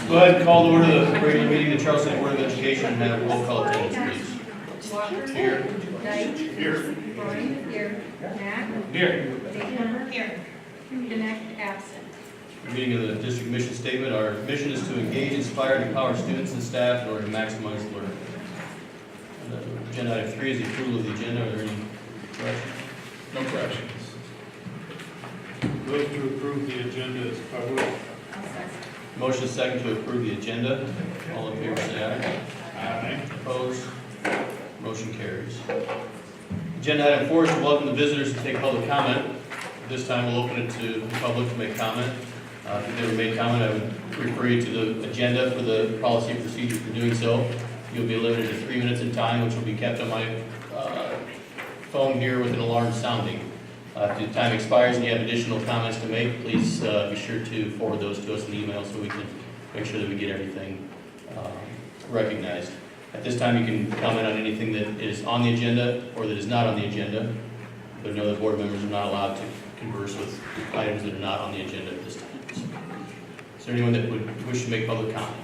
Go ahead and call to order the regular meeting of the Charles City Board of Education and have roll call attendance, please. Walker. Here. Dyke. Here. Brian. Here. Matt. Here. Bateman. Here. Connect absent. Reading of the district mission statement, our mission is to engage, inspire, and empower students and staff in order to maximize learning. Agenda item 3 is the approval of the agenda. Are there any corrections? No corrections. Move to approve the agenda as published. Motion is second to approve the agenda. All in favor say aye. Aye. Opposed? Motion carries. Agenda item 4 is to welcome the visitors to take public comment. At this time, we'll open it to the public to make comment. If you've never made comment, I would refer you to the agenda for the policy and procedure for doing so. You'll be limited to 3 minutes in time, which will be kept on my phone here with an alarm sounding. If the time expires and you have additional comments to make, please be sure to forward those to us in email so we can make sure that we get everything recognized. At this time, you can comment on anything that is on the agenda or that is not on the agenda, but know that board members are not allowed to converse with items that are not on the agenda at this time. So, is there anyone that would wish to make public comment?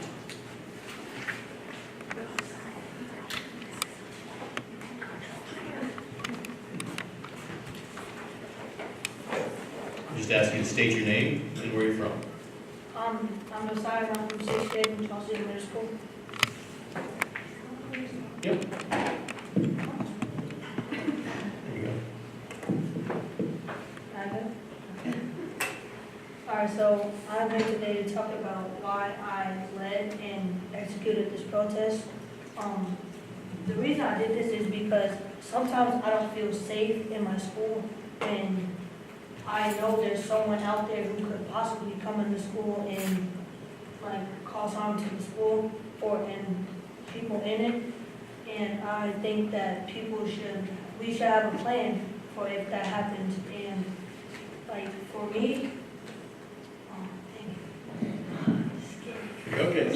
Just ask you to state your name and where you're from. I'm Josiah, I'm from 6th grade in Charles City Middle School. Yep. There you go. Alright, so I'm here today to talk about why I led and executed this protest. The reason I did this is because sometimes I don't feel safe in my school, and I know there's someone out there who could possibly come into school and cause harm to the school and people in it. And I think that we should have a plan for if that happens. And for me, Okay.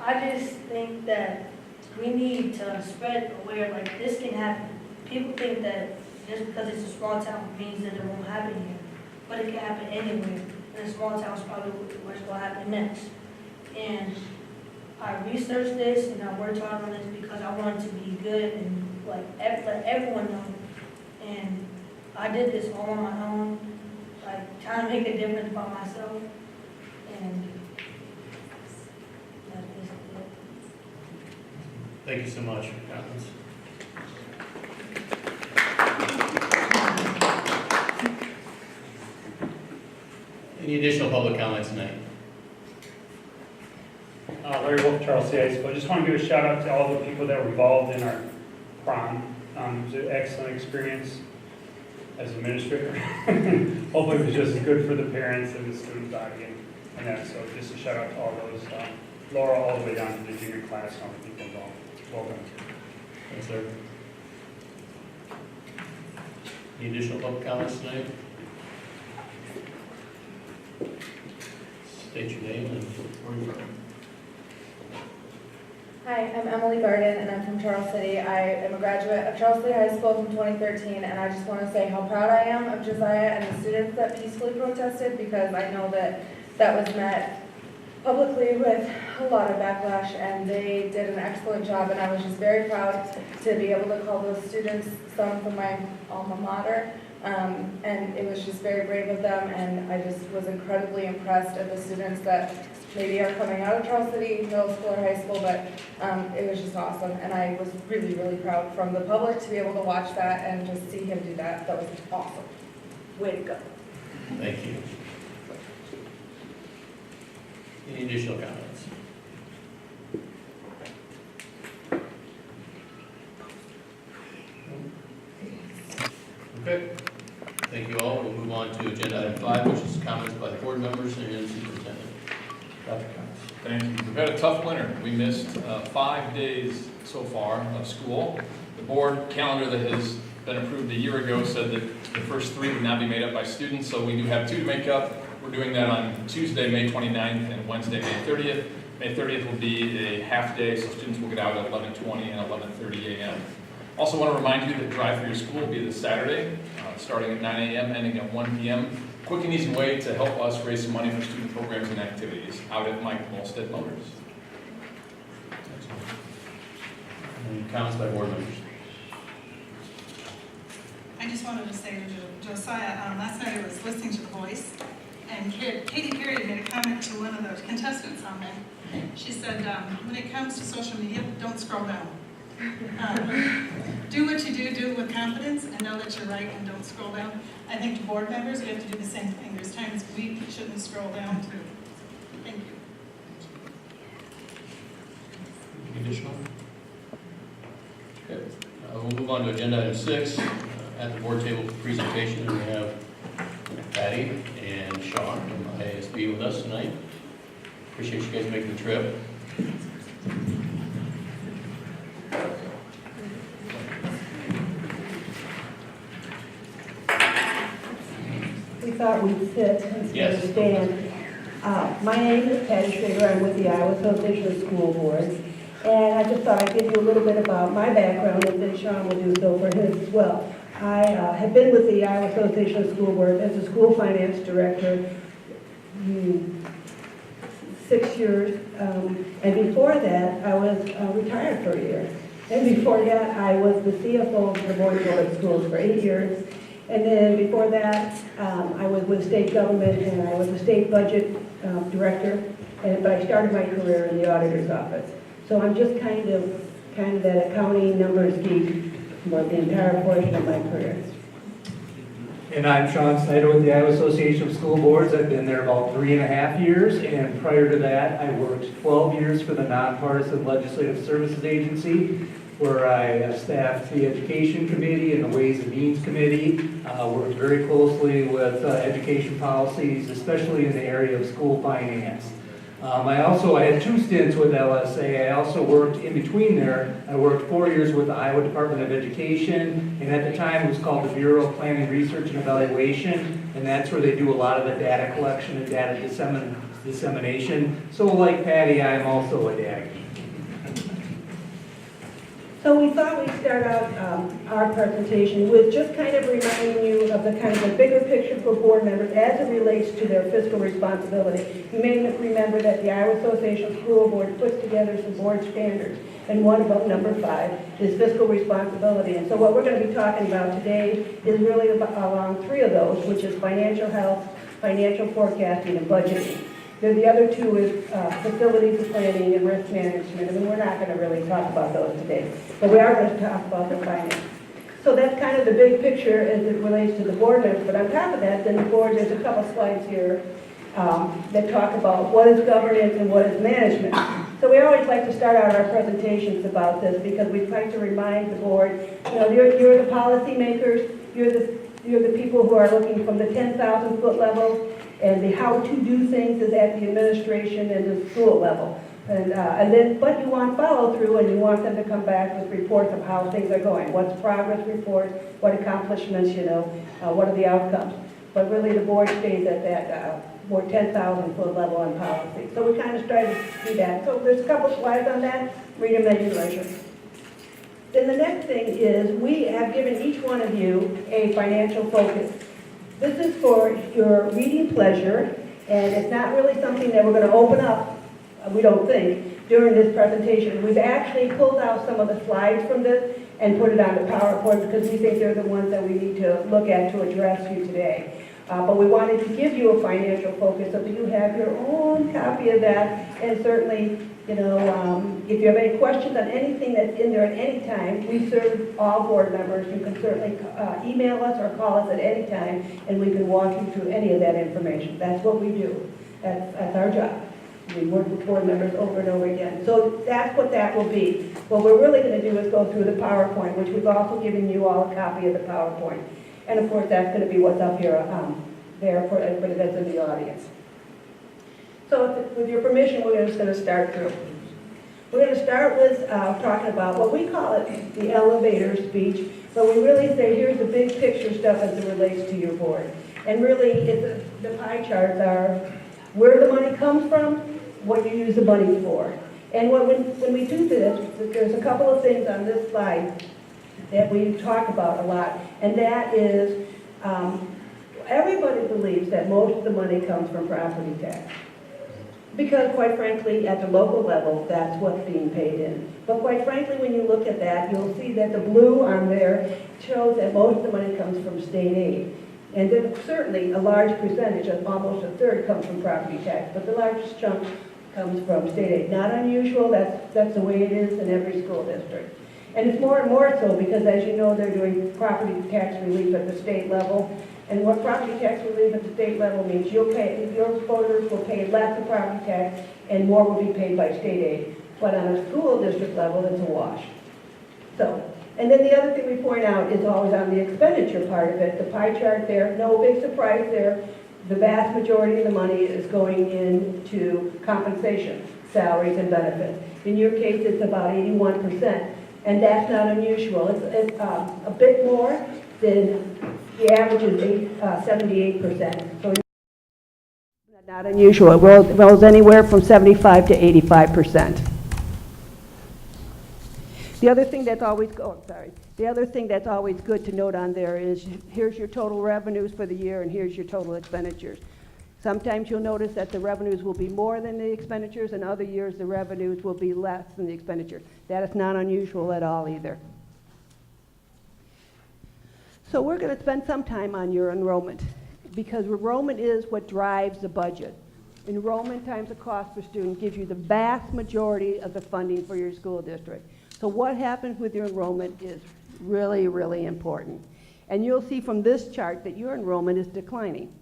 I just think that we need to spread aware this can happen. People think that just because it's a small town means that it won't happen here, but it can happen anywhere. And a small town is probably what's going to happen next. And I researched this and I worked hard on this because I wanted to be good and let everyone know. And I did this all on my own, trying to make a difference by myself. And that's basically it. Thank you so much for your comments. Any additional public comments tonight? Larry Wolf, Charles City High School. I just want to give a shout out to all the people that were involved in our prom. It was an excellent experience as administrator. Hopefully it was just as good for the parents and the student body and that. So just a shout out to all those, Laura all the way down to the junior class and all the people involved. Well done. Thanks, sir. Any additional public comments tonight? State your name and where you're from. Hi, I'm Emily Garden, and I'm from Charles City. I am a graduate of Charles City High School from 2013, and I just want to say how proud I am of Josiah and the students that peacefully protested, because I know that that was met publicly with a lot of backlash, and they did an excellent job, and I was just very proud to be able to call those students some from my alma mater. And it was just very brave of them, and I just was incredibly impressed at the students that maybe are coming out of Charles City Middle School or high school, but it was just awesome, and I was really, really proud from the public to be able to watch that and just see him do that. That was awesome. Way to go. Thank you. Any additional comments? Okay. Thank you all. We'll move on to agenda item 5, which is comments by the board members and the superintendent. Dr. Cox. Thank you. We've had a tough winter. We missed 5 days so far of school. The board calendar that has been approved a year ago said that the first 3 would not be made up by students, so we do have 2 to make up. We're doing that on Tuesday, May 29th, and Wednesday, May 30th. May 30th will be a half day, so students will get out at 11:20 and 11:30 a.m. Also want to remind you that Drive for Your School will be this Saturday, starting at 9 a.m., ending at 1 p.m. Quick and easy way to help us raise some money for student programs and activities out at Mike Molstead Motors. Any comments by board members? I just wanted to say to Josiah, last night I was listening to The Voice, and Katie Perry made a comment to one of the contestants on there. She said, when it comes to social media, don't scroll down. Do what you do it with confidence, and know that you're right, and don't scroll down. I think to board members, we have to do the same thing. There's times we shouldn't scroll down too. Thank you. Any additional? Okay, we'll move on to agenda item 6. At the board table presentation, we have Patty and Sean from IASB with us tonight. Appreciate you guys making the trip. We thought we'd sit instead Yes. of stand. My name is Patty Schrader. I'm with the Iowa Association of School Boards. And I just thought I'd give you a little bit about my background, and then Sean will do so for his as well. I have been with the Iowa Association of School Boards as a school finance director 6 years. And before that, I was retired for a year. And before that, I was the CFO of the Board of Schools for 8 years. And then before that, I was with state government, and I was a state budget director. But I started my career in the auditor's office. So I'm just kind of that accounting numbers geek for the entire portion of my career. And I'm Sean Snyder with the Iowa Association of School Boards. I've been there about 3.5 years, and prior to that, I worked 12 years for the Nonpartisan Legislative Services Agency, where I staffed the Education Committee and the Ways and Means Committee. Worked very closely with education policies, especially in the area of school finance. I had 2 stints with LSA. I also worked in between there. I worked 4 years with the Iowa Department of Education, and at the time it was called the Bureau of Planning, Research, and Evaluation, and that's where they do a lot of the data collection and data dissemination. So like Patty, I'm also a data geek. So we thought we'd start out our presentation with just kind of reminding you of the kind of the bigger picture for board members as it relates to their fiscal responsibility. You may remember that the Iowa Association of School Boards puts together some board standards, and one about number 5 is fiscal responsibility. And so what we're going to be talking about today is really along 3 of those, which is financial health, financial forecasting, and budgeting. Then the other 2 is facilities planning and risk management, and we're not going to really talk about those today, but we are going to talk about the finance. So that's kind of the big picture as it relates to the board members, but on top of that, then the board, there's a couple slides here that talk about what is governance and what is management. So we always like to start out our presentations about this because we like to remind the board, you're the policy makers, you're the people who are looking from the 10,000 foot level, and the how to do things is at the administration and the school level. But you want follow through, and you want them to come back with reports of how things are going. What's progress reports, what accomplishments, what are the outcomes. But really the board stays at that more 10,000 foot level on policy. So we kind of started to do that. So there's a couple slides on that, read them at your leisure. Then the next thing is we have given each one of you a financial focus. This is for your reading pleasure, and it's not really something that we're going to open up, we don't think, during this presentation. We've actually pulled out some of the slides from this and put it on the PowerPoint because we think they're the ones that we need to look at to address you today. But we wanted to give you a financial focus so that you have your own copy of that, and certainly, if you have any questions on anything that's in there at any time, we serve all board members. You can certainly email us or call us at any time, and we can walk you through any of that information. That's what we do. That's our job. We work with board members over and over again. So that's what that will be. What we're really going to do is go through the PowerPoint, which we've also given you all a copy of the PowerPoint. And of course, that's going to be what's up here there for everybody that's in the audience. So with your permission, we're just going to start through. We're going to start with talking about what we call it the elevator speech, but we really say here's the big picture stuff as it relates to your board. And really, the pie charts are where the money comes from, what you use the money for. And when we do this, there's a couple of things on this slide that we talk about a lot, and that is Everybody believes that most of the money comes from property tax. Because quite frankly, at the local level, that's what's being paid in. But quite frankly, when you look at that, you'll see that the blue on there shows that most of the money comes from state aid. And then certainly a large percentage, of almost a third, comes from property tax, but the largest chunk comes from state aid. Not unusual, that's the way it is in every school district. And it's more and more so because, as you know, they're doing property tax relief at the state level. And what property tax relief at the state level means, your voters will pay less in property tax and more will be paid by state aid. But on a school district level, it's a wash. So, and then the other thing we point out is always on the expenditure part of it, the pie chart there, no big surprise there. The vast majority of the money is going into compensation, salaries and benefits. In your case, it's about 81%, and that's not unusual. It's a bit more than the average is 78%. So not unusual. It rolls anywhere from 75 to 85%. The other thing that's always good to note on there is here's your total revenues for the year and here's your total expenditures. Sometimes you'll notice that the revenues will be more than the expenditures, and other years the revenues will be less than the expenditures. That is not unusual at all either. So we're going to spend some time on your enrollment, because enrollment is what drives the budget. Enrollment times the cost per student gives you the vast majority of the funding for your school district. So what happens with your enrollment is really, really important. And you'll see from this chart that your enrollment is declining.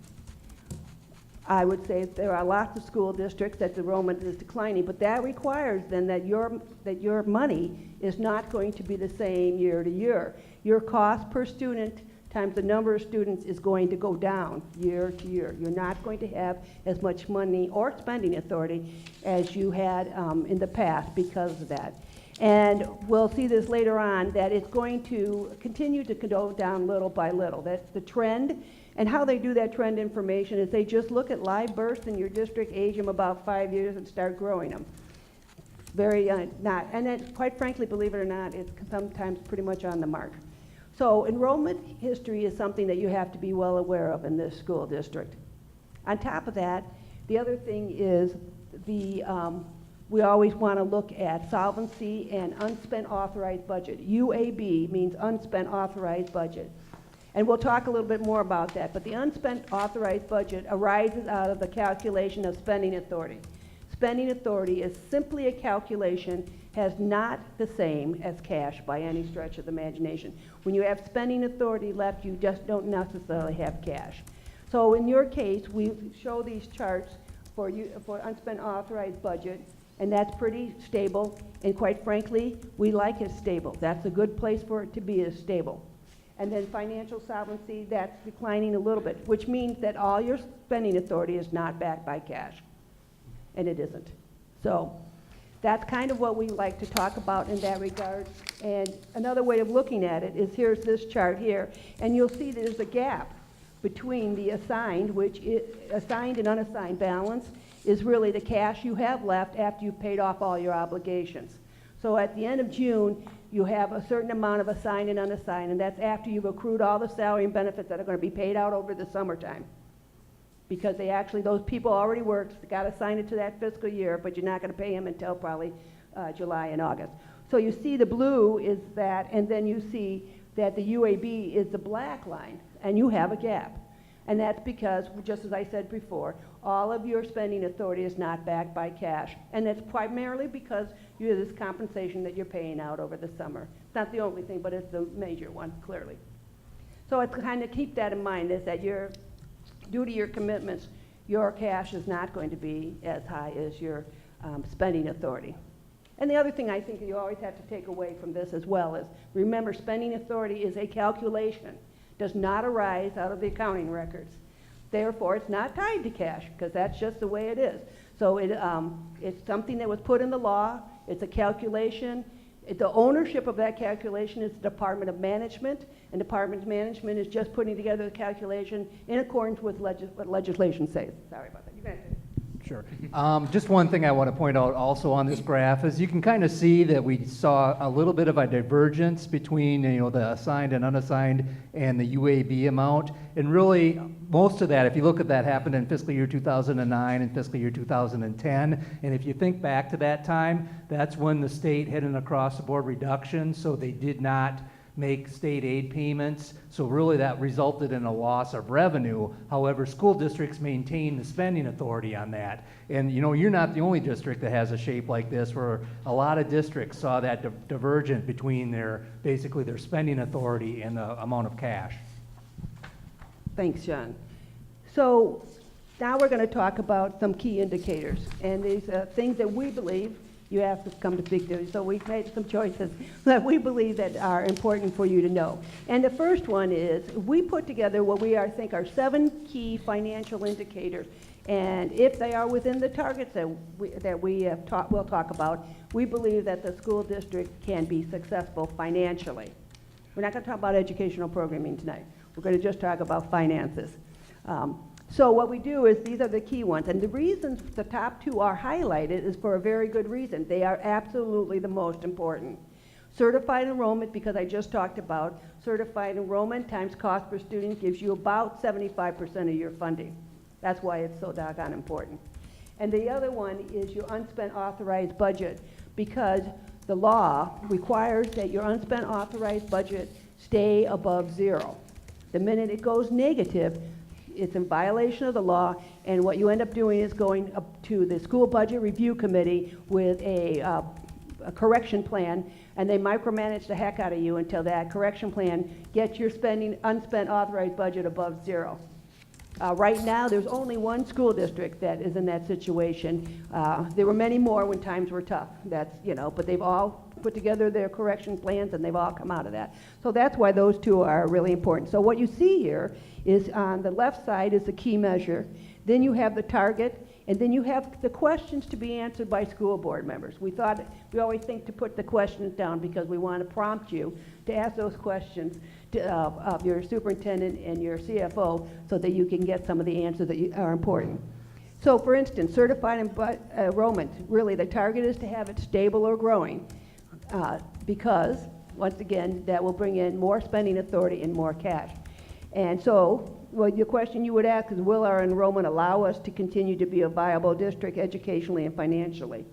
I would say there are lots of school districts that the enrollment is declining, but that requires then that your money is not going to be the same year to year. Your cost per student times the number of students is going to go down year to year. You're not going to have as much money or spending authority as you had in the past because of that. And we'll see this later on, that it's going to continue to go down little by little. That's the trend. And how they do that trend information is they just look at live births in your district, age them about 5 years, and start growing them. Very not, and then quite frankly, believe it or not, it's sometimes pretty much on the mark. So enrollment history is something that you have to be well aware of in this school district. On top of that, the other thing is we always want to look at solvency and unspent authorized budget. UAB means unspent authorized budget. And we'll talk a little bit more about that, but the unspent authorized budget arises out of the calculation of spending authority. Spending authority is simply a calculation, has not the same as cash by any stretch of the imagination. When you have spending authority left, you just don't necessarily have cash. So in your case, we show these charts for unspent authorized budget, and that's pretty stable, and quite frankly, we like it stable. That's a good place for it to be, is stable. And then financial solvency, that's declining a little bit, which means that all your spending authority is not backed by cash, and it isn't. So that's kind of what we like to talk about in that regard. And another way of looking at it is here's this chart here, and you'll see there's a gap between the assigned, which is assigned and unassigned balance, is really the cash you have left after you've paid off all your obligations. So at the end of June, you have a certain amount of assigned and unassigned, and that's after you've accrued all the salary and benefits that are going to be paid out over the summertime. Because those people already worked, got assigned to that fiscal year, but you're not going to pay them until probably July and August. So you see the blue is that, and then you see that the UAB is the black line, and you have a gap. And that's because, just as I said before, all of your spending authority is not backed by cash. And that's primarily because you have this compensation that you're paying out over the summer. It's not the only thing, but it's the major one, clearly. So it's kind of keep that in mind, is that due to your commitments, your cash is not going to be as high as your spending authority. And the other thing I think you always have to take away from this as well is, remember, spending authority is a calculation. Does not arise out of the accounting records. Therefore, it's not tied to cash, because that's just the way it is. So it's something that was put in the law. It's a calculation. The ownership of that calculation is the Department of Management, and Department of Management is just putting together the calculation in accordance with what legislation says. Sorry about that. You can Sure. Just one thing I want to point out also on this graph is you can kind of see that we saw a little bit of a divergence between, the assigned and unassigned and the UAB amount. And really, most of that, if you look at that, happened in fiscal year 2009 and fiscal year 2010. And if you think back to that time, that's when the state had an across-the-board reduction, so they did not make state aid payments, so really that resulted in a loss of revenue. However, school districts maintain the spending authority on that. And you're not the only district that has a shape like this, where a lot of districts saw that divergent between basically their spending authority and the amount of cash. Thanks, John. So now we're going to talk about some key indicators, and these are things that we believe you have to come to big news. So we've made some choices that we believe that are important for you to know. And the first one is we put together what think are 7 key financial indicators. And if they are within the targets that we'll talk about, we believe that the school district can be successful financially. We're not going to talk about educational programming tonight. We're going to just talk about finances. So what we do is these are the key ones. And the reasons the top 2 are highlighted is for a very good reason. They are absolutely the most important. Certified enrollment, because I just talked about, certified enrollment times cost per student gives you about 75% of your funding. That's why it's so doggone important. And the other one is your unspent authorized budget, because the law requires that your unspent authorized budget stay above 0. The minute it goes negative, it's in violation of the law, and what you end up doing is going up to the school budget review committee with a correction plan, and they micromanage the heck out of you until that correction plan gets your unspent authorized budget above 0. Right now, there's only one school district that is in that situation. There were many more when times were tough. But they've all put together their correction plans, and they've all come out of that. So that's why those 2 are really important. So what you see here is on the left side is the key measure. Then you have the target, and then you have the questions to be answered by school board members. We always think to put the questions down because we want to prompt you to ask those questions of your superintendent and your CFO so that you can get some of the answers that are important. So for instance, certified enrollment, really the target is to have it stable or growing because, once again, that will bring in more spending authority and more cash. And so, your question you would ask is, will our enrollment allow us to continue to be a viable district educationally and financially?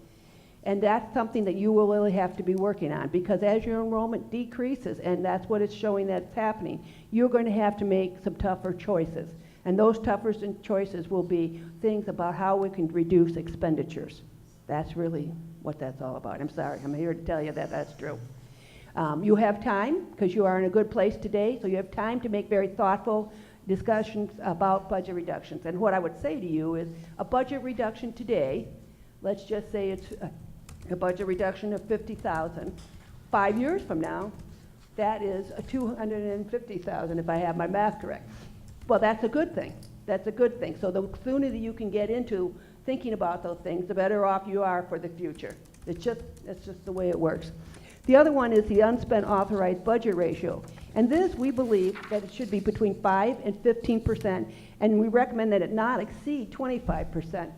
And that's something that you will really have to be working on, because as your enrollment decreases, and that's what it's showing that's happening, you're going to have to make some tougher choices. And those tougher choices will be things about how we can reduce expenditures. That's really what that's all about. I'm sorry, I'm here to tell you that that's true. You have time, because you are in a good place today, so you have time to make very thoughtful discussions about budget reductions. And what I would say to you is a budget reduction today, let's just say it's a budget reduction of $50,000. 5 years from now, that is a $250,000 if I have my math correct. Well, that's a good thing. That's a good thing. So the sooner that you can get into thinking about those things, the better off you are for the future. That's just the way it works. The other one is the unspent authorized budget ratio. And this, we believe that it should be between 5 and 15%, and we recommend that it not exceed 25%.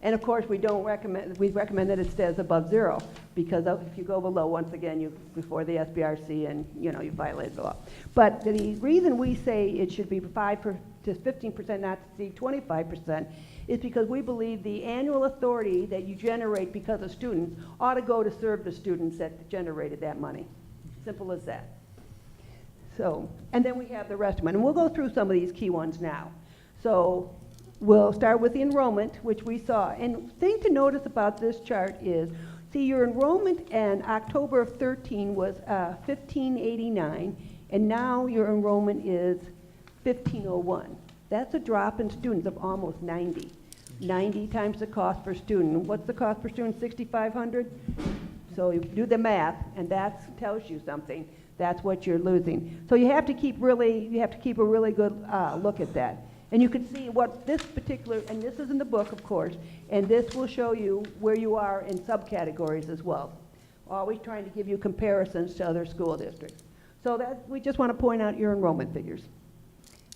And of course, we recommend that it stays above 0, because if you go below, once again, before the SBRC, and you violate the law. But the reason we say it should be 5 to 15%, not to exceed 25%, is because we believe the annual authority that you generate because of students ought to go to serve the students that generated that money. Simple as that. So, and then we have the rest of them, and we'll go through some of these key ones now. So we'll start with the enrollment, which we saw. And the thing to notice about this chart is, see, your enrollment in October of 13 was 1589, and now your enrollment is 1501. That's a drop in students of almost 90. 90 times the cost per student. What's the cost per student? 6,500? So you do the math, and that tells you something. That's what you're losing. So you have to keep a really good look at that. And you can see what this particular, and this is in the book, of course, and this will show you where you are in subcategories as well. Always trying to give you comparisons to other school districts. So we just want to point out your enrollment figures.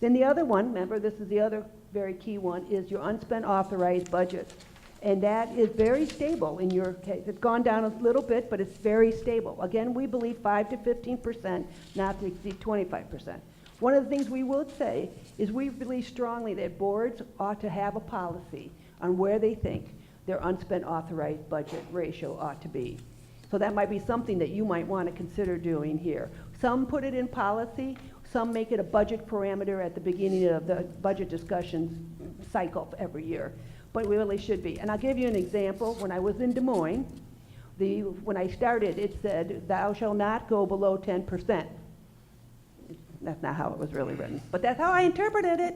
Then the other one, remember, this is the other very key one, is your unspent authorized budget. And that is very stable in your case. It's gone down a little bit, but it's very stable. Again, we believe 5 to 15%, not to exceed 25%. One of the things we will say is we believe strongly that boards ought to have a policy on where they think their unspent authorized budget ratio ought to be. So that might be something that you might want to consider doing here. Some put it in policy, some make it a budget parameter at the beginning of the budget discussions cycle every year, but we really should be. And I'll give you an example. When I was in Des Moines, when I started, it said, thou shalt not go below 10%. That's not how it was really written, but that's how I interpreted it.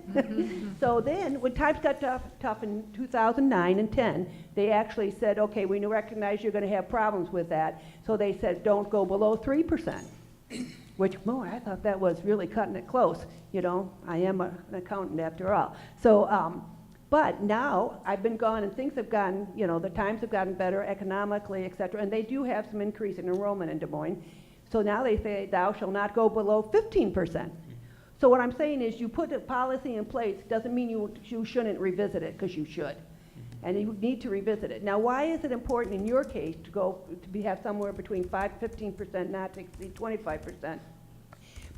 So then, when times got tough in 2009 and 10, they actually said, okay, we recognize you're going to have problems with that. So they said, don't go below 3%, which, I thought that was really cutting it close. You know, I am an accountant after all. So, but now I've been gone and things have gotten, the times have gotten better economically, et cetera, and they do have some increase in enrollment in Des Moines. So now they say, thou shalt not go below 15%. So what I'm saying is you put a policy in place, doesn't mean you shouldn't revisit it, because you should. And you need to revisit it. Now, why is it important in your case to have somewhere between 5 to 15%, not to exceed 25%?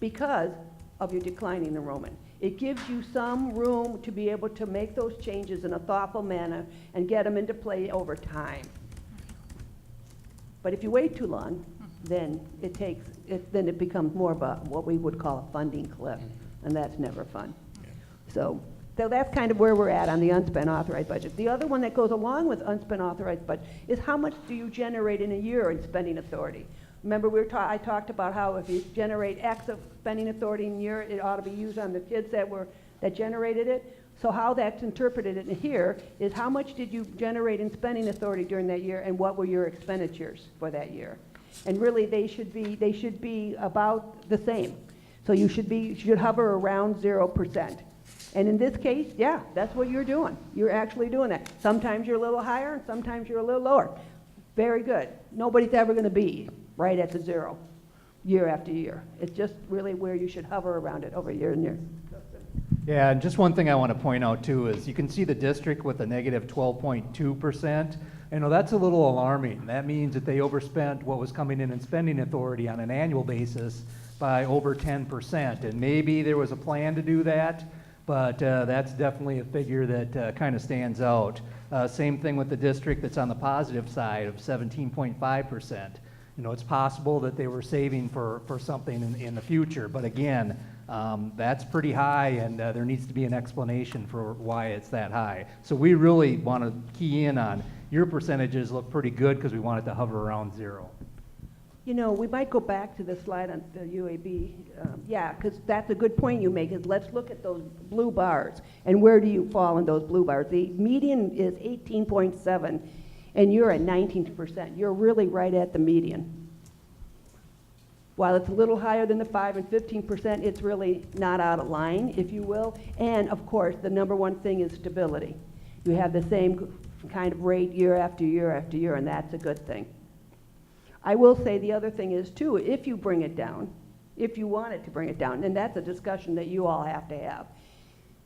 Because of your declining enrollment. It gives you some room to be able to make those changes in a thoughtful manner and get them into play over time. But if you wait too long, then it becomes more about what we would call a funding cliff, and that's never fun. So that's kind of where we're at on the unspent authorized budget. The other one that goes along with unspent authorized budget is how much do you generate in a year in spending authority? Remember, I talked about how if you generate X of spending authority in a year, it ought to be used on the kids that generated it. So how that's interpreted in here is how much did you generate in spending authority during that year, and what were your expenditures for that year? And really, they should be about the same. So you should hover around 0%. And in this case, yeah, that's what you're doing. You're actually doing that. Sometimes you're a little higher, and sometimes you're a little lower. Very good. Nobody's ever going to be right at the 0 year after year. It's just really where you should hover around it over year and year. Yeah, and just one thing I want to point out too is you can see the district with a negative 12.2%. That's a little alarming. That means that they overspent what was coming in spending authority on an annual basis by over 10%. And maybe there was a plan to do that, but that's definitely a figure that kind of stands out. Same thing with the district that's on the positive side of 17.5%. It's possible that they were saving for something in the future, but again, that's pretty high, and there needs to be an explanation for why it's that high. So we really want to key in on your percentages look pretty good because we want it to hover around 0. We might go back to the slide on the UAB. Yeah, because that's a good point you make, is let's look at those blue bars, and where do you fall in those blue bars? The median is 18.7, and you're at 19%. You're really right at the median. While it's a little higher than the 5 and 15%, it's really not out of line, if you will. And of course, the number one thing is stability. You have the same kind of rate year after year after year, and that's a good thing. I will say the other thing is too, if you bring it down, if you wanted to bring it down, and that's a discussion that you all have to have,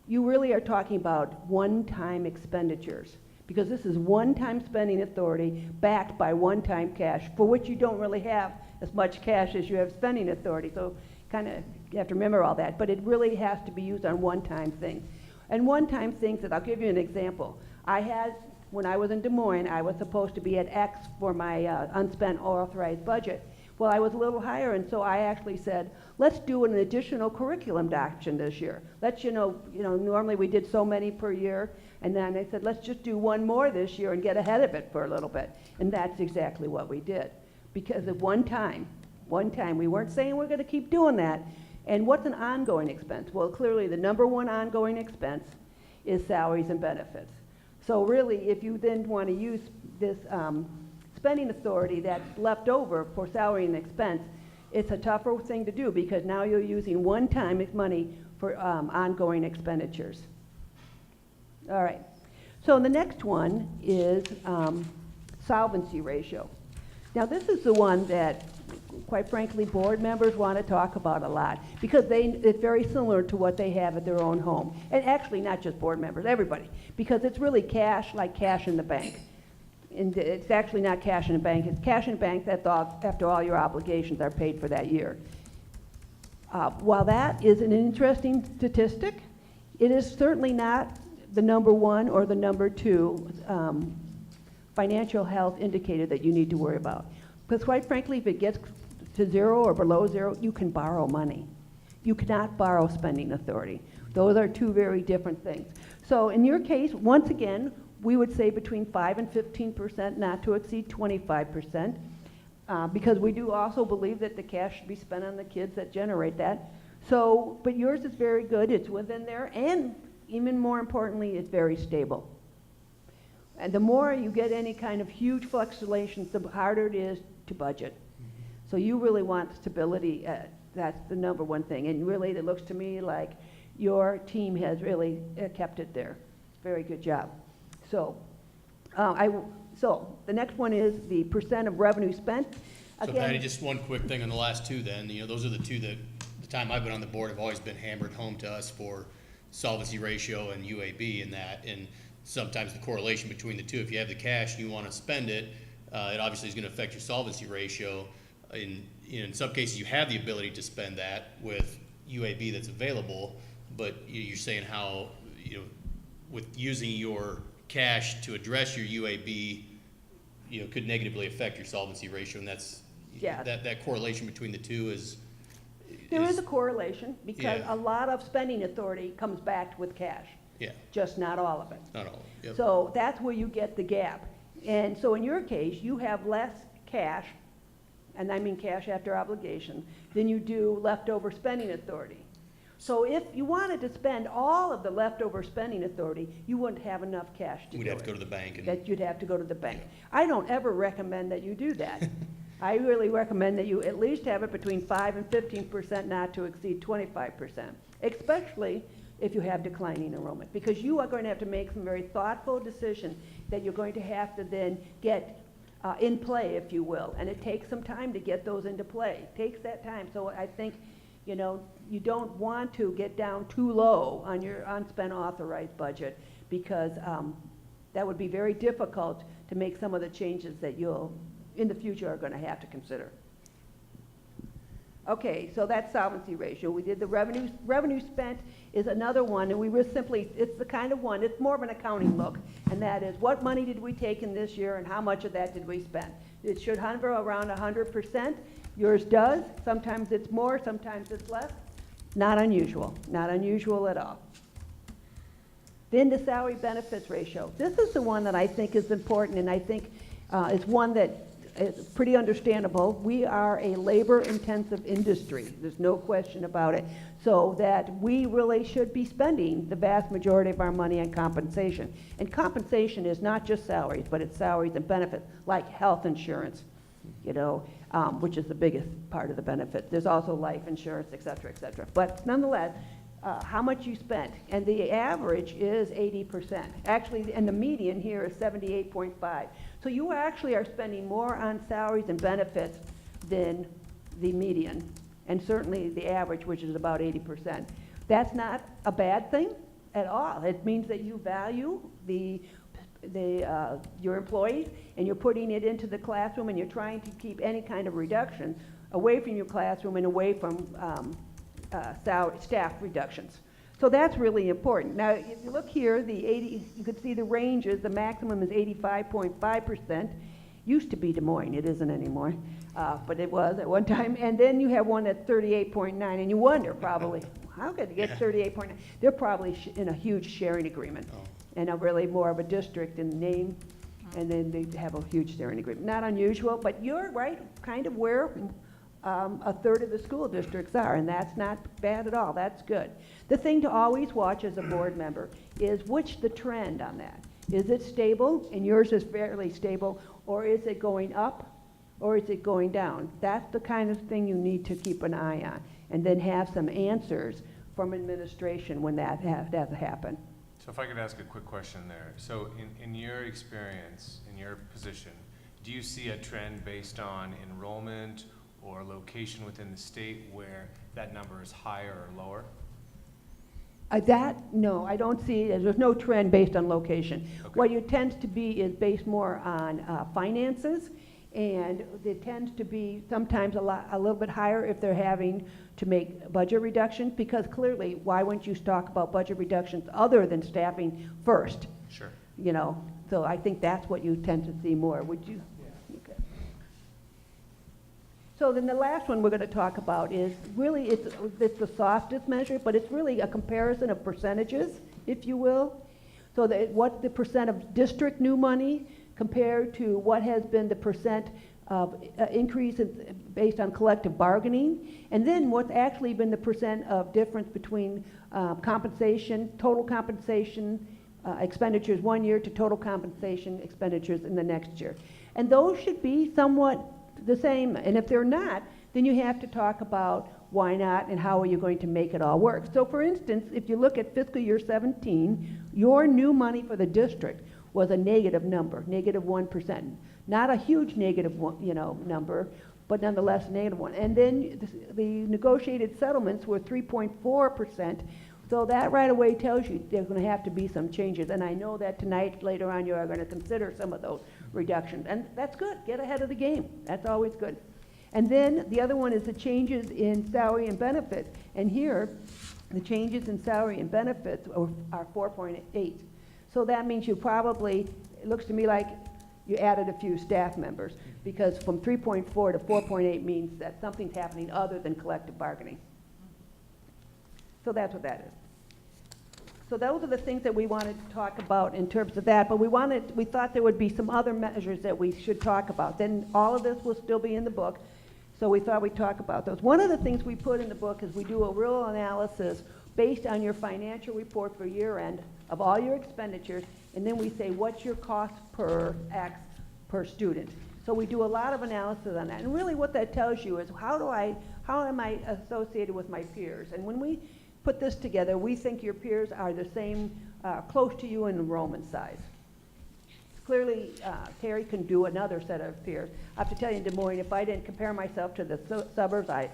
you really are talking about one-time expenditures, because this is one-time spending authority backed by one-time cash, for which you don't really have as much cash as you have spending authority. So kind of you have to remember all that, but it really has to be used on one-time things. And one-time things that I'll give you an example. When I was in Des Moines, I was supposed to be at X for my unspent authorized budget. Well, I was a little higher, and so I actually said, let's do an additional curriculum adoption this year. Normally we did so many per year, and then I said, let's just do one more this year and get ahead of it for a little bit. And that's exactly what we did. Because of one time, we weren't saying we're going to keep doing that. And what's an ongoing expense? Well, clearly the number one ongoing expense is salaries and benefits. So really, if you then want to use this spending authority that's left over for salary and expense, it's a tougher thing to do, because now you're using one-time money for ongoing expenditures. All right. So the next one is solvency ratio. Now this is the one that quite frankly, board members want to talk about a lot, because it's very similar to what they have at their own home. And actually, not just board members, everybody, because it's really cash, like cash in the bank. And it's actually not cash in the bank, it's cash in the bank that's after all your obligations are paid for that year. While that is an interesting statistic, it is certainly not the number one or the number two financial health indicator that you need to worry about. Because quite frankly, if it gets to zero or below zero, you can borrow money. You cannot borrow spending authority. Those are two very different things. So in your case, once again, we would say between 5 and 15%, not to exceed 25%, because we do also believe that the cash should be spent on the kids that generate that. So, but yours is very good, it's within there, and even more importantly, it's very stable. And the more you get any kind of huge fluctuations, the harder it is to budget. So you really want stability, that's the number one thing. And really, it looks to me like your team has really kept it there. Very good job. So, so the next one is the percent of revenue spent. So Patty, just one quick thing on the last two then, those are the two that, the time I've been on the board, have always been hammered home to us for solvency ratio and UAB and that, and sometimes the correlation between the two, if you have the cash and you want to spend it, it obviously is going to affect your solvency ratio. In some cases, you have the ability to spend that with UAB that's available, but you're saying how, with using your cash to address your UAB, could negatively affect your solvency ratio, and that's, Yeah. that correlation between the two is. There is a correlation, because Yeah. a lot of spending authority comes back with cash, Yeah, just not all of it. not all, yep. So that's where you get the gap. And so in your case, you have less cash, and I mean cash after obligation, than you do leftover spending authority. So if you wanted to spend all of the leftover spending authority, you wouldn't have enough cash to do it. We'd have to go to the bank and. That you'd have to go to the bank. I don't ever recommend that you do that. I really recommend that you at least have it between 5 and 15%, not to exceed 25%, especially if you have declining enrollment, because you are going to have to make some very thoughtful decisions that you're going to have to then get in play, if you will, and it takes some time to get those into play. It takes that time. So I think, you don't want to get down too low on your unspent authorized budget, because that would be very difficult to make some of the changes that you'll, in the future, are going to have to consider. Okay, so that's solvency ratio. We did the revenue spent is another one, and we were simply, it's the kind of one, it's more of an accounting look, and that is, what money did we take in this year and how much of that did we spend? It should hover around 100%. Yours does. Sometimes it's more, sometimes it's less. Not unusual at all. Then the salary benefits ratio. This is the one that I think is important, and I think is one that is pretty understandable. We are a labor-intensive industry. There's no question about it. So that we really should be spending the vast majority of our money on compensation. And compensation is not just salaries, but it's salaries and benefits, like health insurance, which is the biggest part of the benefit. There's also life insurance, et cetera, et cetera. But nonetheless, how much you spent, and the average is 80%. Actually, and the median here is 78.5. So you actually are spending more on salaries and benefits than the median, and certainly the average, which is about 80%. That's not a bad thing at all. It means that you value your employees, and you're putting it into the classroom, and you're trying to keep any kind of reduction away from your classroom and away from staff reductions. So that's really important. Now, if you look here, you can see the ranges. The maximum is 85.5%. Used to be Des Moines. It isn't anymore, but it was at one time. And then you have one that's 38.9, and you wonder probably, how could they get 38.9? They're probably in a huge sharing agreement, and a really more of a district in name, and then they have a huge sharing agreement. Not unusual, but you're right, kind of where a third of the school districts are, and that's not bad at all. That's good. The thing to always watch as a board member is what's the trend on that. Is it stable, and yours is fairly stable, or is it going up, or is it going down? That's the kind of thing you need to keep an eye on, and then have some answers from administration when that does happen. So if I could ask a quick question there. So in your experience, in your position, do you see a trend based on enrollment or location within the state where that number is higher or lower? No, I don't see, there's no trend based on location. Okay. What it tends to be is based more on finances, and it tends to be sometimes a little bit higher if they're having to make budget reductions, because clearly, why wouldn't you talk about budget reductions other than staffing first? Sure. You know, so I think that's what you tend to see more, would you? Okay. So then the last one we're going to talk about is really, it's the softest measure, but it's really a comparison of percentages, if you will. So that what the percent of district new money compared to what has been the percent of increase based on collective bargaining, and then what's actually been the percent of difference between compensation, total compensation expenditures one year to total compensation expenditures in the next year. And those should be somewhat the same, and if they're not, then you have to talk about why not and how are you going to make it all work. So for instance, if you look at fiscal year 17, your new money for the district was a negative number, -1%. Not a huge negative one, number, but nonetheless a negative one. And then the negotiated settlements were 3.4%. So that right away tells you there's going to have to be some changes. And I know that tonight, later on, you are going to consider some of those reductions. And that's good. Get ahead of the game. That's always good. And then the other one is the changes in salary and benefits. And here, the changes in salary and benefits are 4.8. So that means you probably, it looks to me like you added a few staff members, because from 3.4 to 4.8 means that something's happening other than collective bargaining. So that's what that is. So those are the things that we wanted to talk about in terms of that, but we thought there would be some other measures that we should talk about. Then all of this will still be in the book, so we thought we'd talk about those. One of the things we put in the book is we do a real analysis based on your financial report for year end of all your expenditures, and then we say what's your cost per X per student. So we do a lot of analysis on that, and really what that tells you is how am I associated with my peers? And when we put this together, we think your peers are the same, close to you in enrollment size. Clearly, Terry can do another set of peers. I have to tell you in Des Moines, if I didn't compare myself to the suburbs, they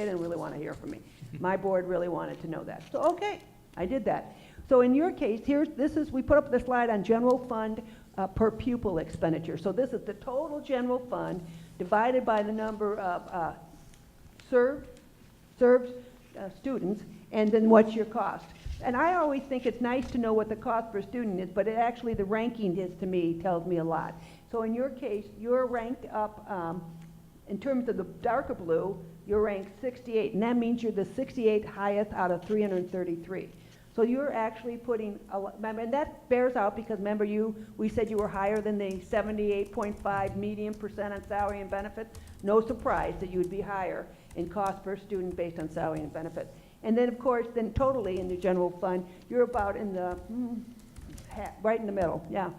didn't really want to hear from me. My board really wanted to know that. So, okay, I did that. So in your case, we put up the slide on general fund per pupil expenditure. So this is the total general fund divided by the number of served students, and then what's your cost. And I always think it's nice to know what the cost per student is, but actually the ranking tells me a lot. So in your case, you're ranked up, in terms of the darker blue, you're ranked 68, and that means you're the 68th highest out of 333. So you're actually putting, and that bears out because remember we said you were higher than the 78.5 median percent on salary and benefits. No surprise that you would be higher in cost per student based on salary and benefits. And then of course, totally in the general fund, you're about in the, right in the middle, yeah,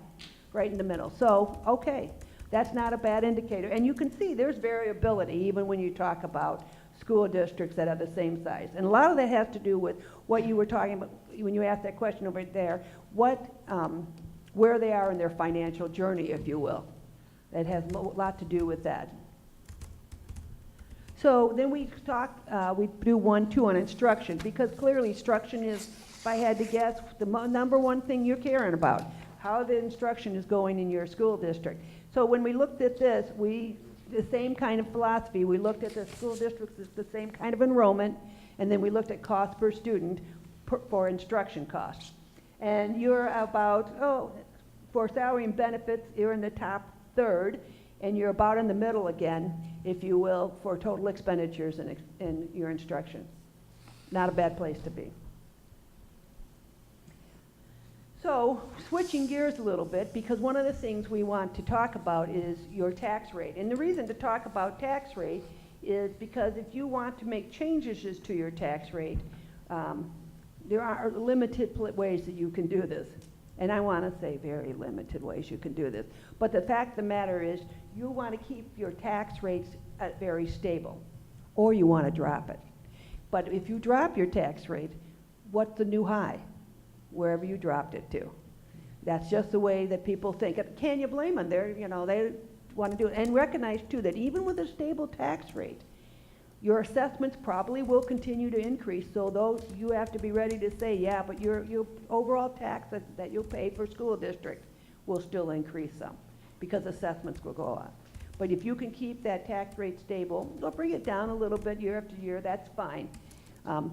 right in the middle. So, okay, that's not a bad indicator. And you can see there's variability even when you talk about school districts that are the same size. And a lot of that has to do with what you were talking about when you asked that question over there, where they are in their financial journey, if you will. That has a lot to do with that. So then we do 1, 2 on instruction, because clearly instruction is, if I had to guess, the number one thing you're caring about, how the instruction is going in your school district. So when we looked at this, the same kind of philosophy. We looked at the school districts as the same kind of enrollment, and then we looked at cost per student for instruction costs. And you're about, for salary and benefits, you're in the top third, and you're about in the middle again, if you will, for total expenditures in your instruction. Not a bad place to be. So, switching gears a little bit, because one of the things we want to talk about is your tax rate. And the reason to talk about tax rate is because if you want to make changes to your tax rate, there are limited ways that you can do this. And I want to say very limited ways you can do this. But the fact of the matter is, you want to keep your tax rates very stable, or you want to drop it. But if you drop your tax rate, what's the new high? Wherever you dropped it to. That's just the way that people think. Can you blame them? They want to do it. And recognize, too, that even with a stable tax rate, Your assessments probably will continue to increase, so those, you have to be ready to say, yeah, but your overall tax that you'll pay for school district will still increase some, because assessments will go up. But if you can keep that tax rate stable, they'll bring it down a little bit year after year, that's fine.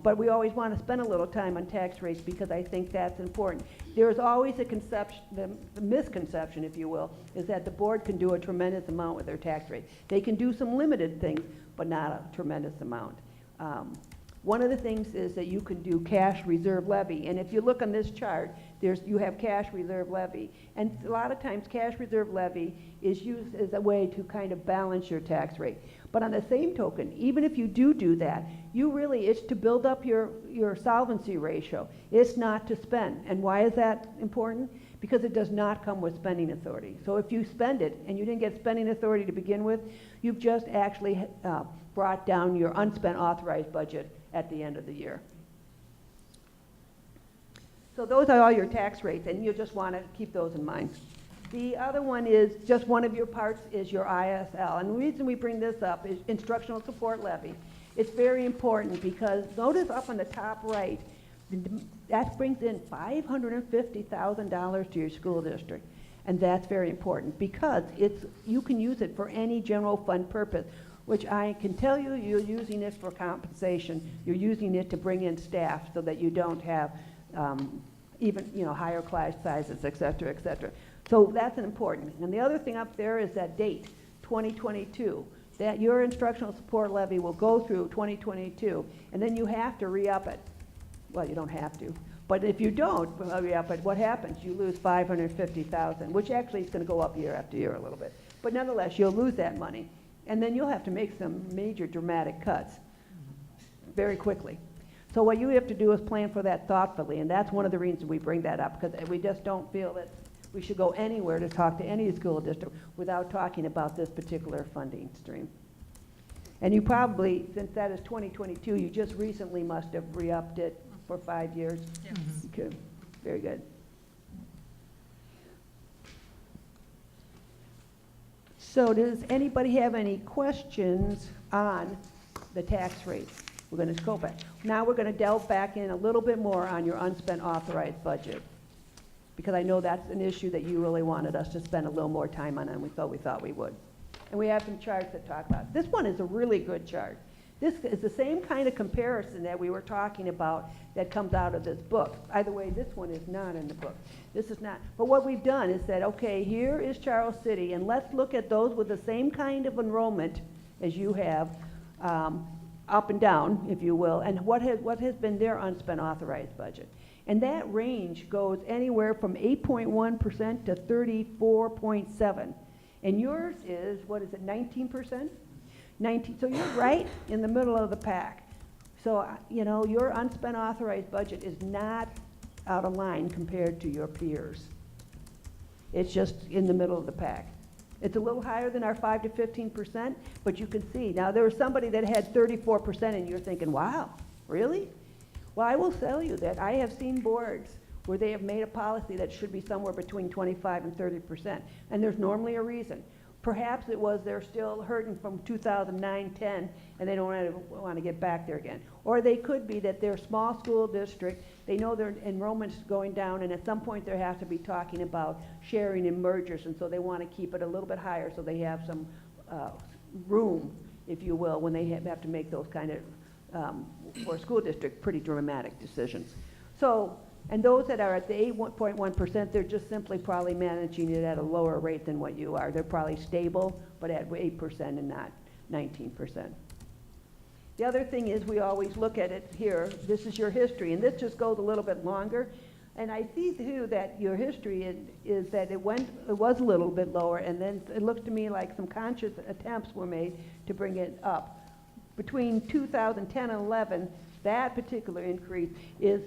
But we always want to spend a little time on tax rates because I think that's important. There's always a conception, the misconception, if you will, is that the board can do a tremendous amount with their tax rate. They can do some limited things, but not a tremendous amount. One of the things is that you can do cash reserve levy, and if you look on this chart, you have cash reserve levy. And a lot of times cash reserve levy is used as a way to kind of balance your tax rate. But on the same token, even if you do that, it's to build up your solvency ratio. It's not to spend. And why is that important? Because it does not come with spending authority. So if you spend it and you didn't get spending authority to begin with, you've just actually brought down your unspent authorized budget at the end of the year. So those are all your tax rates, and you'll just want to keep those in mind. The other one is, just one of your parts is your ISL. And the reason we bring this up is instructional support levy. It's very important because notice up on the top right, that brings in $550,000 to your school district. And that's very important because you can use it for any general fund purpose, which I can tell you, you're using it for compensation. You're using it to bring in staff so that you don't have even higher class sizes, et cetera, et cetera. So that's an important. And the other thing up there is that date, 2022. That your instructional support levy will go through 2022, and then you have to re-up it. Well, you don't have to. But if you don't re-up it, what happens? You lose $550,000, which actually is going to go up year after year a little bit. But nonetheless, you'll lose that money. And then you'll have to make some major dramatic cuts very quickly. So what you have to do is plan for that thoughtfully, and that's one of the reasons we bring that up, because we just don't feel that we should go anywhere to talk to any school district without talking about this particular funding stream. And you probably, since that is 2022, you just recently must have re-upped it for 5 years. Yes. Okay, very good. So does anybody have any questions on the tax rates? We're going to go back. Now we're going to delve back in a little bit more on your unspent authorized budget, because I know that's an issue that you really wanted us to spend a little more time on, and we thought we would. And we have some charts that talk about it. This one is a really good chart. This is the same kind of comparison that we were talking about that comes out of this book. By the way, this one is not in the book. This is not. But what we've done is said, okay, here is Charles City, and let's look at those with the same kind of enrollment as you have, up and down, if you will, and what has been their unspent authorized budget. And that range goes anywhere from 8.1% to 34.7%. And yours is, 19%? 19, so you're right in the middle of the pack. So, your unspent authorized budget is not out of line compared to your peers. It's just in the middle of the pack. It's a little higher than our 5 to 15%, but you can see. Now, there was somebody that had 34%, and you're thinking, wow, really? Well, I will tell you that I have seen boards where they have made a policy that should be somewhere between 25 and 30%, and there's normally a reason. Perhaps it was they're still hurting from 2009-10, and they don't want to get back there again. Or they could be that they're a small school district, they know their enrollment's going down, and at some point they have to be talking about sharing and mergers, and so they want to keep it a little bit higher so they have some room, if you will, when they have to make those kind of, for a school district, pretty dramatic decisions. So, and those that are at the 8.1%, they're just simply probably managing it at a lower rate than what you are. They're probably stable, but at 8% and not 19%. The other thing is we always look at it here. This is your history, and this just goes a little bit longer. And I see too that your history is that it was a little bit lower, and then it looks to me like some conscious attempts were made to bring it up. Between 2010 and 11, that particular increase is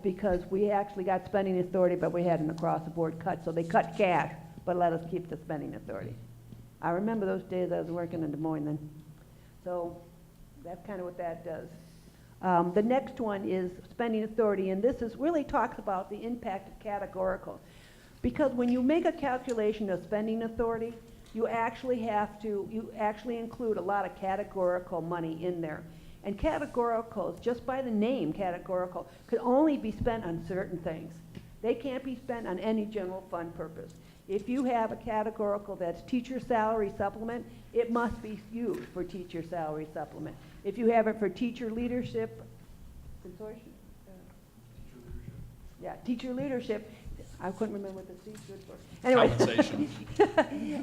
because we actually got spending authority, but we had an across-the-board cut. So they cut cash, but let us keep the spending authority. I remember those days I was working in Des Moines then. So that's kind of what that does. The next one is spending authority, and this really talks about the impact of categorical. Because when you make a calculation of spending authority, you actually include a lot of categorical money in there. And categoricals, just by the name categorical, could only be spent on certain things. They can't be spent on any general fund purpose. If you have a categorical that's teacher salary supplement, it must be used for teacher salary supplement. If you have it for teacher leadership consortium, teacher leadership, I couldn't remember what the C stood for. Anyways. Compensation.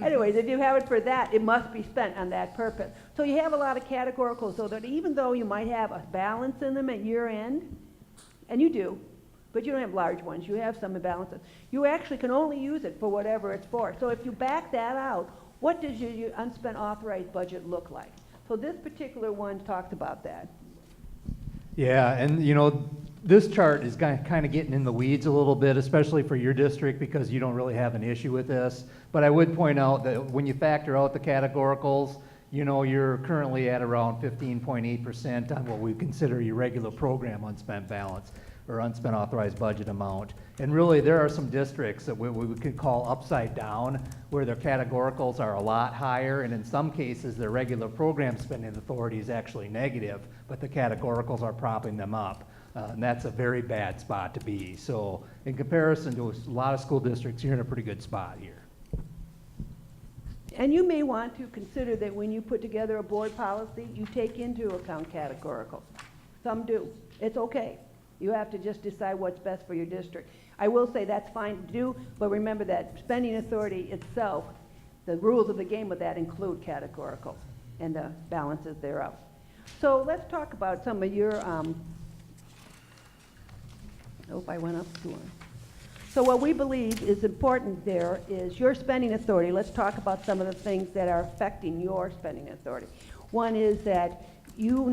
Anyways, if you have it for that, it must be spent on that purpose. So you have a lot of categoricals, so that even though you might have a balance in them at year end, and you do, but you don't have large ones, you have some imbalances, you actually can only use it for whatever it's for. So if you back that out, what does your unspent authorized budget look like? So this particular one talks about that. Yeah, and this chart is kind of getting in the weeds a little bit, especially for your district, because you don't really have an issue with this. But I would point out that when you factor out the categoricals, you're currently at around 15.8% on what we consider your regular program unspent balance or unspent authorized budget amount. And really, there are some districts that we could call upside down, where their categoricals are a lot higher, and in some cases, their regular program spending authority is actually negative, but the categoricals are propping them up. And that's a very bad spot to be. So in comparison to a lot of school districts, you're in a pretty good spot here. And you may want to consider that when you put together a board policy, you take into account categoricals. Some do. It's okay. You have to just decide what's best for your district. I will say that's fine to do, but remember that spending authority itself, the rules of the game with that include categorical and the balances thereof. So let's talk about some of your, I went up too long. So what we believe is important there is your spending authority. Let's talk about some of the things that are affecting your spending authority. One is that you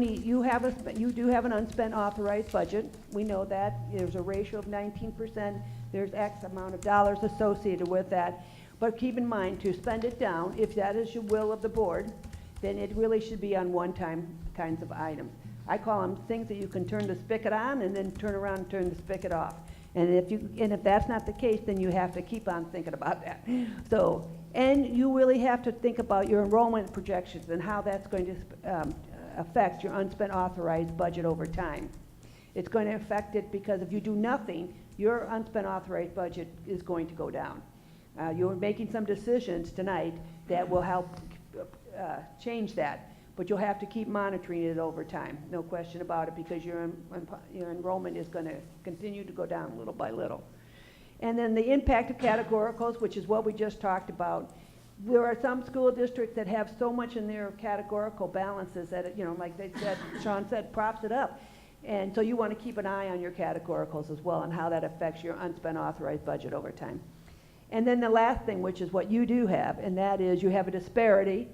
do have an unspent authorized budget. We know that. There's a ratio of 19%. There's X amount of dollars associated with that. But keep in mind, to spend it down, if that is your will of the board, then it really should be on one-time kinds of items. I call them things that you can turn the spigot on and then turn around and turn the spigot off. And if that's not the case, then you have to keep on thinking about that. So, and you really have to think about your enrollment projections and how that's going to affect your unspent authorized budget over time. It's going to affect it because if you do nothing, your unspent authorized budget is going to go down. You're making some decisions tonight that will help change that, but you'll have to keep monitoring it over time, no question about it, because your enrollment is going to continue to go down little by little. And then the impact of categoricals, which is what we just talked about. There are some school districts that have so much in their categorical balances that, like they said, Sean said, props it up. And so you want to keep an eye on your categoricals as well and how that affects your unspent authorized budget over time. And then the last thing, which is what you do have, and that is you have a disparity,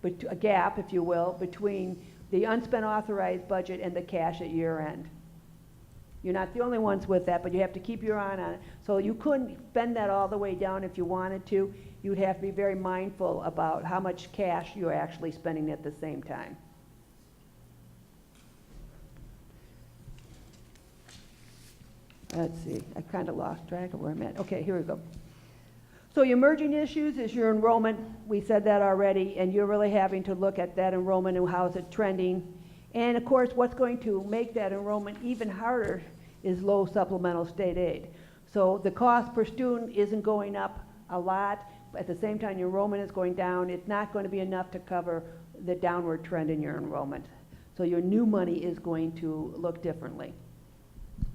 a gap, if you will, between the unspent authorized budget and the cash at year end. You're not the only ones with that, but you have to keep your eye on it. So you couldn't spend that all the way down if you wanted to. You'd have to be very mindful about how much cash you're actually spending at the same time. Let's see, I kind of lost track of where I'm at. Okay, here we go. So your emerging issues is your enrollment. We said that already, and you're really having to look at that enrollment and how is it trending. And of course, what's going to make that enrollment even harder is low supplemental state aid. So the cost per student isn't going up a lot. At the same time, your enrollment is going down. It's not going to be enough to cover the downward trend in your enrollment. So your new money is going to look differently.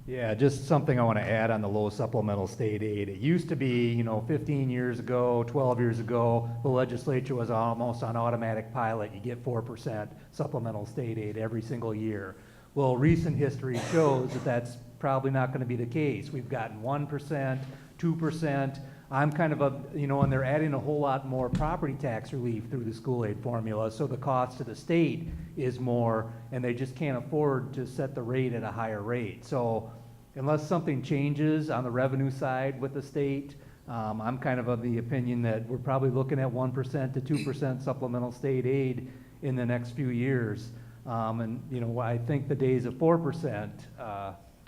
Yeah, just something I want to add on the low supplemental state aid. It used to be, 15 years ago, 12 years ago, the legislature was almost on automatic pilot. You get 4% supplemental state aid every single year. Well, recent history shows that that's probably not going to be the case. We've gotten 1%, 2%. I'm kind of and they're adding a whole lot more property tax relief through the school aid formula, so the cost to the state is more, and they just can't afford to set the rate at a higher rate. So unless something changes on the revenue side with the state, I'm kind of the opinion that we're probably looking at 1% to 2% supplemental state aid in the next few years. I think the days of 4%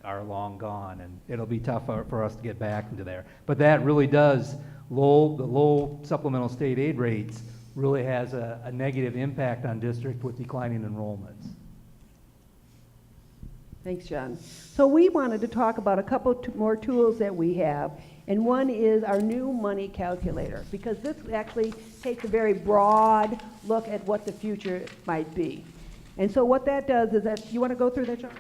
are long gone, and it'll be tough for us to get back into there. But that really does the low supplemental state aid rates really has a negative impact on district with declining enrollments. Thanks, John. So we wanted to talk about a couple more tools that we have, and one is our new money calculator, because this actually takes a very broad look at what the future might be. And so what that does is that, you want to go through that, John?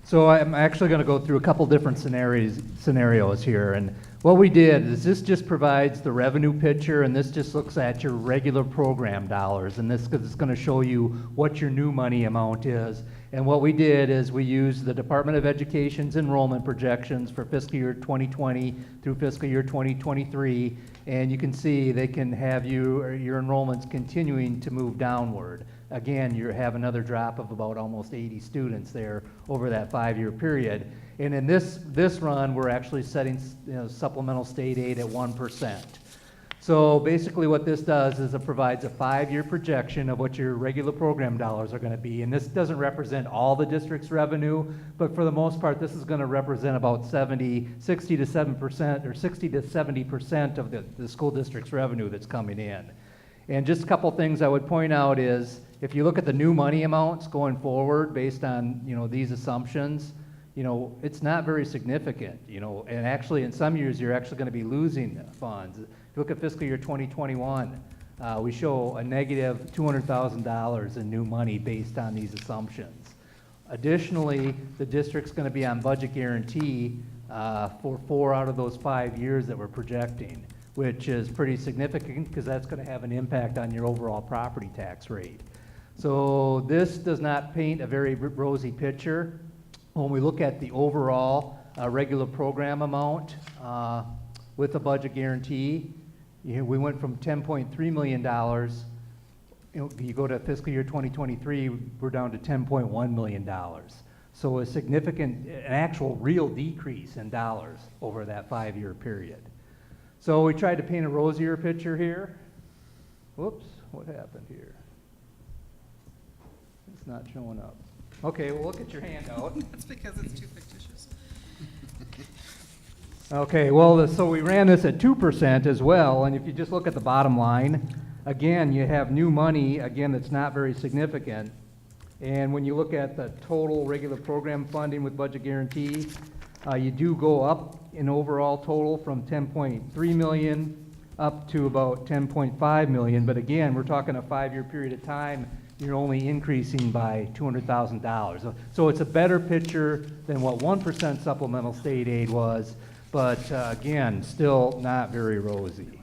So I'm actually going to go through a couple different scenarios here, and what we did is this just provides the revenue picture, and this just looks at your regular program dollars, and this is going to show you what your new money amount is. And what we did is we used the Department of Education's enrollment projections for fiscal year 2020 through fiscal year 2023, and you can see they can have your enrollments continuing to move downward. Again, you have another drop of about almost 80 students there over that 5-year period. And in this run, we're actually setting supplemental state aid at 1%. So basically what this does is it provides a 5-year projection of what your regular program dollars are going to be. And this doesn't represent all the district's revenue, but for the most part, this is going to represent about 60 to 70% of the school district's revenue that's coming in. And just a couple things I would point out is, if you look at the new money amounts going forward based on, these assumptions, it's not very significant, and actually in some years you're actually going to be losing funds. If you look at fiscal year 2021, we show a negative $200,000 in new money based on these assumptions. Additionally, the district's going to be on budget guarantee for 4 out of those 5 years that we're projecting, which is pretty significant because that's going to have an impact on your overall property tax rate. So this does not paint a very rosy picture. When we look at the overall regular program amount with a budget guarantee, we went from $10.3 million. You go to fiscal year 2023, we're down to $10.1 million. So a significant, an actual real decrease in dollars over that 5-year period. So we tried to paint a rosier picture here. Whoops, what happened here? It's not showing up. Okay, well, look at your handout. That's because it's too fictitious. Okay, well, so we ran this at 2% as well, and if you just look at the bottom line, again, you have new money, again, that's not very significant. And when you look at the total regular program funding with budget guarantee, you do go up in overall total from 10.3 million up to about 10.5 million, but again, we're talking a 5-year period of time, you're only increasing by $200,000. So it's a better picture than what 1% supplemental state aid was, but again, still not very rosy.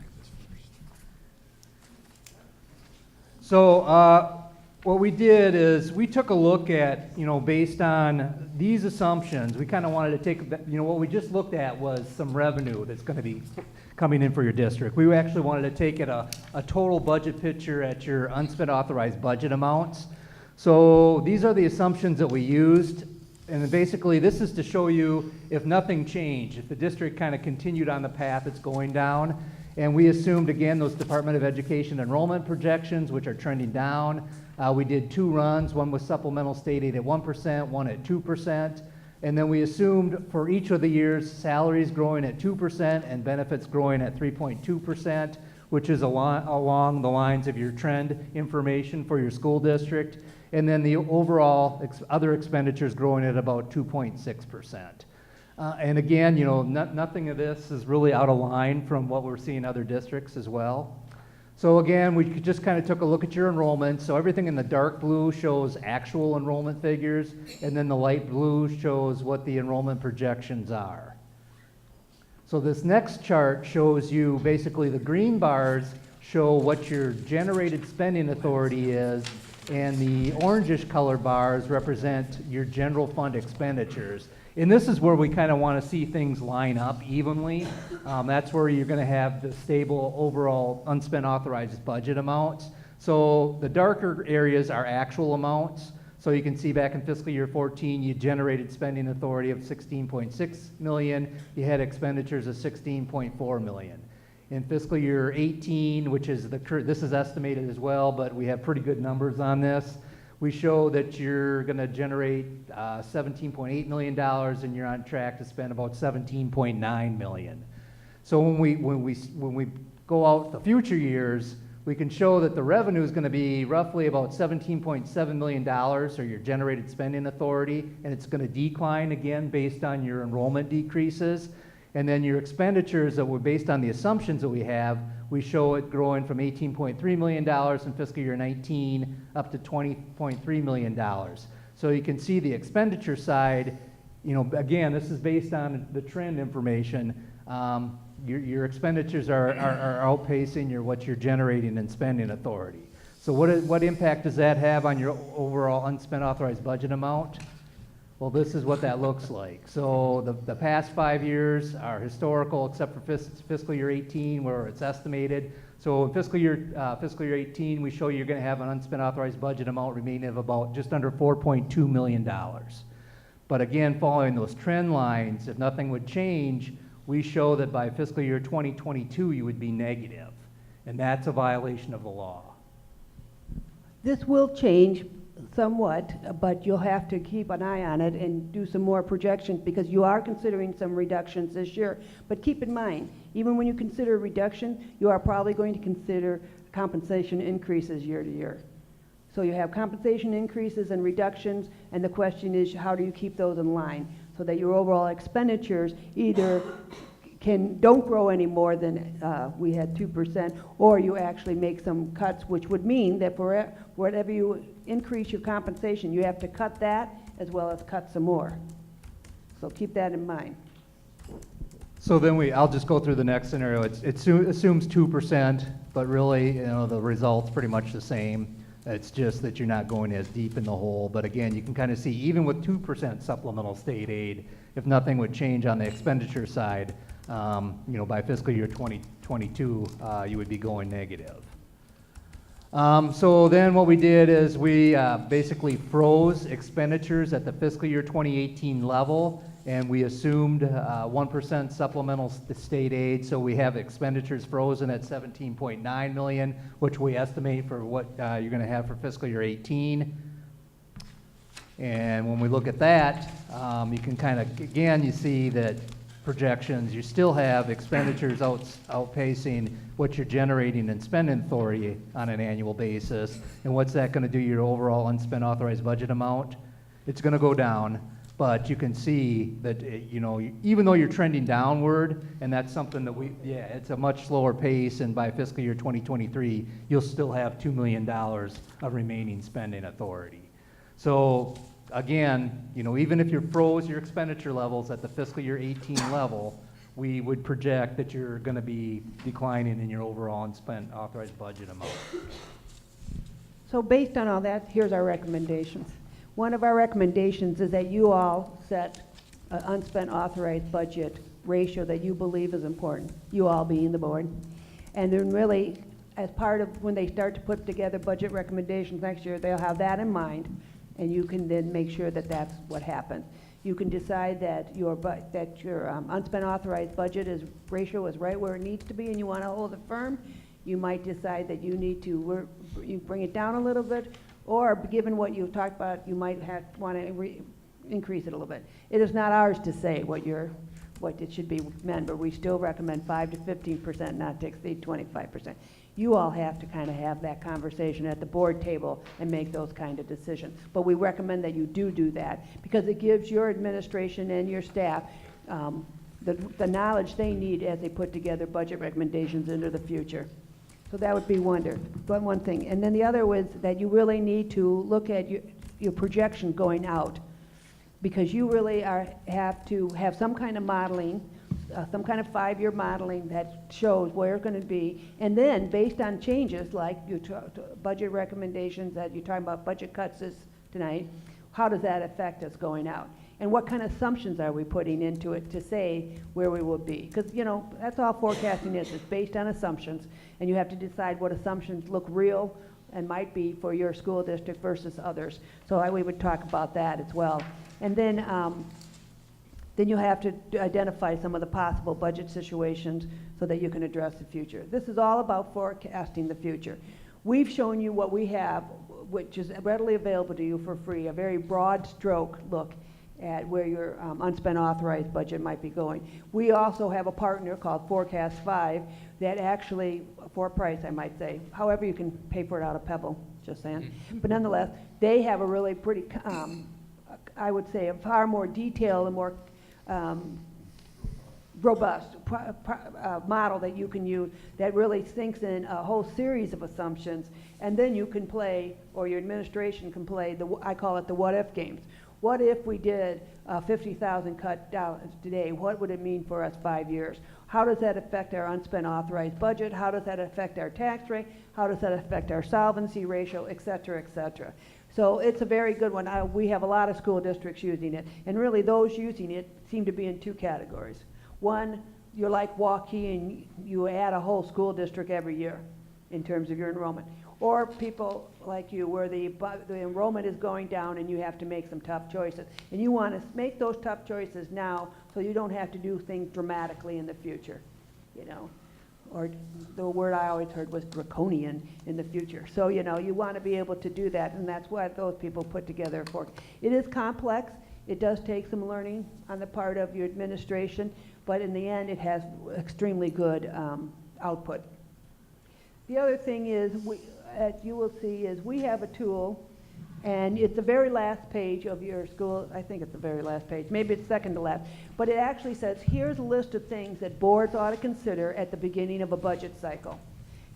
So what we did is we took a look at, based on these assumptions, we kind of wanted to take, what we just looked at was some revenue that's going to be coming in for your district. We actually wanted to take it a total budget picture at your unspent authorized budget amounts. So these are the assumptions that we used. And basically this is to show you if nothing changed, if the district kind of continued on the path it's going down. And we assumed, again, those Department of Education enrollment projections, which are trending down. We did 2 runs, one with supplemental state aid at 1%, one at 2%. And then we assumed for each of the years, salaries growing at 2% and benefits growing at 3.2%, which is along the lines of your trend information for your school district. And then the overall other expenditures growing at about 2.6%. And again, nothing of this is really out of line from what we're seeing in other districts as well. So again, we just kind of took a look at your enrollment. So everything in the dark blue shows actual enrollment figures, and then the light blue shows what the enrollment projections are. So this next chart shows you basically the green bars show what your generated spending authority is, and the orangish color bars represent your general fund expenditures. And this is where we kind of want to see things line up evenly. That's where you're going to have the stable overall unspent authorized budget amounts. So the darker areas are actual amounts. So you can see back in fiscal year 14, you generated spending authority of 16.6 million. You had expenditures of 16.4 million. In fiscal year 18, which is this is estimated as well, but we have pretty good numbers on this. We show that you're going to generate $17.8 million, and you're on track to spend about $17.9 million. So when we go out the future years, we can show that the revenue is going to be roughly about $17.7 million, or your generated spending authority, and it's going to decline again based on your enrollment decreases. And then your expenditures that were based on the assumptions that we have, we show it growing from $18.3 million in fiscal year 19 up to $20.3 million. So you can see the expenditure side, you know, again, this is based on the trend information. Your expenditures are outpacing what you're generating in spending authority. So what impact does that have on your overall unspent authorized budget amount? Well, this is what that looks like. So the past 5 years are historical, except for fiscal year 18, where it's estimated. So in fiscal year 18, we show you're going to have an unspent authorized budget amount remaining of about just under $4.2 million. But again, following those trend lines, if nothing would change, we show that by fiscal year 2022, you would be negative. And that's a violation of the law. This will change somewhat, but you'll have to keep an eye on it and do some more projections, because you are considering some reductions this year. But keep in mind, even when you consider a reduction, you are probably going to consider compensation increases year to year. So you have compensation increases and reductions, and the question is, how do you keep those in line so that your overall expenditures either don't grow any more than we had 2%, or you actually make some cuts, which would mean that for whatever you increase your compensation, you have to cut that as well as cut some more. So keep that in mind. So then I'll just go through the next scenario. It assumes 2%, but really, you know, the result's pretty much the same. It's just that you're not going as deep in the hole. But again, you can kind of see, even with 2% supplemental state aid, if nothing would change on the expenditure side, you know, by fiscal year 2022, you would be going negative. So then what we did is we basically froze expenditures at the fiscal year 2018 level, and we assumed 1% supplemental state aid. So we have expenditures frozen at $17.9 million, which we estimate for what you're going to have for fiscal year 18. And when we look at that, you can kind of, again, you see that projections, you still have expenditures outpacing what you're generating in spending authority on an annual basis. And what's that going to do to your overall unspent authorized budget amount? It's going to go down, but you can see that, you know, even though you're trending downward, and that's something that it's a much slower pace, and by fiscal year 2023, you'll still have $2 million of remaining spending authority. So again, you know, even if you froze your expenditure levels at the fiscal year 18 level, we would project that you're going to be declining in your overall unspent authorized budget amount. So based on all that, here's our recommendations. One of our recommendations is that you all set an unspent authorized budget ratio that you believe is important, you all being the board. And then really, as part of when they start to put together budget recommendations next year, they'll have that in mind, and you can then make sure that that's what happens. You can decide that your unspent authorized budget ratio is right where it needs to be, and you want to hold it firm. You might decide that you need to you bring it down a little bit, or given what you've talked about, you might want to increase it a little bit. It is not ours to say what it should be meant, but we still recommend 5 to 15%, not to exceed 25%. You all have to kind of have that conversation at the board table and make those kind of decisions. But we recommend that you do that, because it gives your administration and your staff the knowledge they need as they put together budget recommendations into the future. So that would be one thing. And then the other was that you really need to look at your projection going out, because you really have to have some kind of modeling, some kind of 5-year modeling that shows where it's going to be. And then based on changes like your budget recommendations that you're talking about, budget cuts tonight, how does that affect us going out? And what kind of assumptions are we putting into it to say where we will be? Because, you know, that's all forecasting is. It's based on assumptions, and you have to decide what assumptions look real and might be for your school district versus others. So we would talk about that as well. And then you have to identify some of the possible budget situations so that you can address the future. This is all about forecasting the future. We've shown you what we have, which is readily available to you for free, a very broad stroke look at where your unspent authorized budget might be going. We also have a partner called Forecast 5 that actually, for a price, I might say, however you can pay for it out of Pebble, just saying. But nonetheless, they have a really pretty, I would say, a far more detailed and more robust model that you can use that really thinks in a whole series of assumptions, and then you can play, or your administration can play, I call it the what-if games. What if we did 50,000 cut down today? What would it mean for us 5 years? How does that affect our unspent authorized budget? How does that affect our tax rate? How does that affect our solvency ratio, et cetera, et cetera? So it's a very good one. We have a lot of school districts using it, and really those using it seem to be in two categories. One, you're like Waukee and you add a whole school district every year in terms of your enrollment. Or people like you where the enrollment is going down and you have to make some tough choices. And you want to make those tough choices now so you don't have to do things dramatically in the future, you know. Or the word I always heard was draconian in the future. So, you know, you want to be able to do that, and that's what those people put together for. It is complex. It does take some learning on the part of your administration, but in the end, it has extremely good output. The other thing is, you will see, is we have a tool, and it's the very last page of your school. I think it's the very last page. Maybe it's second to last. But it actually says, here's a list of things that boards ought to consider at the beginning of a budget cycle.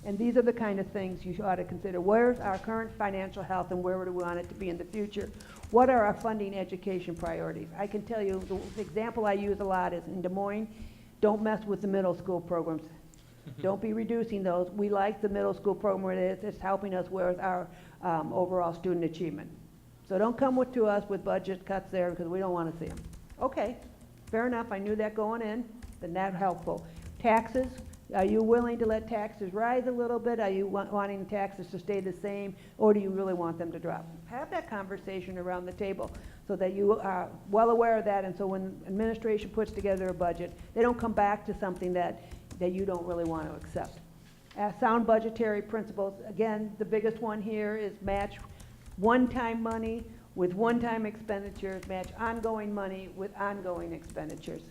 And these are the kind of things you ought to consider. Where's our current financial health and where do we want it to be in the future? What are our funding education priorities? I can tell you, the example I use a lot is in Des Moines, don't mess with the middle school programs. Don't be reducing those. We like the middle school program. It's helping us with our overall student achievement. So don't come to us with budget cuts there because we don't want to see them. Okay, fair enough. I knew that going in. Then that's helpful. Taxes. Are you willing to let taxes rise a little bit? Are you wanting taxes to stay the same, or do you really want them to drop? Have that conversation around the table so that you are well aware of that, and so when administration puts together a budget, they don't come back to something that you don't really want to accept. Sound budgetary principles, again, the biggest one here is match one-time money with one-time expenditures, match ongoing money with ongoing expenditures.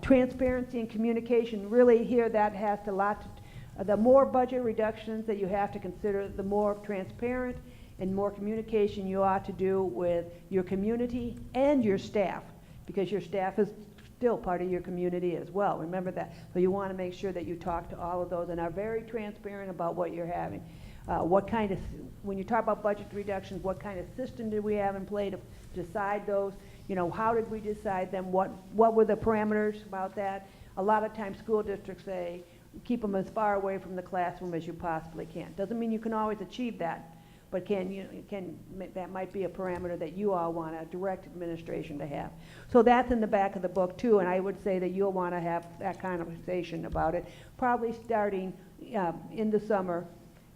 Transparency and communication, really here that has the more budget reductions that you have to consider, the more transparent and more communication you ought to do with your community and your staff, because your staff is still part of your community as well. Remember that. So you want to make sure that you talk to all of those and are very transparent about what you're having. When you talk about budget reductions, what kind of system did we have in play to decide those? You know, how did we decide them? What were the parameters about that? A lot of times school districts say, keep them as far away from the classroom as you possibly can. Doesn't mean you can always achieve that, but that might be a parameter that you all want a direct administration to have. So that's in the back of the book too, and I would say that you'll want to have that conversation about it, probably starting in the summer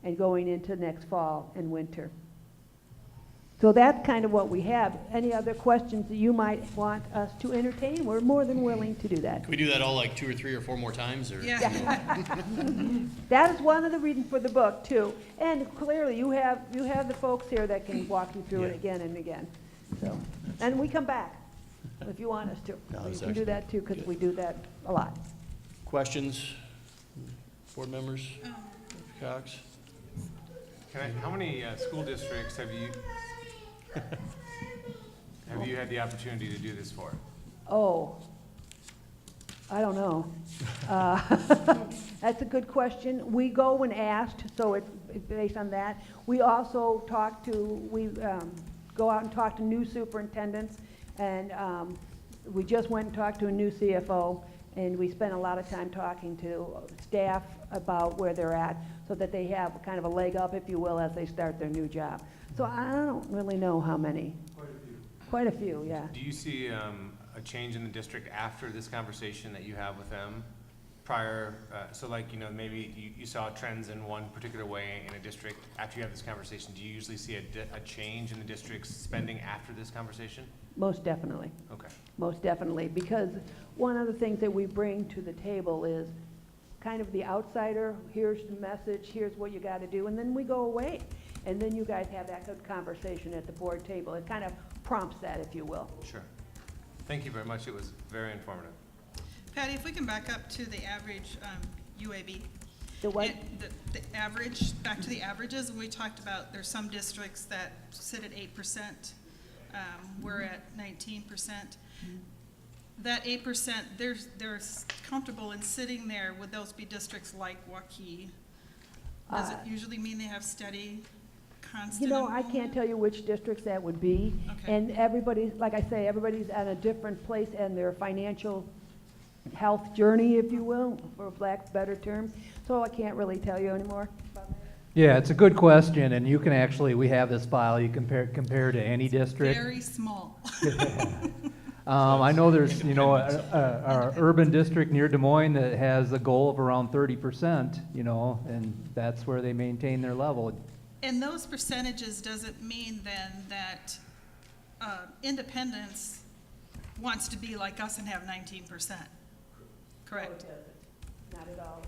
and going into next fall and winter. So that's kind of what we have. Any other questions that you might want us to entertain? We're more than willing to do that. Can we do that all like 2 or 3 or 4 more times? Or? Yeah. That is one of the reasons for the book too. And clearly you have the folks here that can walk you through it again and again. So, and we come back if you want us to. No, We that's can do that too, because we do that a lot. Questions? Board members? Cox? How many school districts have you had the opportunity to do this for? Oh, I don't know. That's a good question. We go when asked, so it's based on that. We also go out and talk to new superintendents, and we just went and talked to a new CFO, and we spent a lot of time talking to staff about where they're at, so that they have kind of a leg up, if you will, as they start their new job. So I don't really know how many. Quite a few, yeah. Do you see a change in the district after this conversation that you have with them? Prior, so like, you know, maybe you saw trends in one particular way in a district. After you have this conversation, do you usually see a change in the district's spending after this conversation? Most definitely. Okay. Most definitely, because one of the things that we bring to the table is kind of the outsider, here's the message, here's what you got to do, and then we go away. And then you guys have that good conversation at the board table. It kind of prompts that, if you will. Sure. Thank you very much. It was very informative. Patty, if we can back up to the average UAB. The what? The average, back to the averages, we talked about there's some districts that sit at 8%. We're at 19%. That 8%, they're comfortable in sitting there. Would those be districts like Waukee? Does it usually mean they have steady, constant? You know, I can't tell you which districts that would be. Okay. And everybody, like I say, everybody's at a different place in their financial health journey, if you will, for lack of better terms. So I can't really tell you anymore. Yeah, it's a good question, and you can actually, we have this file, you compare to any district. Very small. I know there's, you know, a urban district near Des Moines that has a goal of around 30%, you know, and that's where they maintain their level. And those percentages, does it mean then that Independence wants to be like us and have 19%? Correct? Not at all.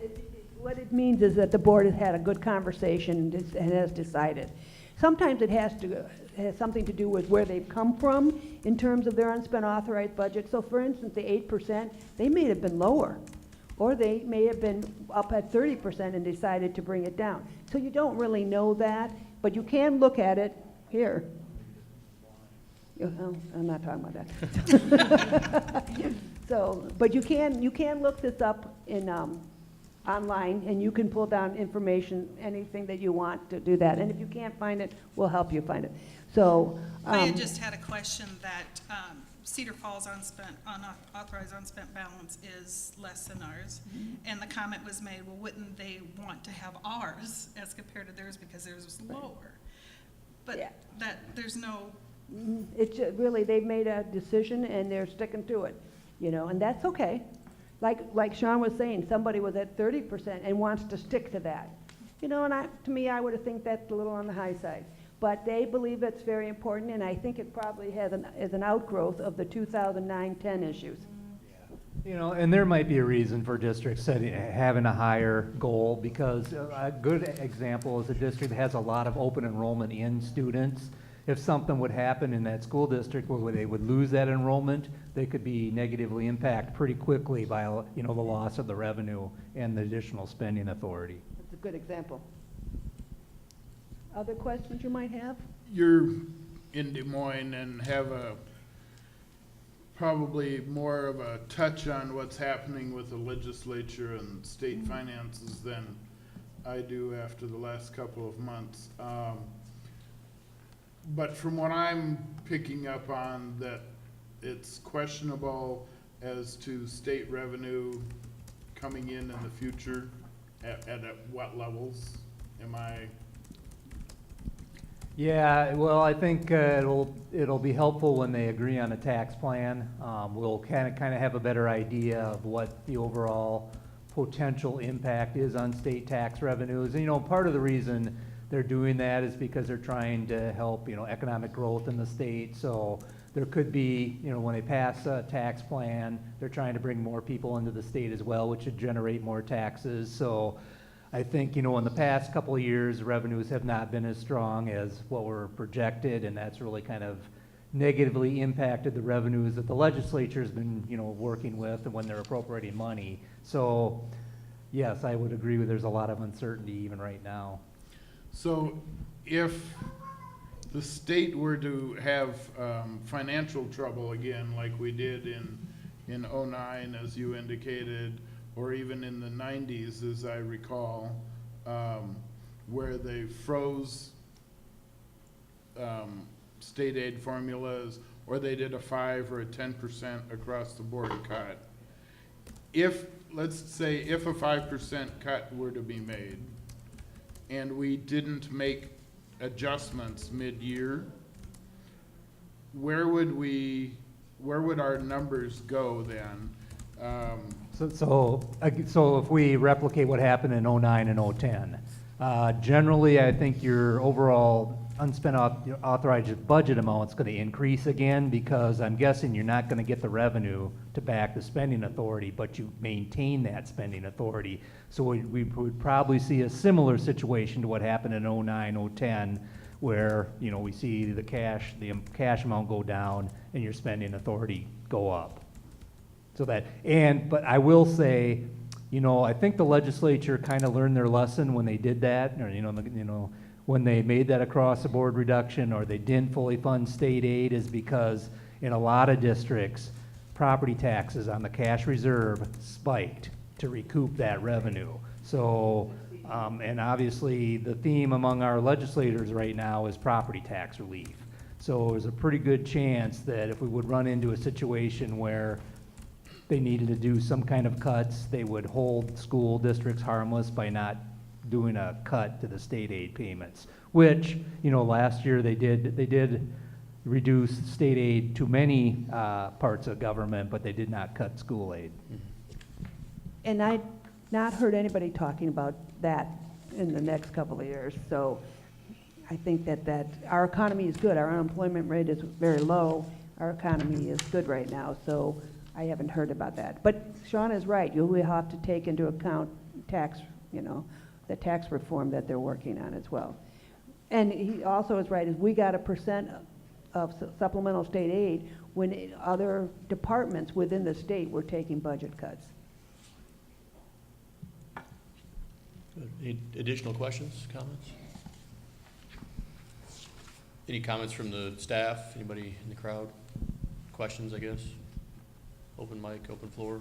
What it means is that the board has had a good conversation and has decided. Sometimes it has something to do with where they've come from in terms of their unspent authorized budget. So for instance, the 8%, they may have been lower, or they may have been up at 30% and decided to bring it down. So you don't really know that, but you can look at it here. Oh, I'm not talking about that. So, but you can look this up in online, and you can pull down information, anything that you want to do that. And if you can't find it, we'll help you find it. So I had just had a question that Cedar Falls authorized unspent balance is less than ours. And the comment was made, well, wouldn't they want to have ours as compared to theirs because theirs was lower? But Yeah. that, there's no, it's really, they've made a decision and they're sticking to it, you know, and that's okay. Like Sean was saying, somebody was at 30% and wants to stick to that. You know, and to me, I would think that's a little on the high side. But they believe it's very important, and I think it probably is an outgrowth of the 2009-10 issues. You know, and there might be a reason for districts having a higher goal, because a good example is a district that has a lot of open enrollment in students. If something would happen in that school district where they would lose that enrollment, they could be negatively impacted pretty quickly by, you know, the loss of the revenue and the additional spending authority. That's a good example. Other questions you might have? You're in Des Moines and have probably more of a touch on what's happening with the legislature and state finances than I do after the last couple of months. But from what I'm picking up on, that it's questionable as to state revenue coming in the future, at what levels? Am I? Yeah, well, I think it'll be helpful when they agree on a tax plan. We'll kind of have a better idea of what the overall potential impact is on state tax revenues. And, you know, part of the reason they're doing that is because they're trying to help, you know, economic growth in the state. So there could be, you know, when they pass a tax plan, they're trying to bring more people into the state as well, which should generate more taxes. So I think, you know, in the past couple of years, revenues have not been as strong as what were projected, and that's really kind of negatively impacted the revenues that the legislature's been, you know, working with and when they're appropriating money. So yes, I would agree with there's a lot of uncertainty even right now. So if the state were to have financial trouble again, like we did in '09, as you indicated, or even in the 90s, as I recall, where they froze state aid formulas, or they did a 5 or a 10% across the board cut. If, let's say, if a 5% cut were to be made, and we didn't make adjustments mid-year, where would our numbers go then? So if we replicate what happened in '09 and '10, generally I think your overall unspent authorized budget amount is going to increase again, because I'm guessing you're not going to get the revenue to back the spending authority, but you maintain that spending authority. So we would probably see a similar situation to what happened in '09, '10, where, you know, we see the cash amount go down and your spending authority go up. So that, but I will say, I think the legislature kind of learned their lesson when they did that, or, when they made that across-the-board reduction, or they didn't fully fund state aid, is because in a lot of districts, property taxes on the cash reserve spiked to recoup that revenue. So, and obviously, the theme among our legislators right now is property tax relief. So there's a pretty good chance that if we would run into a situation where they needed to do some kind of cuts, they would hold school districts harmless by not doing a cut to the state aid payments, which, last year they did reduce state aid to many parts of government, but they did not cut school aid. And I've not heard anybody talking about that in the next couple of years, so I think that our economy is good. Our unemployment rate is very low. Our economy is good right now, so I haven't heard about that. But Sean is right. You will have to take into account the tax reform that they're working on as well. And he also is right, is we got 1% of supplemental state aid when other departments within the state were taking budget cuts. Any additional questions, comments? Any comments from the staff? Anybody in the crowd? Questions, I guess? Open mic, open floor.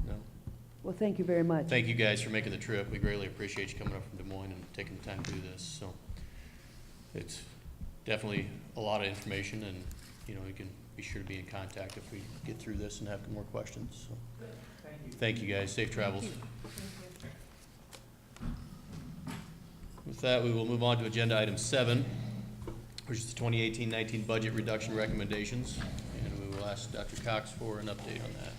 No? Well, thank you very much. Thank you guys for making the trip. We greatly appreciate you coming up from Des Moines and taking the time to do this. So it's definitely a lot of information, and you can be sure to be in contact if we get through this and have more questions. So thank you guys. Safe travels. With that, we will move on to agenda item 7, which is the 2018-19 budget reduction recommendations, and we will ask Dr. Cox for an update on that.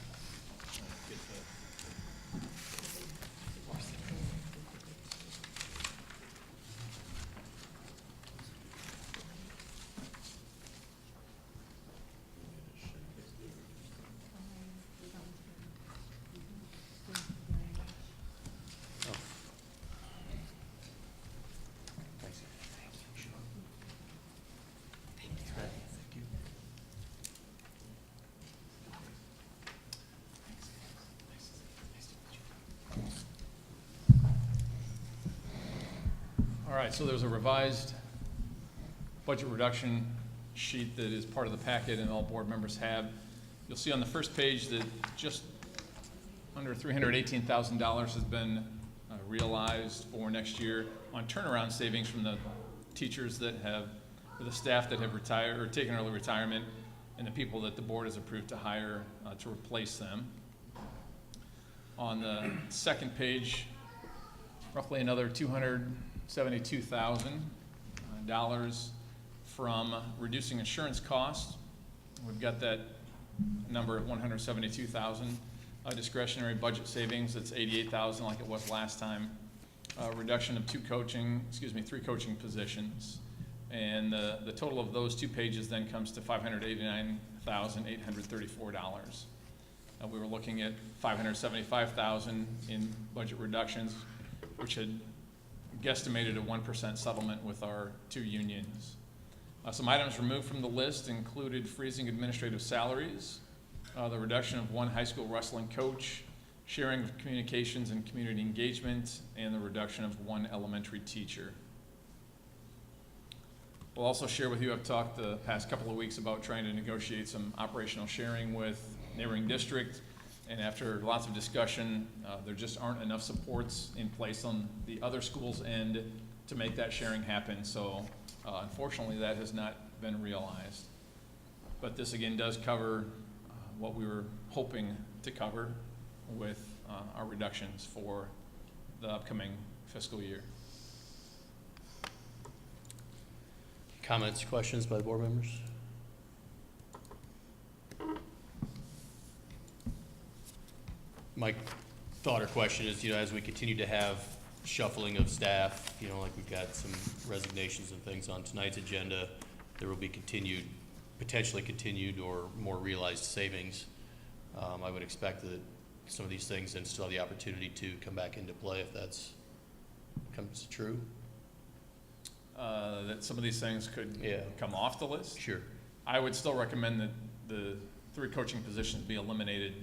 All right, so there's a revised budget reduction sheet that is part of the packet and all board members have. You'll see on the first page that just under $318,000 has been realized for next year on turnaround savings from the teachers that have, or the staff that have retired or taken early retirement, and the people that the board has approved to hire to replace them. On the second page, roughly another $272,000 from reducing insurance costs. We've got that number at $172,000. Discretionary budget savings, that's $88,000 like it was last time. Reduction of 3 coaching positions. And the total of those 2 pages then comes to $589,834. We were looking at $575,000 in budget reductions, which had guesstimated a 1% settlement with our 2 unions. Some items removed from the list included freezing administrative salaries, the reduction of 1 high school wrestling coach, sharing of communications and community engagement, and the reduction of 1 elementary teacher. We'll also share with you, I've talked the past couple of weeks about trying to negotiate some operational sharing with neighboring district, and after lots of discussion, there just aren't enough supports in place on the other school's end to make that sharing happen. So unfortunately, that has not been realized. But this again does cover what we were hoping to cover with our reductions for the upcoming fiscal year. Comments, questions by the board members? My thought or question is, as we continue to have shuffling of staff, like we've got some resignations and things on tonight's agenda, there will be potentially continued or more realized savings. I would expect that some of these things then still have the opportunity to come back into play if that's comes true. that some of these things could Yeah. come off the list. Sure. I would still recommend that the 3 coaching positions be eliminated.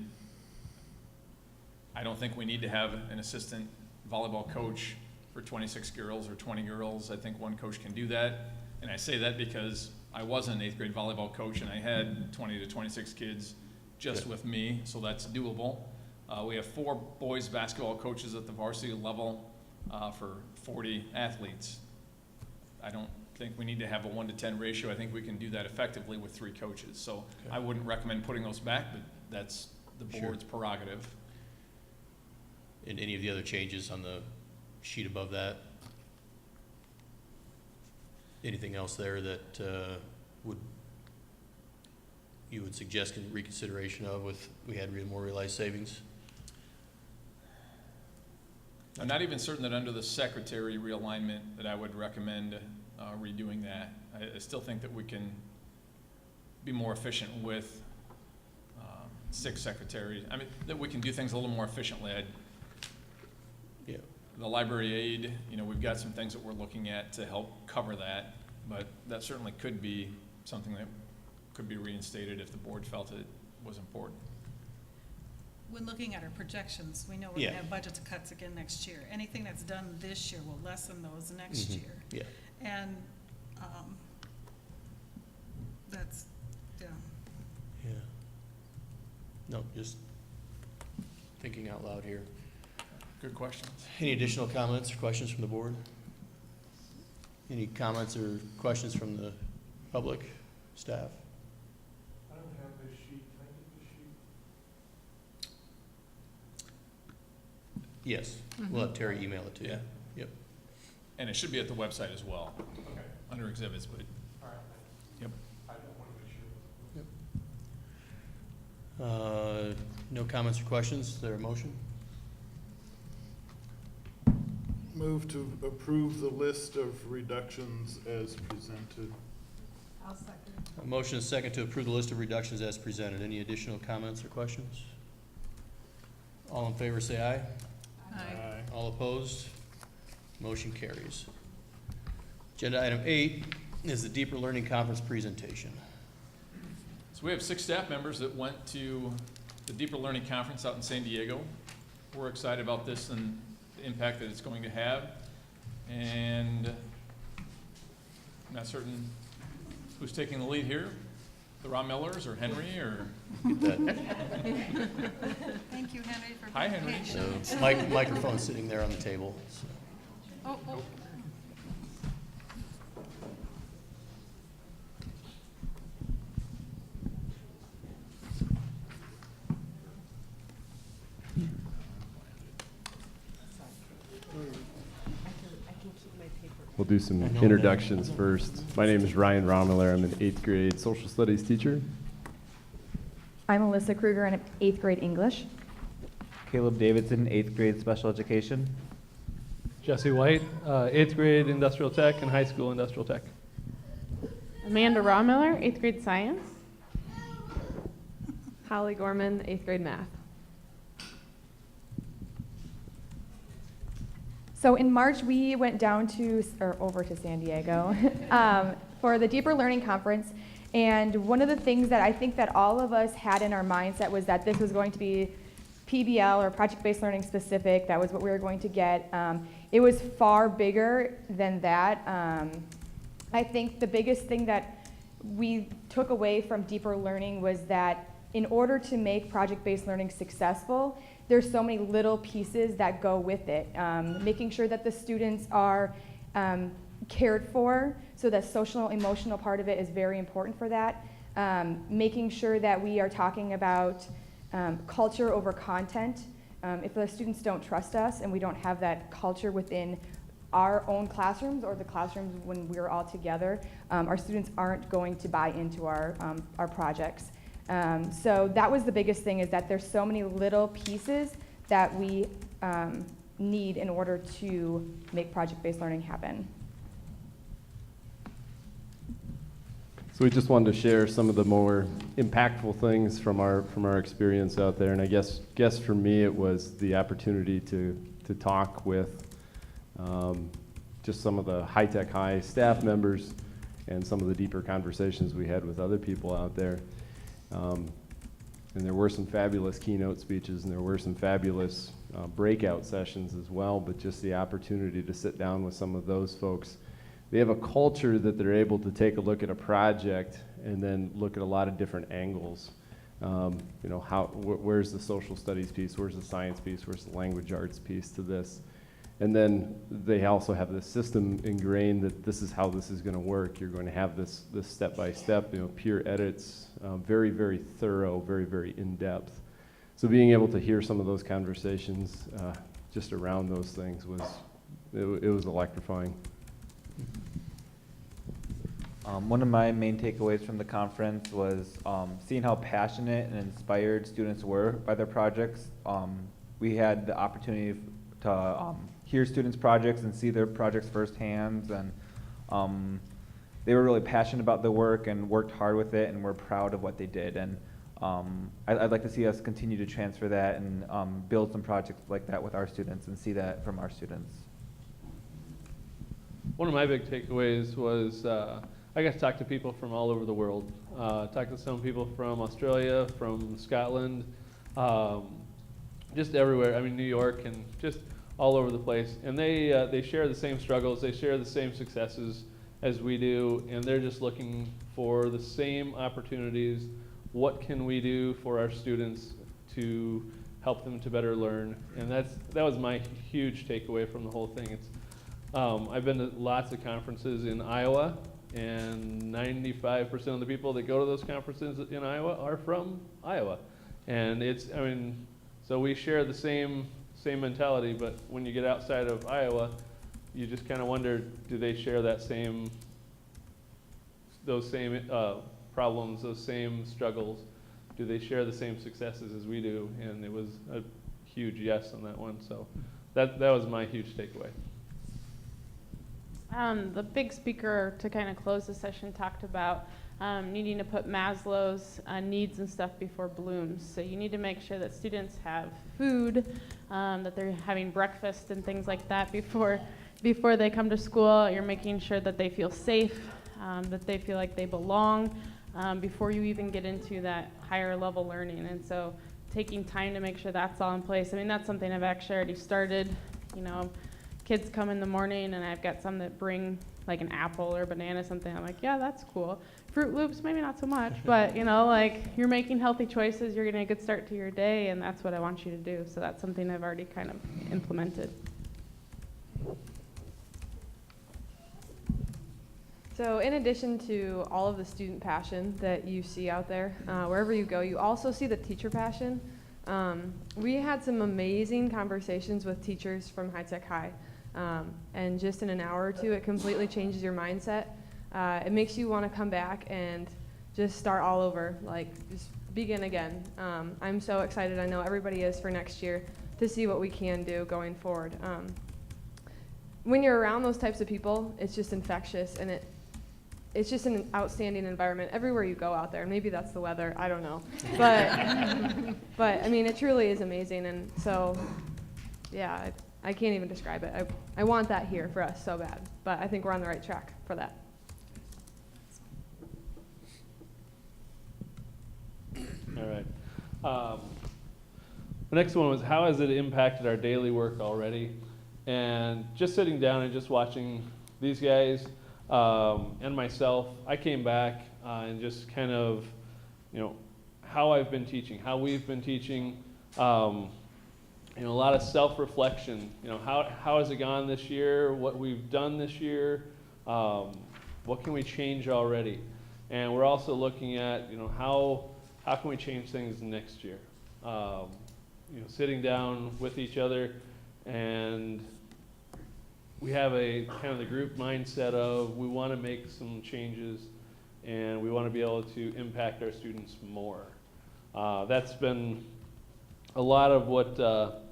I don't think we need to have an assistant volleyball coach for 26 girls or 20 girls. I think one coach can do that. And I say that because I was an 8th grade volleyball coach and I had 20 to 26 kids just with me, so that's doable. We have 4 boys basketball coaches at the varsity level for 40 athletes. I don't think we need to have a 1-to-10 ratio. I think we can do that effectively with 3 coaches. So Okay. I wouldn't recommend putting those back, but that's the Sure. board's prerogative. And any of the other changes on the sheet above that? Anything else there that you would suggest reconsideration of if we had more realized savings? I'm not even certain that under the secretary realignment that I would recommend redoing that. I still think that we can be more efficient with 6 secretaries. I mean, that we can do things a little more efficiently. Yeah. The library aid, we've got some things that we're looking at to help cover that, but that certainly could be something that could be reinstated if the board felt it was important. When looking at our projections, we know we're Yeah. gonna have budget cuts again next year. Anything that's done this year will lessen those next Mhm. year. Yeah. And, that's, yeah. Yeah. No, just thinking out loud here. Good questions. Any additional comments or questions from the board? Any comments or questions from the public, staff? I don't have this sheet. Can I get this sheet? Yes. We'll have Terry email it to you. Yeah. Yep. And it should be at the website as well, Okay. under exhibits, but All right. Yep. I don't want to make sure. No comments or questions? Is there a motion? Move to approve the list of reductions as presented. I'll second. A motion is second to approve the list of reductions as presented. Any additional comments or questions? All in favor, say aye. Aye. All opposed? Motion carries. Agenda item 8 is the Deeper Learning Conference presentation. So we have 6 staff members that went to the Deeper Learning Conference out in San Diego. We're excited about this and the impact that it's going to have. And I'm not certain who's taking the lead here, the Ron Millers or Henry or? Get that. Thank you, Henry, for Hi, being Henry. patient. So, microphone sitting there on the table. So. Oh. We'll do some I know introductions first. My name is Ryan Rommler. I'm an 8th grade social studies teacher. I'm Alyssa Kruger, and I'm 8th grade English. Caleb Davidson, 8th grade special education. Jesse White, 8th grade industrial tech and high school industrial tech. Amanda Rawmiller, 8th grade science. Holly Gorman, 8th grade math. So in March, we went down to, or over to San Diego for the Deeper Learning Conference. And one of the things that I think that all of us had in our mindset was that this was going to be PBL or project-based learning specific. That was what we were going to get. It was far bigger than that. I think the biggest thing that we took away from Deeper Learning was that in order to make project-based learning successful, there's so many little pieces that go with it. Making sure that the students are cared for, so the social emotional part of it is very important for that. Making sure that we are talking about culture over content. If the students don't trust us and we don't have that culture within our own classrooms or the classrooms when we're all together, our students aren't going to buy into our projects. So that was the biggest thing, is that there's so many little pieces that we need in order to make project-based learning happen. So we just wanted to share some of the more impactful things from our experience out there. And I guess for me it was the opportunity to talk with just some of the high-tech high staff members and some of the deeper conversations we had with other people out there. And there were some fabulous keynote speeches, and there were some fabulous breakout sessions as well, but just the opportunity to sit down with some of those folks. They have a culture that they're able to take a look at a project and then look at a lot of different angles. You know, where's the social studies piece, where's the science piece, where's the language arts piece to this? And then they also have this system ingrained that this is how this is going to work. You're going to have this step-by-step, you know, peer edits, very, very thorough, very, very in-depth. So being able to hear some of those conversations just around those things it was electrifying. One of my main takeaways from the conference was seeing how passionate and inspired students were by their projects. We had the opportunity to hear students' projects and see their projects firsthand, and they were really passionate about the work and worked hard with it, and were proud of what they did. And I'd like to see us continue to transfer that and build some projects like that with our students and see that from our students. One of my big takeaways was I got to talk to people from all over the world. Talked to some people from Australia, from Scotland, just everywhere. I mean, New York, and just all over the place. And they share the same struggles, they share the same successes as we do, and they're just looking for the same opportunities. What can we do for our students to help them to better learn? And that was my huge takeaway from the whole thing. It's I've been to lots of conferences in Iowa, and 95% of the people that go to those conferences in Iowa are from Iowa. And so we share the same mentality, but when you get outside of Iowa, you just kind of wonder, do they share those same problems, those same struggles? Do they share the same successes as we do? And it was a huge yes on that one. So that was my huge takeaway. The big speaker to kind of close the session talked about needing to put Maslow's needs and stuff before Bloom's. So you need to make sure that students have food, that they're having breakfast and things like that before they come to school. You're making sure that they feel safe, that they feel like they belong before you even get into that higher level learning. And so taking time to make sure that's all in place. I mean, that's something I've actually already started. You know, kids come in the morning and I've got some that bring like an apple or banana, something. I'm like, yeah, that's cool. Fruit Loops, maybe not so much, but you know, like you're making healthy choices, you're getting a good start to your day, and that's what I want you to do. So that's something I've already kind of implemented. So in addition to all of the student passion that you see out there, wherever you go, you also see the teacher passion. We had some amazing conversations with teachers from High Tech High. And just in an hour or two, it completely changes your mindset. It makes you want to come back and just start all over, like just begin again. I'm so excited, I know everybody is, for next year to see what we can do going forward. When you're around those types of people, it's just infectious, and it's just an outstanding environment everywhere you go out there. Maybe that's the weather, I don't know. But I mean, it truly is amazing, and so, yeah, I can't even describe it. I want that here for us so bad, but I think we're on the right track for that. All right. The next one was, how has it impacted our daily work already? And just sitting down and just watching these guys and myself, I came back and just kind of, you know, how I've been teaching, how we've been teaching, you know, a lot of self-reflection. You know, how has it gone this year? What we've done this year? What can we change already? And we're also looking at, you know, how can we change things next year? You know, sitting down with each other, and we have a kind of the group mindset of we want to make some changes, and we want to be able to impact our students more. That's been a lot of what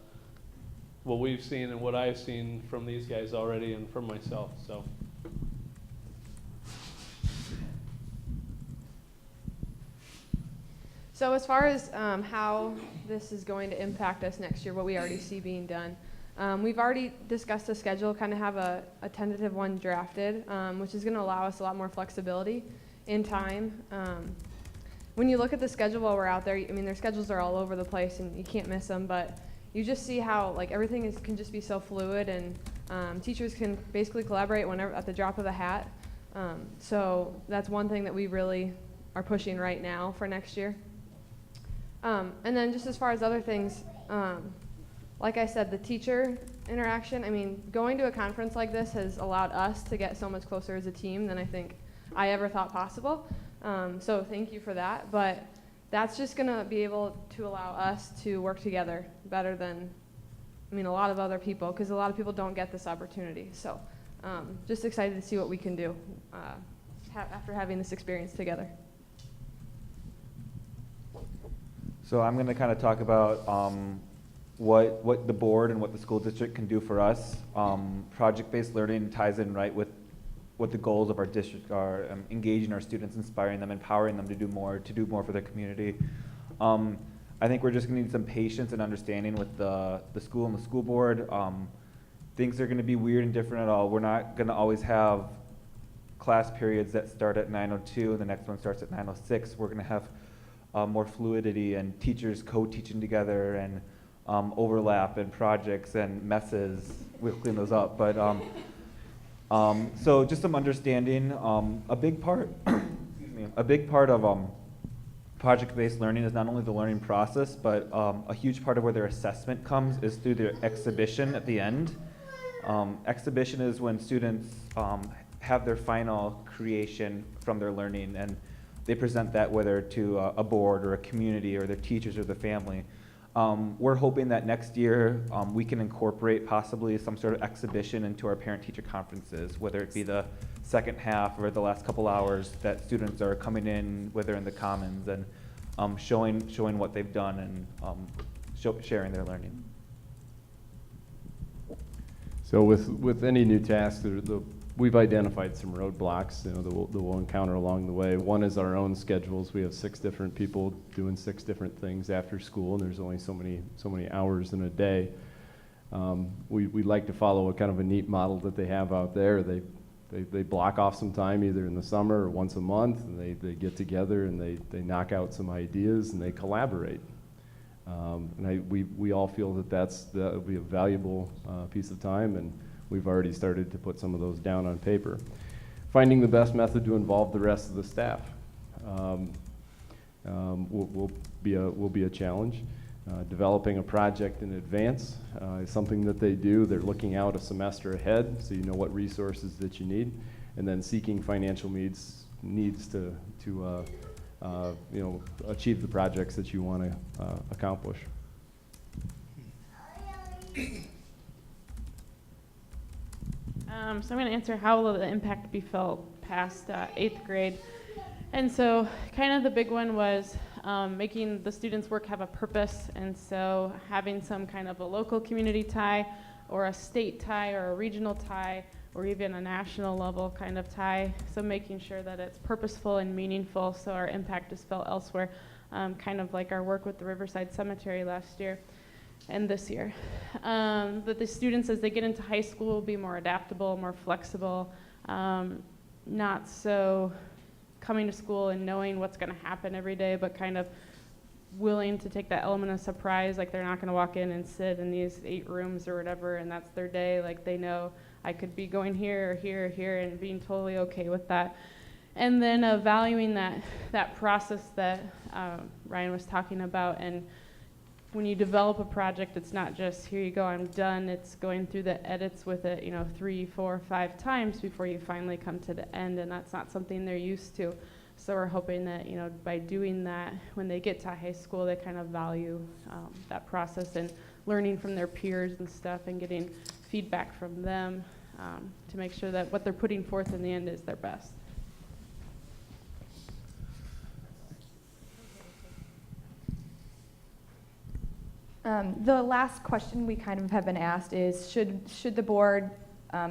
we've seen and what I've seen from these guys already and from myself. So as far as how this is going to impact us next year, what we already see being done, We've already discussed a schedule, kind of have a tentative one drafted, which is going to allow us a lot more flexibility in time. When you look at the schedule while we're out there, I mean, their schedules are all over the place and you can't miss them, but you just see how like everything can just be so fluid, and teachers can basically collaborate whenever at the drop of a hat. So that's one thing that we really are pushing right now for next year. And then just as far as other things, like I said, the teacher interaction, I mean, going to a conference like this has allowed us to get so much closer as a team than I think I ever thought possible. So thank you for that. But that's just going to be able to allow us to work together better than, I mean, a lot of other people, because a lot of people don't get this opportunity. So just excited to see what we can do after having this experience together. So I'm going to kind of talk about what the board and what the school district can do for us. Project-based learning ties in right with what the goals of our district are: engaging our students, inspiring them, empowering them to do more for their community. I think we're just going to need some patience and understanding with the school and the school board. Things are going to be weird and different at all. We're not going to always have class periods that start at 9:02 and the next one starts at 9:06. We're going to have more fluidity and teachers co-teaching together, and overlap and projects and messes. We'll clean those up. But so just some understanding. A big part of project-based learning is not only the learning process, but a huge part of where their assessment comes is through their exhibition at the end. Exhibition is when students have their final creation from their learning, and they present that whether to a board or a community or their teachers or the family. We're hoping that next year we can incorporate possibly some sort of exhibition into our parent-teacher conferences, whether it be the second half or the last couple hours that students are coming in, whether in the commons, and showing what they've done and sharing their learning. So with any new task, we've identified some roadblocks, that we'll encounter along the way. One is our own schedules. We have 6 different people doing 6 different things after school, and there's only so many hours in a day. We like to follow a kind of a neat model that they have out there. They block off some time either in the summer or once a month, and they get together and they knock out some ideas and they collaborate. And we all feel that would be a valuable piece of time, and we've already started to put some of those down on paper. Finding the best method to involve the rest of the staff will be a challenge. Developing a project in advance is something that they do. They're looking out a semester ahead, so you know what resources that you need, and then seeking financial needs to achieve the projects that you want to accomplish. So I'm going to answer how will the impact be felt past 8th grade. And so kind of the big one was making the students' work have a purpose, and so having some kind of a local community tie or a state tie or a regional tie or even a national level kind of tie, so making sure that it's purposeful and meaningful so our impact is felt elsewhere, kind of like our work with the Riverside Cemetery last year and this year. That the students, as they get into high school, will be more adaptable, more flexible, not so coming to school and knowing what's going to happen every day, but kind of willing to take that element of surprise, like they're not going to walk in and sit in these 8 rooms or whatever, and that's their day. Like they know I could be going here or here or here, and being totally okay with that. And then valuing that process that Ryan was talking about. And when you develop a project, it's not just, here you go, I'm done. It's going through the edits with it, 3, 4, 5 times before you finally come to the end, and that's not something they're used to. So we're hoping that, by doing that, when they get to high school, they kind of value that process and learning from their peers and stuff and getting feedback from them to make sure that what they're putting forth in the end is their best. The last question we kind of have been asked is, should the board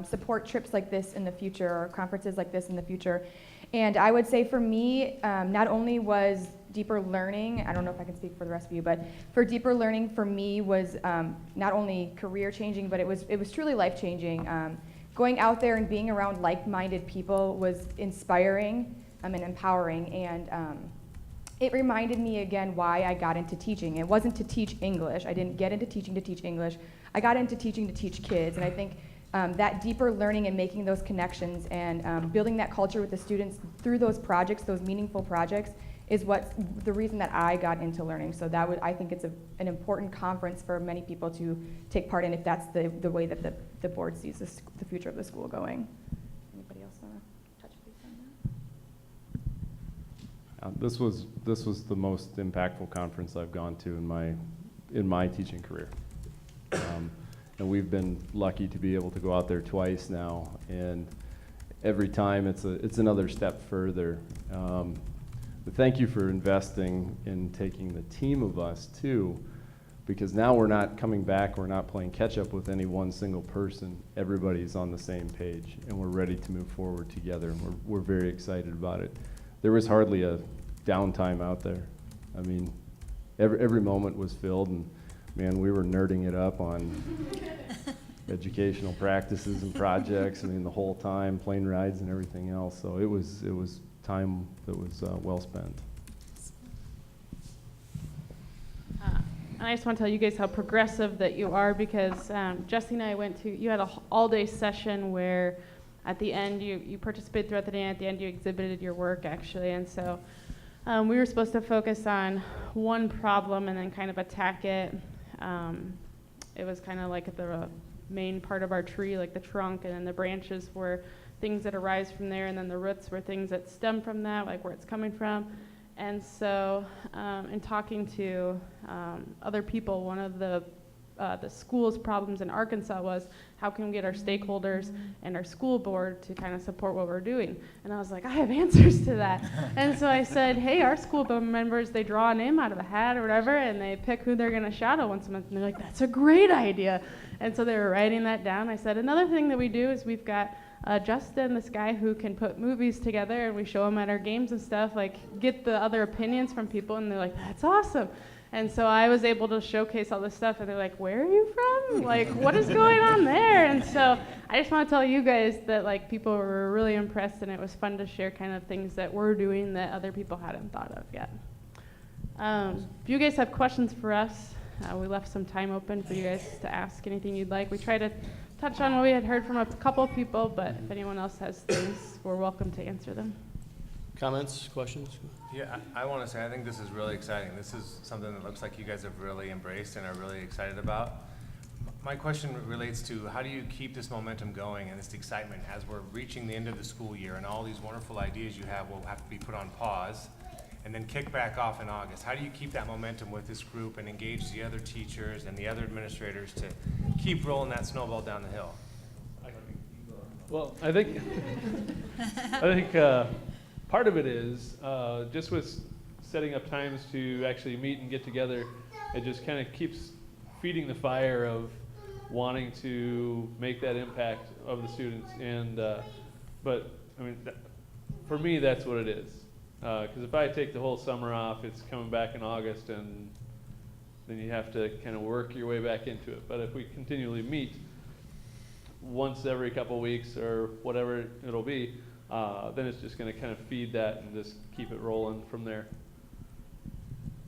support trips like this in the future or conferences like this in the future? And I would say for me, not only was deeper learning, I don't know if I can speak for the rest of you, but for deeper learning for me was not only career changing, but it was truly life changing. Going out there and being around like-minded people was inspiring and empowering, and it reminded me again why I got into teaching. It wasn't to teach English. I didn't get into teaching to teach English. I got into teaching to teach kids, and I think that deeper learning and making those connections and building that culture with the students through those projects, those meaningful projects, is what the reason that I got into learning. So that would, I think it's an important conference for many people to take part in if that's the way that the board sees the future of the school going. Anybody else want to touch base on that? This was the most impactful conference I've gone to in my teaching career. And we've been lucky to be able to go out there twice now, and every time it's another step further. But thank you for investing in taking the team of us too, because now we're not coming back, we're not playing catch up with any one single person. Everybody's on the same page, and we're ready to move forward together, and we're very excited about it. There was hardly a downtime out there. I mean, every moment was filled, and man, we were nerding it up on educational practices and projects. I mean, the whole time, plane rides and everything else. So it was time that was well spent. And I just want to tell you guys how progressive that you are, because Jesse and I you had an all-day session where at the end you participated throughout the day, and at the end you exhibited your work actually. And so we were supposed to focus on one problem and then kind of attack it. It was kind of like the main part of our tree, like the trunk, and then the branches were things that arise from there, and then the roots were things that stem from that, like where it's coming from. And so in talking to other people, one of the school's problems in Arkansas was how can we get our stakeholders and our school board to kind of support what we're doing. And I was like, I have answers to that. And so I said, hey, our school board members, they draw a name out of a hat or whatever, and they pick who they're going to shadow once a month. And they're like, that's a great idea. And so they were writing that down. I said, another thing that we do is we've got Justin, this guy who can put movies together, and we show him at our games and stuff, like get the other opinions from people, and they're like, that's awesome. And so I was able to showcase all this stuff, and they're like, where are you from? Like, what is going on there? And so I just want to tell you guys that like people were really impressed, and it was fun to share kind of things that we're doing that other people hadn't thought of yet. If you guys have questions for us, we left some time open for you guys to ask anything you'd like. We try to touch on what we had heard from a couple of people, but if anyone else has things, we're welcome to answer them. Comments, questions? Yeah, I want to say, I think this is really exciting. This is something that looks like you guys have really embraced and are really excited about. My question relates to how do you keep this momentum going and this excitement as we're reaching the end of the school year, and all these wonderful ideas you have will have to be put on pause and then kick back off in August. How do you keep that momentum with this group and engage the other teachers and the other administrators to keep rolling that snowball down the hill? Well, I think part of it is just with setting up times to actually meet and get together. It just kind of keeps feeding the fire of wanting to make that impact of the students. And but I mean, for me, that's what it is. Because if I take the whole summer off, it's coming back in August, and then you have to kind of work your way back into it. But if we continually meet once every couple weeks or whatever it'll be, then it's just going to kind of feed that and just keep it rolling from there.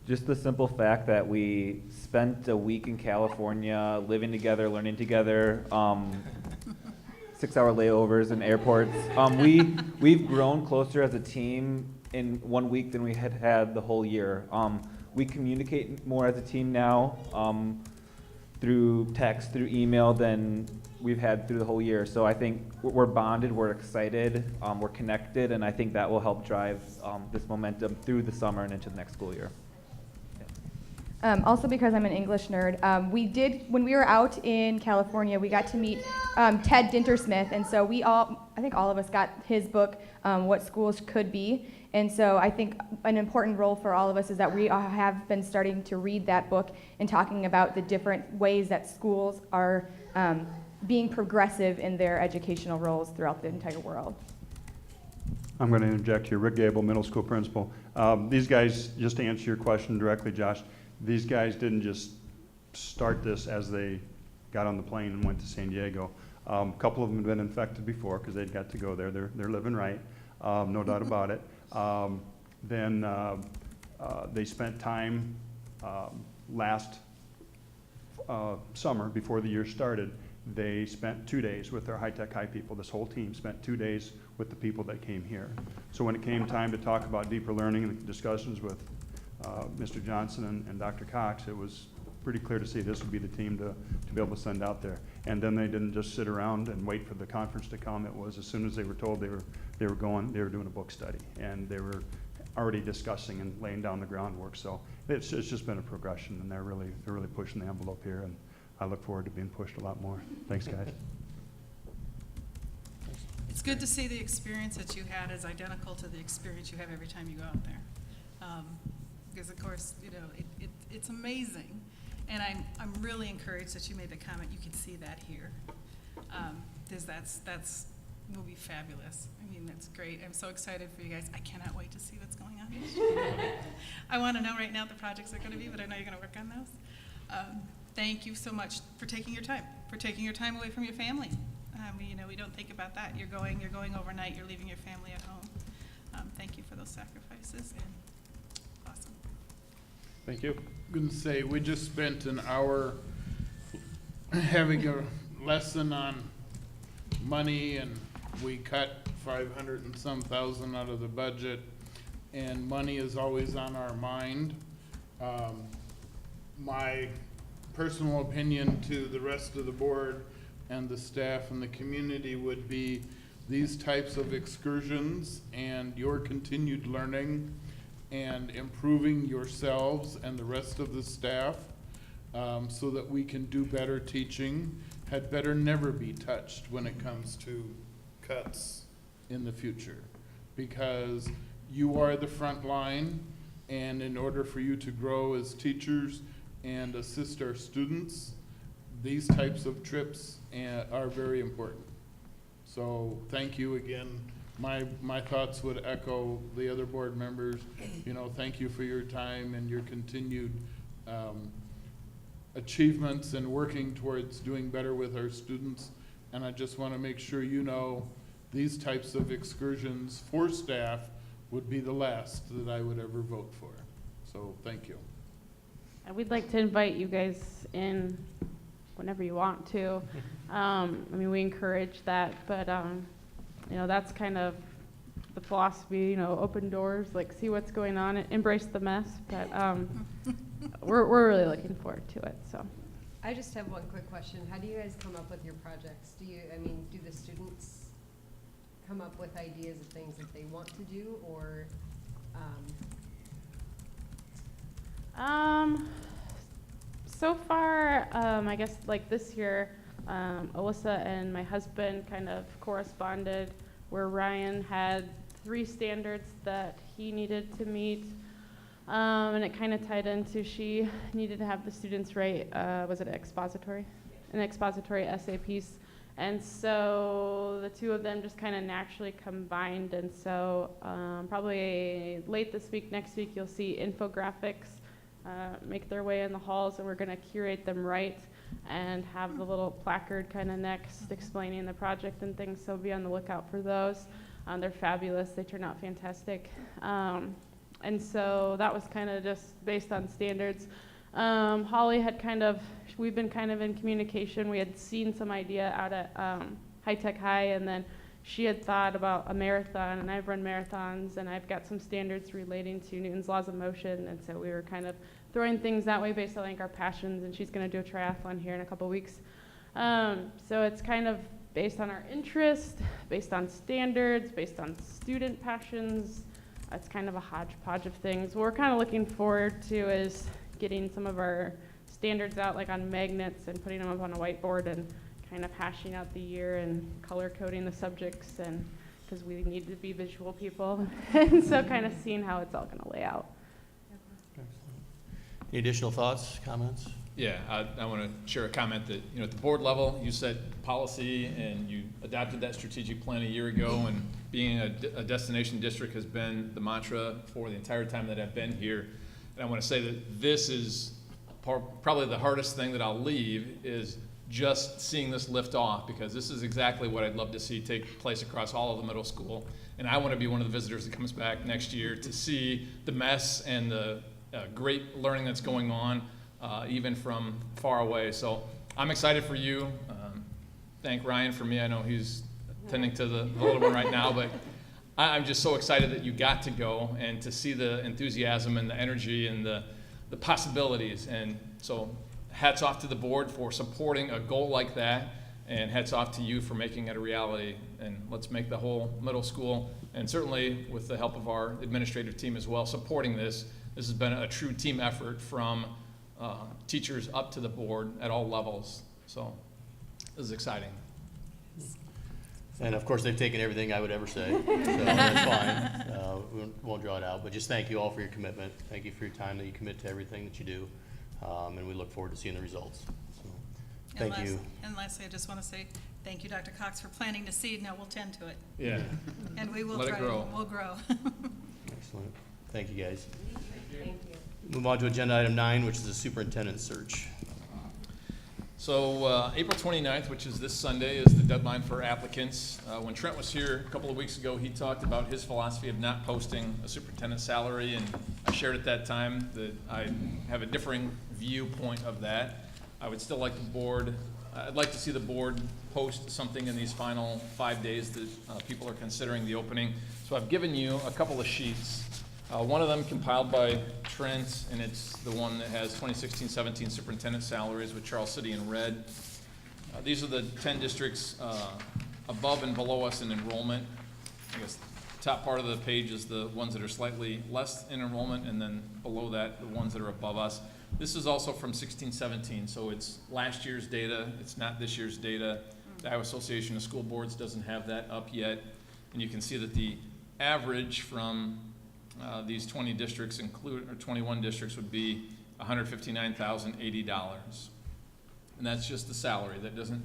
Just the simple fact that we spent a week in California living together, learning together, 6-hour layovers in airports. We've grown closer as a team in 1 week than we had the whole year. We communicate more as a team now through text, through email than we've had through the whole year. So I think we're bonded, we're excited, we're connected, and I think that will help drive this momentum through the summer and into the next school year. Also, because I'm an English nerd, when we were out in California, we got to meet Ted Dintersmith, and so I think all of us got his book, What Schools Could Be. And so I think an important role for all of us is that we have been starting to read that book and talking about the different ways that schools are being progressive in their educational roles throughout the entire world. I'm going to interject here. Rick Gable, middle school principal. These guys, just to answer your question directly, Josh, these guys didn't just start this as they got on the plane and went to San Diego. A couple of them had been infected before because they'd got to go there. They're living right, no doubt about it. Then they spent time last summer, before the year started. They spent 2 days with their high-tech high people. This whole team spent 2 days with the people that came here. So when it came time to talk about deeper learning and the discussions with Mr. Johnson and Dr. Cox, it was pretty clear to see this would be the team to be able to send out there. And then they didn't just sit around and wait for the conference to come. It was as soon as they were told they were going, they were doing a book study, and they were already discussing and laying down the groundwork. So it's just been a progression, and they're really pushing the envelope here, and I look forward to being pushed a lot more. Thanks, guys. It's good to see the experience that you had is identical to the experience you have every time you go out there. Because of course, you know, it's amazing. And I'm really encouraged that you made the comment, you can see that here. Because that's will be fabulous. I mean, that's great. I'm so excited for you guys. I cannot wait to see what's going on. I want to know right now what the projects are going to be, but I know you're going to work on those. Thank you so much for taking your time away from your family. You know, we don't think about that. You're going overnight. You're leaving your family at home. Thank you for those sacrifices. And awesome. Thank you. I'm going to say we just spent an hour having a lesson on money, and we cut 500 and some thousand out of the budget, and money is always on our mind. My personal opinion to the rest of the board and the staff and the community would be these types of excursions and your continued learning and improving yourselves and the rest of the staff so that we can do better teaching had better never be touched when it comes to cuts in the future, because you are the front line, and in order for you to grow as teachers and assist our students, these types of trips are very important. So thank you again. My thoughts would echo the other board members. You know, thank you for your time and your continued achievements and working towards doing better with our students. And I just want to make sure you know these types of excursions for staff would be the last that I would ever vote for. So thank you. And we'd like to invite you guys in whenever you want to. I mean, we encourage that, but you know, that's kind of the philosophy, you know, open doors, like see what's going on, embrace the mess, but we're really looking forward to it, so. I just have one quick question. How do you guys come up with your projects? Do the students come up with ideas of things that they want to do, or? So far, I guess like this year, Alyssa and my husband kind of corresponded where Ryan had 3 standards that he needed to meet. And it kind of tied into she needed to have the students write, was it expository? An expository essay piece. And so the two of them just kind of naturally combined. And so probably late this week, next week, you'll see infographics make their way in the halls, and we're going to curate them right and have the little placard kind of next explaining the project and things, so be on the lookout for those. They're fabulous. They turn out fantastic. And so that was kind of just based on standards. Holly had we've been kind of in communication. We had seen some idea out at High Tech High, and then she had thought about a marathon, and I've run marathons, and I've got some standards relating to Newton's laws of motion, and so we were kind of throwing things that way based on like our passions, and she's going to do a triathlon here in a couple weeks. So it's kind of based on our interest, based on standards, based on student passions. It's kind of a hodgepodge of things. What we're kind of looking forward to is getting some of our standards out like on magnets and putting them up on a whiteboard and kind of hashing out the year and color coding the subjects, and because we need to be visual people, and so kind of seeing how it's all going to lay out. Any additional thoughts, comments? Yeah, I want to share a comment that, you know, at the board level, you set policy and you adopted that strategic plan a year ago, and being a destination district has been the mantra for the entire time that I've been here. And I want to say that this is probably the hardest thing that I'll leave, is just seeing this lift off, because this is exactly what I'd love to see take place across all of the middle school. And I want to be one of the visitors that comes back next year to see the mess and the great learning that's going on, even from far away. So I'm excited for you. Thank Ryan for me. I know he's tending to the little one right now, but I'm just so excited that you got to go and to see the enthusiasm and the energy and the possibilities. And so hats off to the board for supporting a goal like that, and hats off to you for making it a reality. And let's make the whole middle school, and certainly with the help of our administrative team as well, supporting this. This has been a true team effort from teachers up to the board at all levels. So this is exciting. And of course, they've taken everything I would ever say, so that's fine. We won't draw it out, but just thank you all for your commitment. Thank you for your time that you commit to everything that you do, and we look forward to seeing the results. So, thank you. And lastly, I just want to say thank you, Dr. Cox, for planting the seed. Now we'll tend to it. Yeah. And we will Let it try. grow. We'll grow. Excellent. Thank you, guys. Thank you. Move on to agenda item 9, which is the superintendent search. So April 29th, which is this Sunday, is the deadline for applicants. When Trent was here a couple of weeks ago, he talked about his philosophy of not posting a superintendent salary, and I shared at that time that I have a differing viewpoint of that. I would still like the board, I'd like to see the board post something in these final 5 days that people are considering the opening. So I've given you a couple of sheets. One of them compiled by Trent, and it's the one that has 2016-17 superintendent salaries with Charles City in red. These are the 10 districts above and below us in enrollment. I guess the top part of the page is the ones that are slightly less in enrollment, and then below that, the ones that are above us. This is also from 16-17, so it's last year's data. It's not this year's data. The Iowa Association of School Boards doesn't have that up yet. And you can see that the average from these 20 districts or 21 districts would be $159,080. And that's just the salary. That doesn't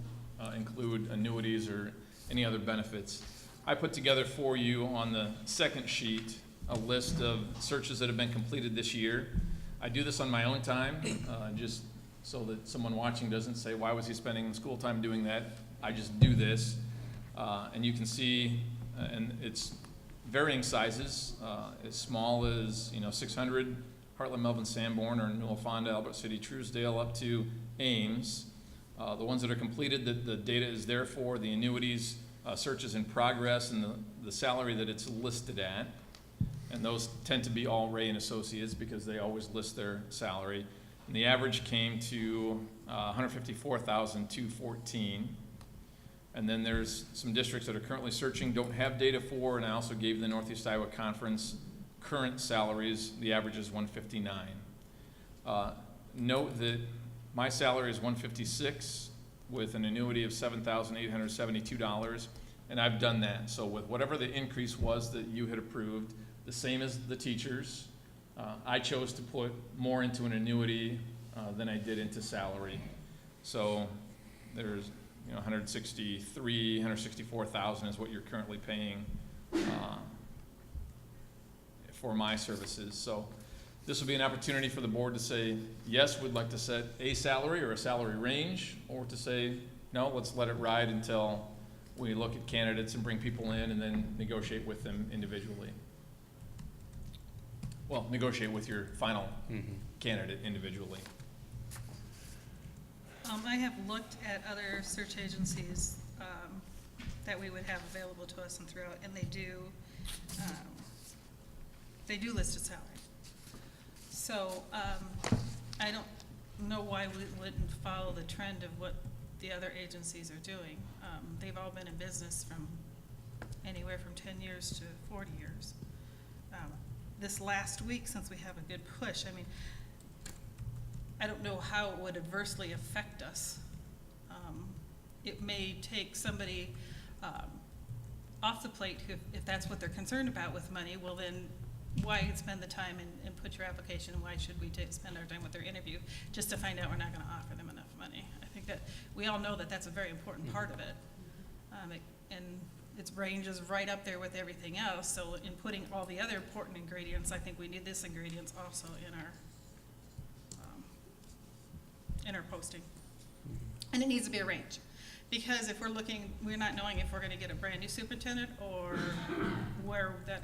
include annuities or any other benefits. I put together for you on the second sheet a list of searches that have been completed this year. I do this on my own time, just so that someone watching doesn't say, why was he spending school time doing that? I just do this. And you can see, and it's varying sizes, as small as 600, Heartland, Melvin, Sanborn, or Newell, Fonda, Albert City, Truesdale, up to Ames. The ones that are completed, the data is there for, the annuities, searches in progress, and the salary that it's listed at. And those tend to be all Ray and Associates because they always list their salary. And the average came to $154,214. And then there's some districts that are currently searching, don't have data for, and I also gave the Northeast Iowa Conference current salaries. The average is $159. Note that my salary is $156 with an annuity of $7,872, and I've done that. So with whatever the increase was that you had approved, the same as the teachers, I chose to put more into an annuity than I did into salary. So there's 164,000 is what you're currently paying for my services. So this will be an opportunity for the board to say, yes, we'd like to set a salary or a salary range, or to say, no, let's let it ride until we look at candidates and bring people in and then negotiate with them individually. Well, negotiate with your final candidate individually. I have looked at other search agencies that we would have available to us and throughout, and they do list a salary. So I don't know why we wouldn't follow the trend of what the other agencies are doing. They've all been in business from anywhere from 10 years to 40 years. This last week, since we have a good push, I mean, I don't know how it would adversely affect us. It may take somebody off the plate if that's what they're concerned about with money. Well, then why spend the time and put your application, why should we spend our time with their interview, just to find out we're not gonna offer them enough money? I think that, we all know that that's a very important part of it. And its range is right up there with everything else, so in putting all the other important ingredients, I think we need this ingredients also in our posting. And it needs to be a range, because if we're not knowing if we're gonna get a brand new superintendent or where that,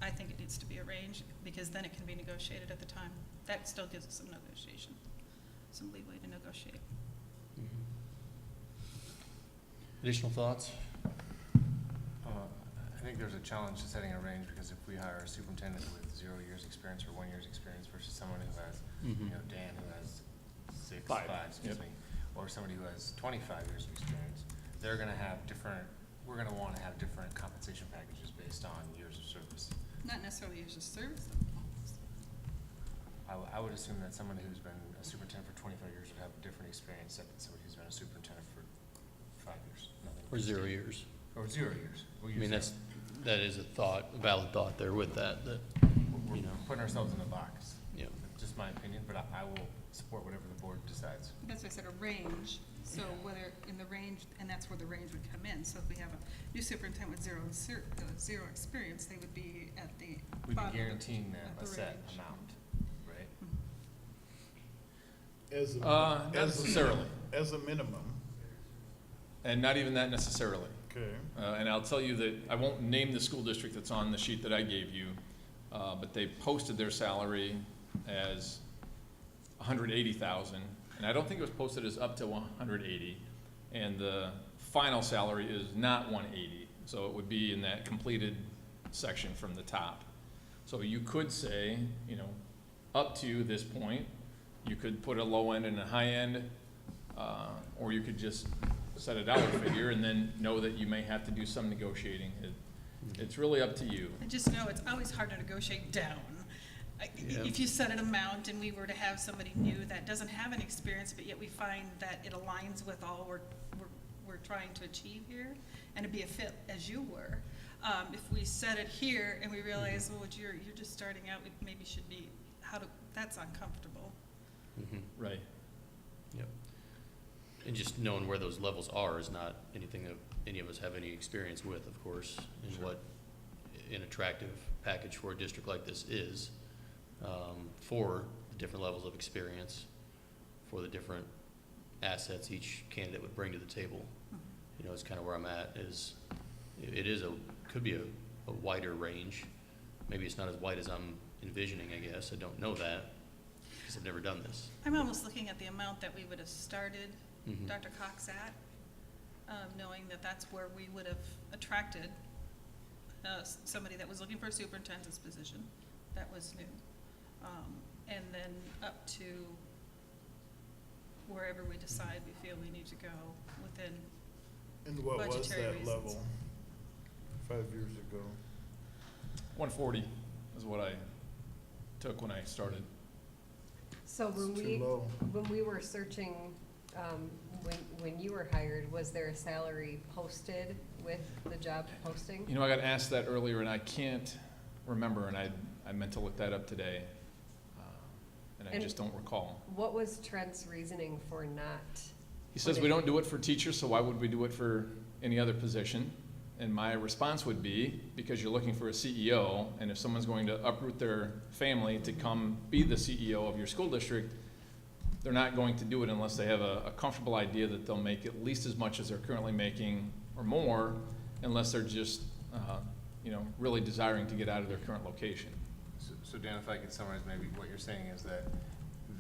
I think it needs to be a range, because then it can be negotiated at the time. That still gives us some negotiation, some leeway to negotiate. Additional thoughts? I think there's a challenge to setting a range, because if we hire a superintendent with 0 years experience or 1 year's experience versus someone who has, you know, Dan who has five, excuse me, or somebody who has 25 years of experience, they're gonna have different, we're gonna wanna have different compensation packages based on years of service. Not necessarily years of service. I would assume that someone who's been a superintendent for 25 years would have a different experience than somebody who's been a superintendent for 5 years. Or 0 years. Or 0 years. I mean, that is a valid thought there with that, We're putting ourselves in a box. Yeah. Just my opinion, but I will support whatever the board decides. That's why I said a range, so whether in the range, and that's where the range would come in. So if we have a new superintendent with zero experience, they would be at the We'd bottom be guaranteeing them of a the set range. amount, right? Not necessarily. As a minimum. And not even that necessarily. Okay. And I'll tell you that, I won't name the school district that's on the sheet that I gave you, but they posted their salary as 180,000, and I don't think it was posted as up to 180, and the final salary is not 180, so it would be in that completed section from the top. So you could say, you know, up to this point, you could put a low end and a high end, or you could just set a dollar figure and then know that you may have to do some negotiating. It's really up to you. I just know it's always hard to negotiate down. If you set an amount and we were to have somebody new that doesn't have an experience, but yet we find that it aligns with all we're trying to achieve here, and to be a fit as you were. If we set it here and we realize, well, you're just starting out, we maybe should be, that's uncomfortable. Right. Yep. And just knowing where those levels are is not anything that any of us have any experience with, of course, and what an attractive package for a district like this is, for the different levels of experience, for the different assets each candidate would bring to the table. You know, it's kind of where I'm at, could be a wider range. Maybe it's not as wide as I'm envisioning, I guess. I don't know that, because I've never done this. I'm almost looking at the amount that we would have started Dr. Cox at, knowing that that's where we would have attracted somebody that was looking for a superintendent's position that was new. And then up to wherever we decide we feel we need to go within And what was budgetary that reasons. level 5 years ago? 140 is what I took when I started. So when we were searching, when you were hired, was there a salary posted with the job posting? You know, I got asked that earlier, and I can't remember, and I meant to look that up today, and I just don't recall. What was Trent's reasoning for not? He says we don't do it for teachers, so why would we do it for any other position? And my response would be, because you're looking for a CEO, and if someone's going to uproot their family to come be the CEO of your school district, they're not going to do it unless they have a comfortable idea that they'll make at least as much as they're currently making or more, unless they're just, you know, really desiring to get out of their current location. So Dan, if I could summarize, maybe what you're saying is that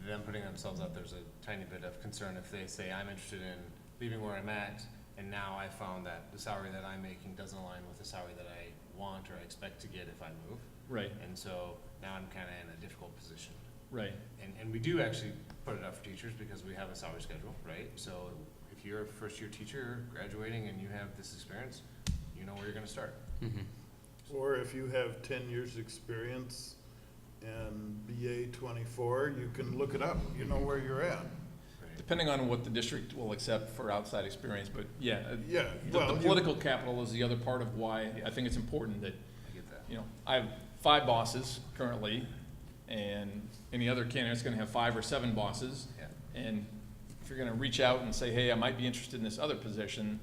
them putting themselves out, there's a tiny bit of concern if they say, I'm interested in leaving where I'm at, and now I found that the salary that I'm making doesn't align with the salary that I want or I expect to get if I move. Right. And so now I'm kind of in a difficult position. Right. And we do actually put it up for teachers because we have a salary schedule, right? So if you're a first-year teacher graduating and you have this experience, you know where you're going to start. Or if you have 10 years experience and BA 24, you can look it up. You know where you're at. Depending on what the district will accept for outside experience, but yeah, Yeah, the political capital is the other part of why I think it's important that, you know, I have 5 bosses currently, and any other candidate's gonna have 5 or 7 bosses. And if you're gonna reach out and say, hey, I might be interested in this other position,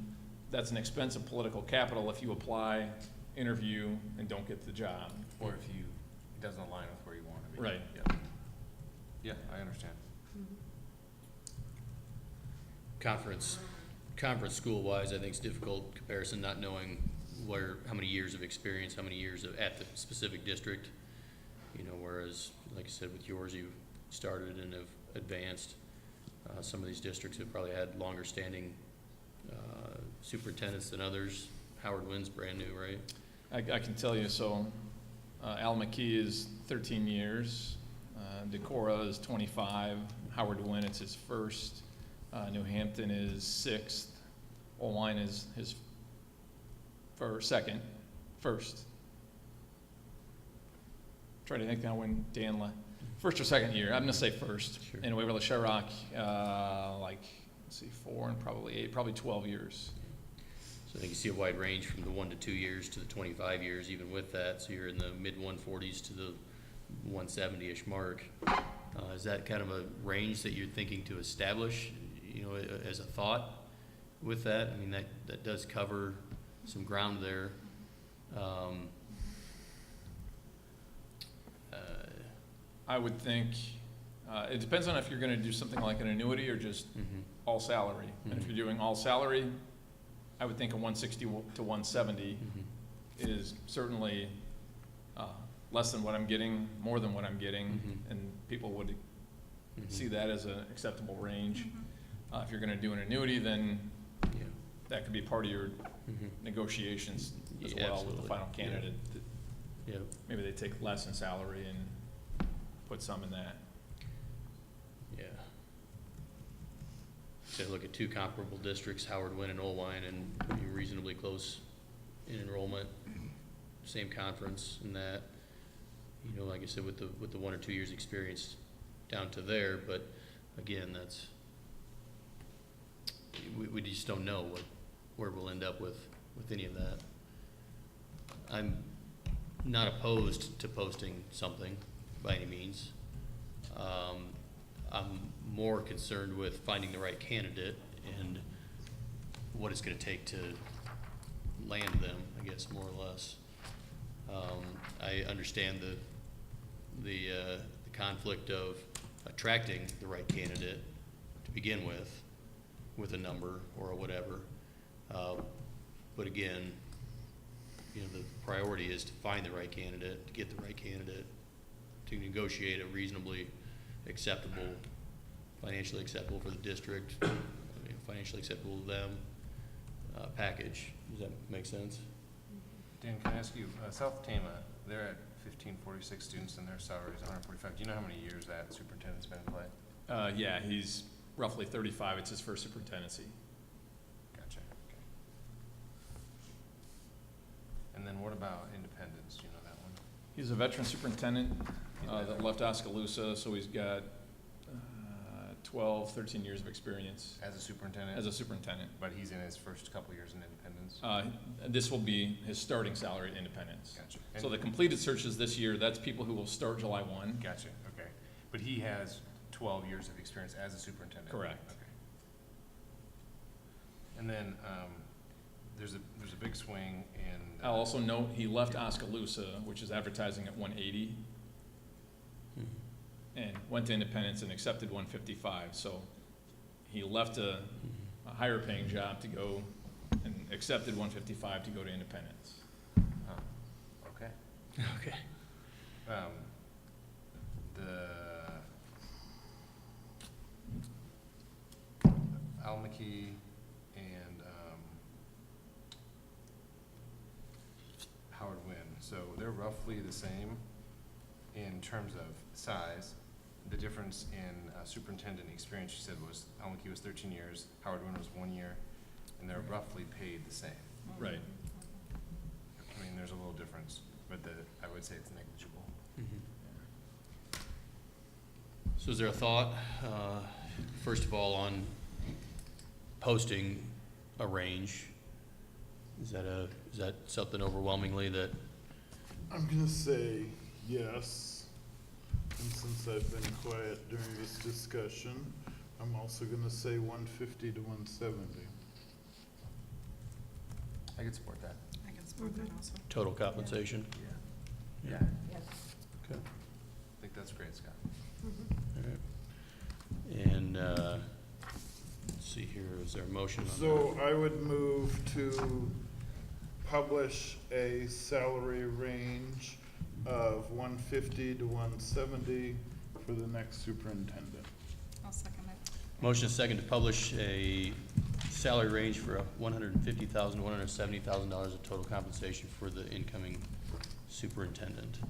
that's an expensive political capital if you apply, interview, and don't get the job. Or if you, it doesn't align with where you want to be. Right. Yeah. Yeah, I understand. Conference school-wise, I think it's difficult comparison, not knowing how many years of experience, how many years at the specific district. You know, whereas, like I said, with yours, you started and have advanced. Some of these districts have probably had longer standing superintendents than others. Howard Wynn's brand new, right? I can tell you, so Al McKee is 13 years, Decorah is 25, Howard Wynn, it's his first, New Hampton is 6th, Oline is his first. Try to think now when Dan left. First or second year, I'm gonna say first. Sure. And Waverly Shell-Rock, let's see, 4 and probably 8, probably 12 years. So I think you see a wide range from the 1 to 2 years to the 25 years, even with that. So you're in the mid 140s to the 170-ish mark. Is that kind of a range that you're thinking to establish, you know, as a thought with that? I mean, that does cover some ground there. I would think, it depends on if you're gonna do something like an annuity or just all salary. And if you're doing all salary, I would think a 160 to 170 is certainly less than what I'm getting, more than what I'm getting, and people would see that as an acceptable range. If you're gonna do an annuity, then that could be part of your negotiations as well with the final candidate. Yeah. Maybe they take less in salary and put some in that. Yeah. So look at 2 comparable districts, Howard Wynn and Oline, and you're reasonably close in enrollment, same conference and that. You know, like I said, with the 1 or 2 years experience down to there, but again, we just don't know where we'll end up with any of that. I'm not opposed to posting something by any means. I'm more concerned with finding the right candidate and what it's gonna take to land them, I guess, more or less. I understand the conflict of attracting the right candidate to begin with a number or a whatever. But again, you know, the priority is to find the right candidate, to get the right candidate, to negotiate a reasonably acceptable, financially acceptable for the district, financially acceptable to them, package. Does that make sense? Dan, can I ask you, South Tama, they're at 1,546 students and their salary is 145. Do you know how many years that superintendent's been in play? Yeah, he's roughly 35. It's his first superintendency. Gotcha. Okay. And then what about Independence? Do you know that one? He's a veteran superintendent that left Oskaloosa, so he's got 12, 13 years of experience. As a superintendent? As a superintendent. But he's in his first couple years in Independence? This will be his starting salary at Independence. Gotcha. So the completed searches this year, that's people who will start July 1. Gotcha, okay. But he has 12 years of experience as a superintendent? Correct. Okay. And then there's a big swing in... I'll also note he left Oskaloosa, which is advertising at 180, and went to Independence and accepted 155. So he left a higher paying job to go and accepted 155 to go to Independence. Okay. Okay. Al McKee and Howard Wynn, so they're roughly the same in terms of size. The difference in superintendent experience, you said, was Al McKee was 13 years, Howard Wynn was 1 year, and they're roughly paid the same. Right. I mean, there's a little difference, but I would say it's negligible. So is there a thought, first of all, on posting a range? Is that something overwhelmingly that I'm gonna say yes. And since I've been quiet during this discussion, I'm also gonna say 150 to 170. I could support that. I can support that also. Total compensation? Yeah. Yes. Okay. I think that's great, Scott. All right. And, let's see here, is there a motion on that? So I would move to publish a salary range of 150 to 170 for the next superintendent. I'll second that. Motion is second to publish a salary range for $150,000 to $170,000 of total compensation for the incoming superintendent.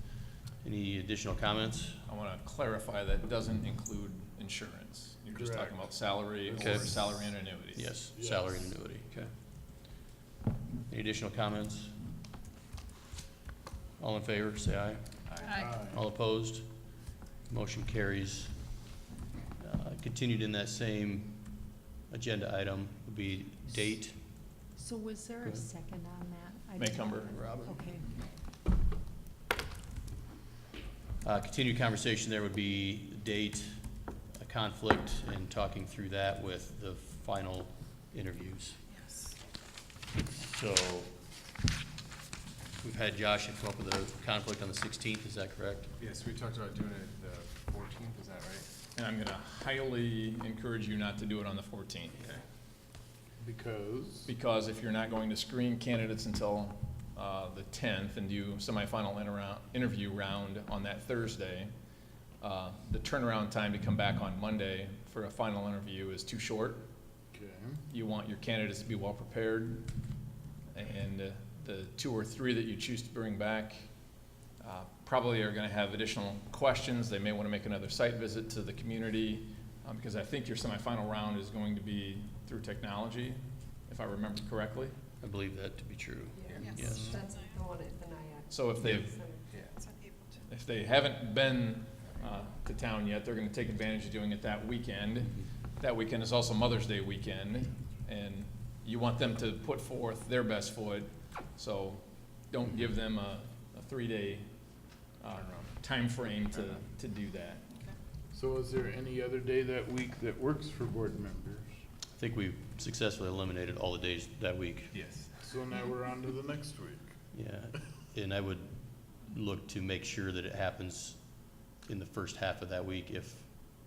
Any additional comments? I want to clarify that doesn't include insurance. You're just talking about salary Okay. or salary and annuities. Yes, salary and annuity, okay. Any additional comments? All in favor, say aye. Aye. All opposed? Motion carries. Continued in that same agenda item would be date. So was there Go a ahead. second on that? I Maycumber. didn't- Robin. Okay. Continued conversation there would be date, a conflict, and talking through that with the final interviews. Yes. So, we've had Josh come up with a conflict on the 16th, is that correct? Yes, we talked about doing it the 14th, is that right? And I'm going to highly encourage you not to do it on the 14th. Okay. Because if you're not going to screen candidates until the 10th and do semifinal interview round on that Thursday, the turnaround time to come back on Monday for a final interview is too short. Okay. You want your candidates to be well prepared, and the 2 or 3 that you choose to bring back probably are going to have additional questions. They may want to make another site visit to the community, because I think your semifinal round is going to be through technology, if I remember correctly. I believe that to be true. Yes. That's the one at the NIAC. So if they've, It's on April 2. if they haven't been to town yet, they're going to take advantage of doing it that weekend. That weekend is also Mother's Day weekend, and you want them to put forth their best foot. So don't give them a 3-day time frame to do that. So is there any other day that week that works for board members? I think we've successfully eliminated all the days that week. Yes. So now we're on to the next week. Yeah, and I would look to make sure that it happens in the first half of that week, if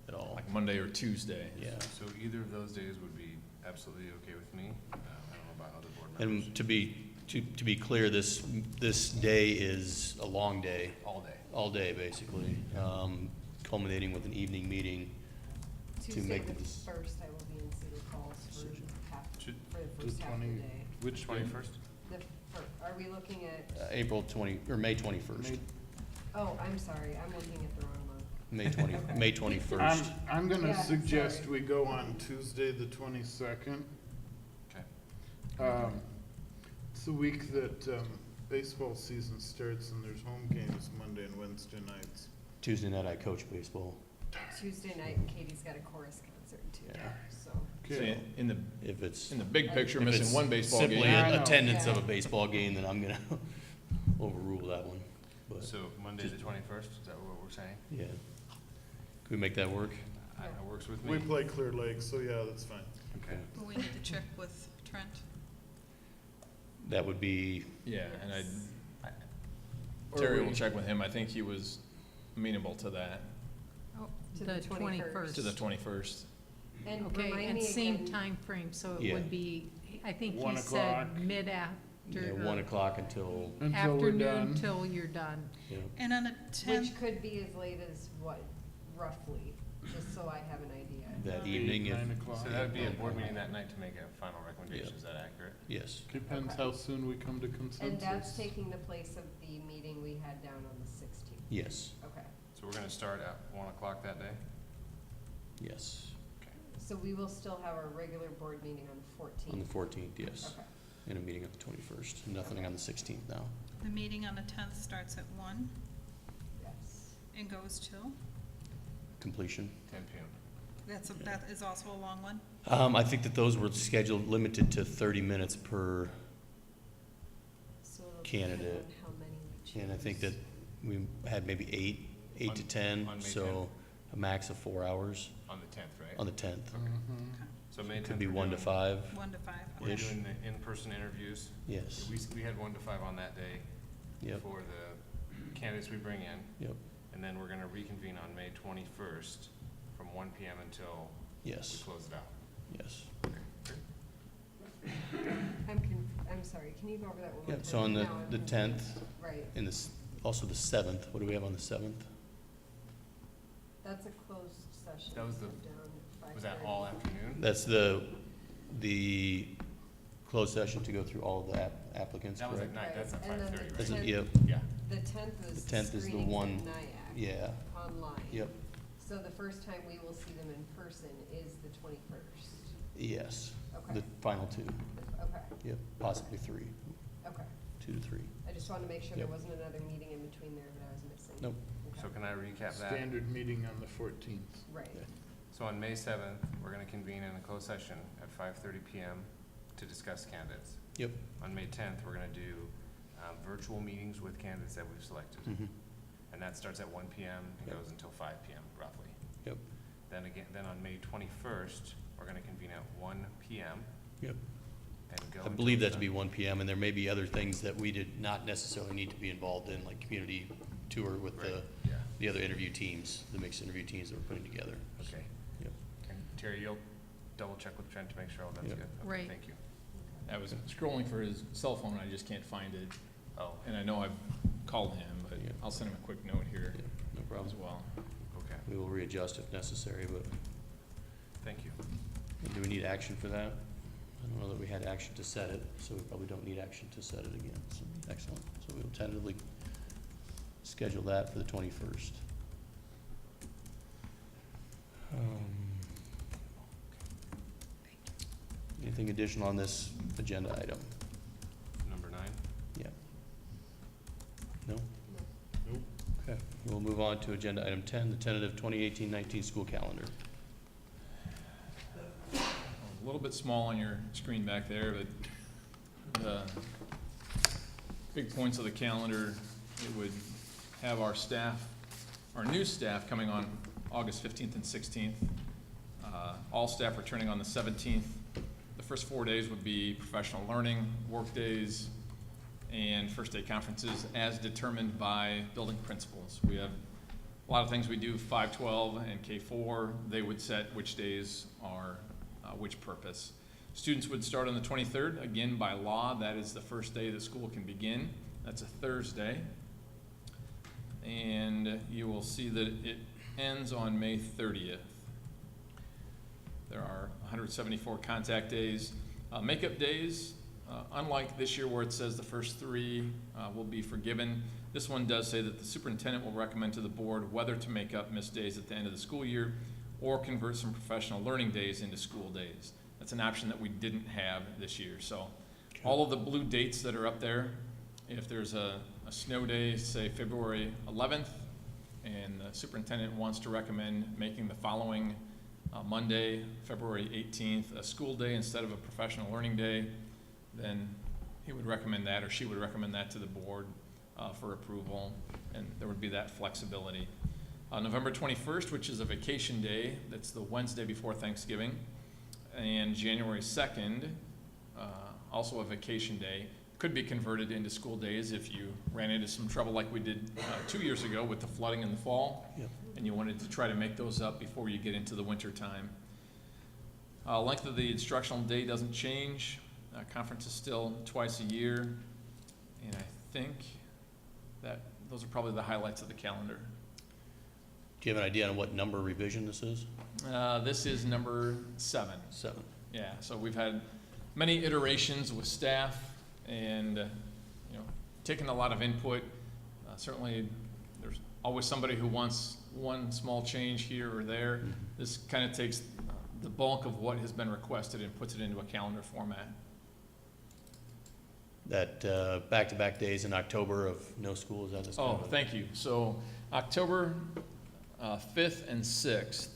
at all. Like Monday or Tuesday. Yeah. So either of those days would be absolutely okay with me. I don't know about other board members. And to be clear, this day is a long day. All day. All day, basically, culminating with an evening meeting to Tuesday make the the. 1st, I will be in Cedar Falls for the first The half of the 20 day. Which 21st? Are we looking at, April 20, or May 21st. oh, I'm sorry, I'm looking at the wrong month. May 20, May 21st. I'm gonna Yeah, suggest sorry. we go on Tuesday, the 22nd. Okay. It's the week that baseball season starts and there's home games Monday and Wednesday nights. Tuesday night, I coach baseball. Tuesday night, and Katie's got a chorus concert too, Yeah. so. So in the, If it's. in the big picture, if missing it's one baseball simply game. I know. attendance of a Yeah. baseball game, then I'm gonna overrule that one. But, So Monday the 21st, is that what we're saying? yeah. Can we make that work? That works with We me. play Clear Lake, so yeah, that's fine. Okay. But we need to check with Trent. That would be, Yeah, and Or Terry we- will check with him. I think he was amenable to that, Oh, To the 21st. to the 21st. And Okay, remind and me same again, time frame, so it Yeah. would be, I think 1 he said o'clock. mid-after. you know, 1 o'clock until, Until we're Afternoon done. till you're done. you know, And on the 10th, which could be as late as what, roughly, just so I have an idea. that evening, 9 if, o'clock. So that would be a board meeting that night to make a final recommendation, is that accurate? yes. Depends Okay. how soon we come to And consensus. that's taking the place of the meeting we had down on the 16th. Yes, Okay, So we're gonna start at 1 o'clock that day? yes. so we will still have our regular board meeting on the 14th? On the 14th, yes. Okay. And a meeting on the 21st. Nothing on the 16th now. the meeting on the 10th starts at 1 Yes. and goes till, Completion. 10 p.m. that is also a long one. I think that those were scheduled, limited to 30 minutes per So it'll Candidate. depend on how many we And I think that we had maybe eight to 10, on May so a max of 4 hours On the 10th, right? on the 10th. So May 10th. Could be we're 1 to doing- 5. 1 to 5. We're Ish. doing the in-person interviews. Yes. We had 1 to 5 on that day. Yep. For the candidates we bring in. Yep. And then we're gonna reconvene on May 21st from 1 PM until we Yes. close it out. Yes. I'm sorry, can you go over that one more Yeah, time? so on the Now I'm the confused. 10th, Right, and also the 7th, what do we have on the 7th? that's a closed session. That was the- Down at Was that 5:30. all afternoon? That's the closed session to go through all of the applicants, That was at correct? night, that's at Right, and then 5:30, the right? That's it, 10th yep, Yeah. The 10th is The 10th is the screenings one- at NIAC. yeah, Online. yep, So the first time we will see them in person is the 21st. yes. Okay. The final 2, Okay, yep, possibly 3, okay. 2 to 3. I just wanted to make sure there Yep. wasn't another meeting in between there that I was missing. Nope. Okay. So can I recap that? Standard meeting on the 14th. Right. So on May 7th, we're gonna convene in a closed session at 5:30 PM to discuss candidates. Yep. On May 10th, we're gonna do virtual meetings with candidates that we've selected. Mhm. And that starts at 1 PM and Yep. goes until 5 PM roughly. Yep. Then on May 21st, we're gonna convene at 1 PM. Yep. And go I believe until that to be 1 PM, and there may be other things that we did not necessarily need to be involved in, like community tour with Right, yeah. the other interview teams, the mixed interview teams that we're putting together. Okay. Yep. And Terry, you'll double check with Trent to make sure all that's Yep. good? Okay, Right. Thank you. I was scrolling for his cell phone, I just can't find it. Oh, And I know I've called him, but Yeah. I'll send him a quick note here Yeah, no as problem. well. okay, We will readjust if necessary, but thank you. do we need action for that? I don't know that we had action to set it, so we probably don't need action to set it again. So, excellent. So we'll tentatively schedule that for the 21st. Anything additional on this agenda item? Number 9? Yeah. No? Nope. Okay, we'll move on to agenda item 10, the tentative 2018-19 school calendar. A little bit small on your screen back there, but the big points of the calendar, it would have our staff, our new staff coming on August 15th and 16th. All staff returning on the 17th. The first 4 days would be professional learning, work days, and first day conferences as determined by building principals. We have a lot of things we do, 512 and K4, they would set which days are which purpose. Students would start on the 23rd. Again, by law, that is the first day that school can begin. That's a Thursday. And you will see that it ends on May 30th. There are 174 contact days. Makeup days, unlike this year where it says the first 3 will be forgiven, this one does say that the superintendent will recommend to the board whether to make up missed days at the end of the school year or convert some professional learning days into school days. That's an option that we didn't have this year. So all of the blue dates that are up there, if there's a snow day, say February 11th, and the superintendent wants to recommend making the following Monday, February 18th, a school day instead of a professional learning day, then he would recommend that, or she would recommend that to the board for approval, and there would be that flexibility. November 21st, which is a vacation day, that's the Wednesday before Thanksgiving, and January 2nd, also a vacation day, could be converted into school days if you ran into some trouble like we did 2 years ago with the flooding in the fall. Yep. And you wanted to try to make those up before you get into the winter time. Length of the instructional day doesn't change. Conference is still twice a year. And I think that those are probably the highlights of the calendar. Do you have an idea on what number revision this is? This is number 7. 7. Yeah, so we've had many iterations with staff and, taken a lot of input. Certainly, there's always somebody who wants one small change here or there. This kind of takes the bulk of what has been requested and puts it into a calendar format. That back-to-back days in October of no school, is that this? Oh, thank you. So October 5th and 6th.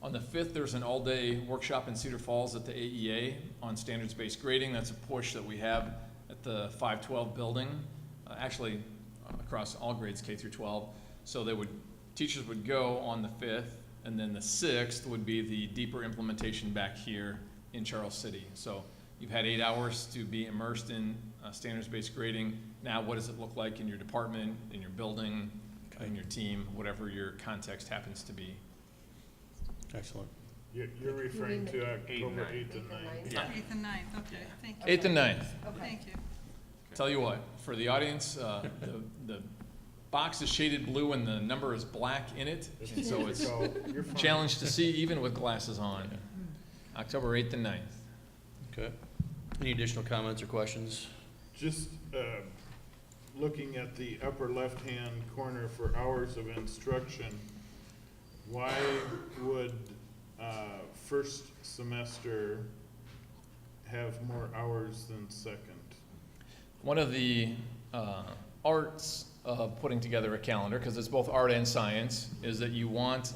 On the 5th, there's an all-day workshop in Cedar Falls at the AEA on standards-based grading. That's a push that we have at the 512 building. Actually, across all grades K through 12. So teachers would go on the 5th, and then the 6th would be the deeper implementation back here in Charles City. So you've had 8 hours to be immersed in standards-based grading. Now what does it look like in your department, in your building, in your team, whatever your context happens to be? Excellent. You're referring to October 8th and 9th? Yeah. 8th and 9th, okay, thank you. 8th and 9th. Thank you. Tell you what, for the audience, the box is shaded blue and the number is black in it, and so it's You're a fine. challenge to see even with glasses on. October 8th and 9th. Okay. Any additional comments or questions? Just looking at the upper left-hand corner for hours of instruction, why would first semester have more hours than second? One of the arts of putting together a calendar, because it's both art and science, is that you want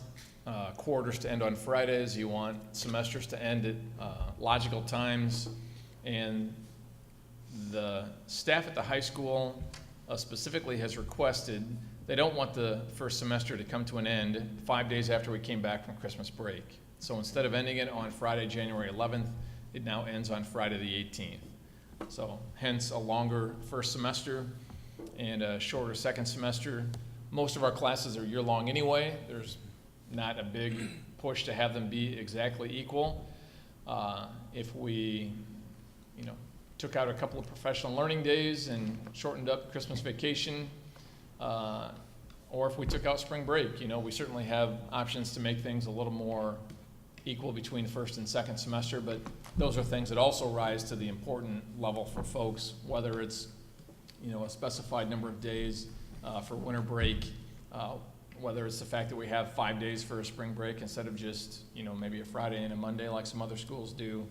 quarters to end on Fridays, you want semesters to end at logical times, and the staff at the high school specifically has requested, they don't want the first semester to come to an end 5 days after we came back from Christmas break. So instead of ending it on Friday, January 11th, it now ends on Friday the 18th. So hence a longer first semester and a shorter second semester. Most of our classes are year-long anyway. There's not a big push to have them be exactly equal. If we, took out a couple of professional learning days and shortened up Christmas vacation, or if we took out spring break, we certainly have options to make things a little more equal between first and second semester, but those are things that also rise to the important level for folks, whether it's, a specified number of days for winter break, whether it's the fact that we have 5 days for a spring break instead of just, maybe a Friday and a Monday like some other schools do.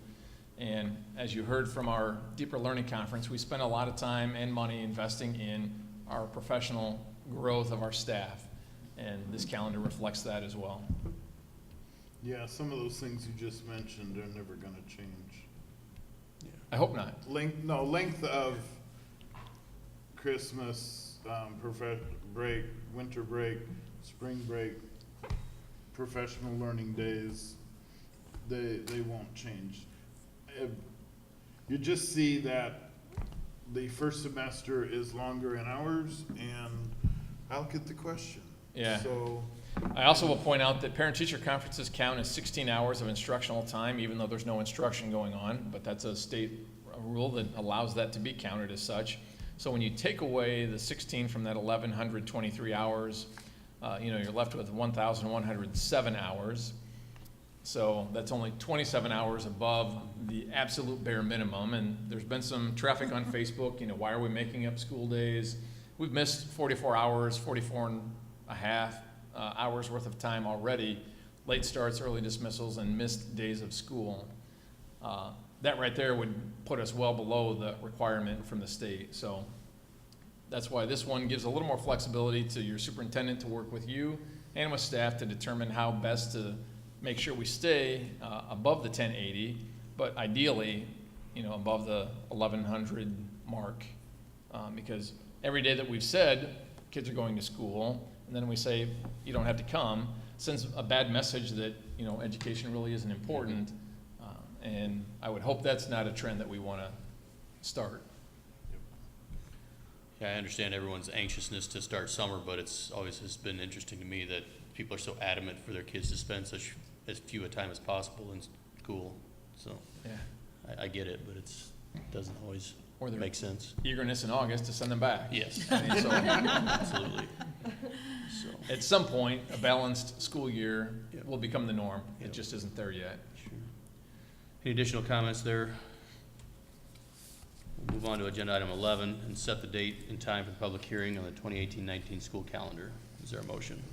And as you heard from our Deeper Learning Conference, we spend a lot of time and money investing in our professional growth of our staff. And this calendar reflects that as well. Yeah, some of those things you just mentioned are never gonna change. I hope not. Length of Christmas, break, winter break, spring break, professional learning days, they won't change. You just see that the first semester is longer in hours, and I'll get the question. Yeah. So, I also will point out that parent-teacher conferences count as 16 hours of instructional time, even though there's no instruction going on, but that's a state rule that allows that to be counted as such. So when you take away the 16 from that 1,123 hours, you're left with 1,107 hours. So that's only 27 hours above the absolute bare minimum. And there's been some traffic on Facebook, why are we making up school days? We've missed 44 hours, 44 and a half hours worth of time already, late starts, early dismissals, and missed days of school. That right there would put us well below the requirement from the state. So that's why this one gives a little more flexibility to your superintendent to work with you and with staff to determine how best to make sure we stay above the 1080, but ideally, above the 1100 mark. Because every day that we've said kids are going to school, and then we say you don't have to come, sends a bad message that education really isn't important. And I would hope that's not a trend that we want to start. Yeah, I understand everyone's anxiousness to start summer, but it's always just been interesting to me that people are so adamant for their kids to spend such as few a time as possible in school. So Yeah. I get it, but it doesn't always Or their make sense. eagerness in August to send them back. Yes. I mean, so Absolutely. So, at some point, a balanced school year Yep. will become the norm. Yep. It just isn't there yet. sure. Any additional comments there? We'll move on to agenda item 11 and set the date and time for the public hearing on the 2018-19 school calendar. Is there a motion?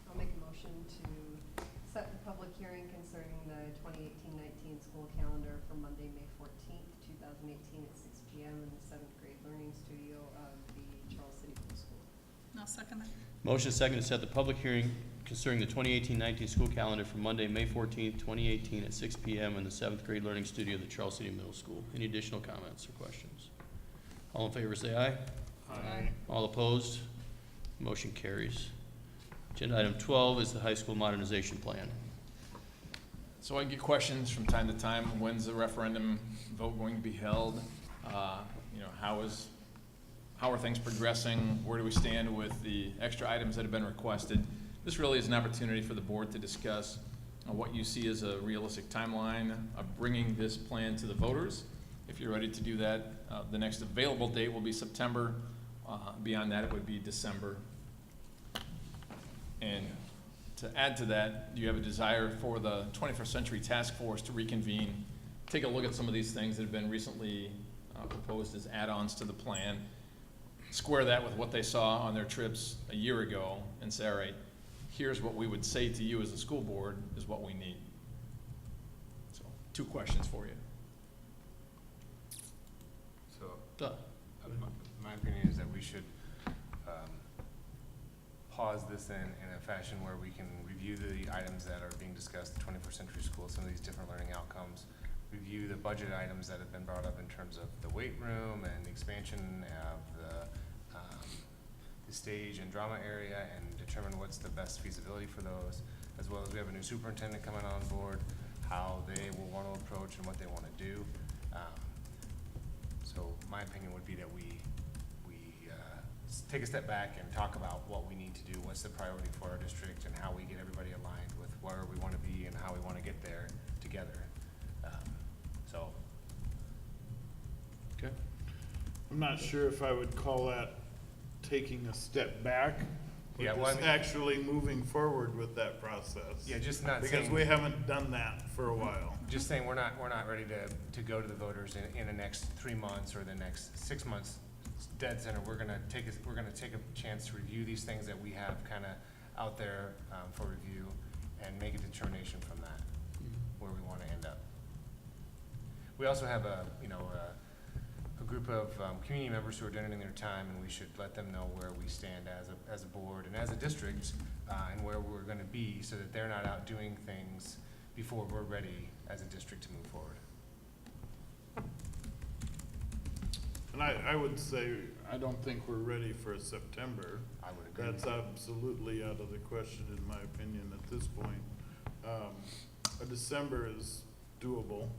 I'll make a motion to set the public hearing concerning the 2018-19 school calendar for Monday, May 14th, 2018 at 6 p.m. in the 7th grade learning studio of the Charles City Middle School. I'll second that. Motion second to set the public hearing concerning the 2018-19 school calendar for Monday, May 14th, 2018 at 6 p.m. in the 7th grade learning studio of the Charles City Middle School. Any additional comments or questions? All in favor say aye. Aye. All opposed? Motion carries. Agenda item 12 is the high school modernization plan. So I get questions from time to time, when's the referendum vote going to be held? You know, how are things progressing? Where do we stand with the extra items that have been requested? This really is an opportunity for the board to discuss what you see as a realistic timeline of bringing this plan to the voters. If you're ready to do that, the next available date will be September. Beyond that, it would be December. And to add to that, do you have a desire for the 21st Century Task Force to reconvene, take a look at some of these things that have been recently proposed as add-ons to the plan, square that with what they saw on their trips a year ago, and say, all right, here's what we would say to you as a school board is what we need. So, 2 questions for you. So, my opinion is that we should pause this in a fashion where we can review the items that are being discussed, the 21st Century School, some of these different learning outcomes, review the budget items that have been brought up in terms of the weight room and the expansion of the stage and drama area, and determine what's the best feasibility for those, as well as we have a new superintendent coming on board, how they will want to approach and what they want to do. So my opinion would be that we take a step back and talk about what we need to do, what's the priority for our district, and how we get everybody aligned with where we want to be and how we want to get there together. So. Okay. I'm not sure if I would call that taking a step back, or Yeah, well, just actually moving forward with that process. Yeah, just not Because saying- we haven't done that for a while. Just saying, we're not ready to go to the voters in the next 3 months or the next 6 months. Dead center. We're gonna take a chance to review these things that we have kind of out there for review, and make a determination from that where we want to end up. We also have a group of community members who are donating their time, and we should let them know where we stand as a board and as a district, and where we're going to be, so that they're not out doing things before we're ready as a district to move forward. And I would say, I don't think we're ready for September. I would agree. That's absolutely out of the question, in my opinion, at this point. A December is doable,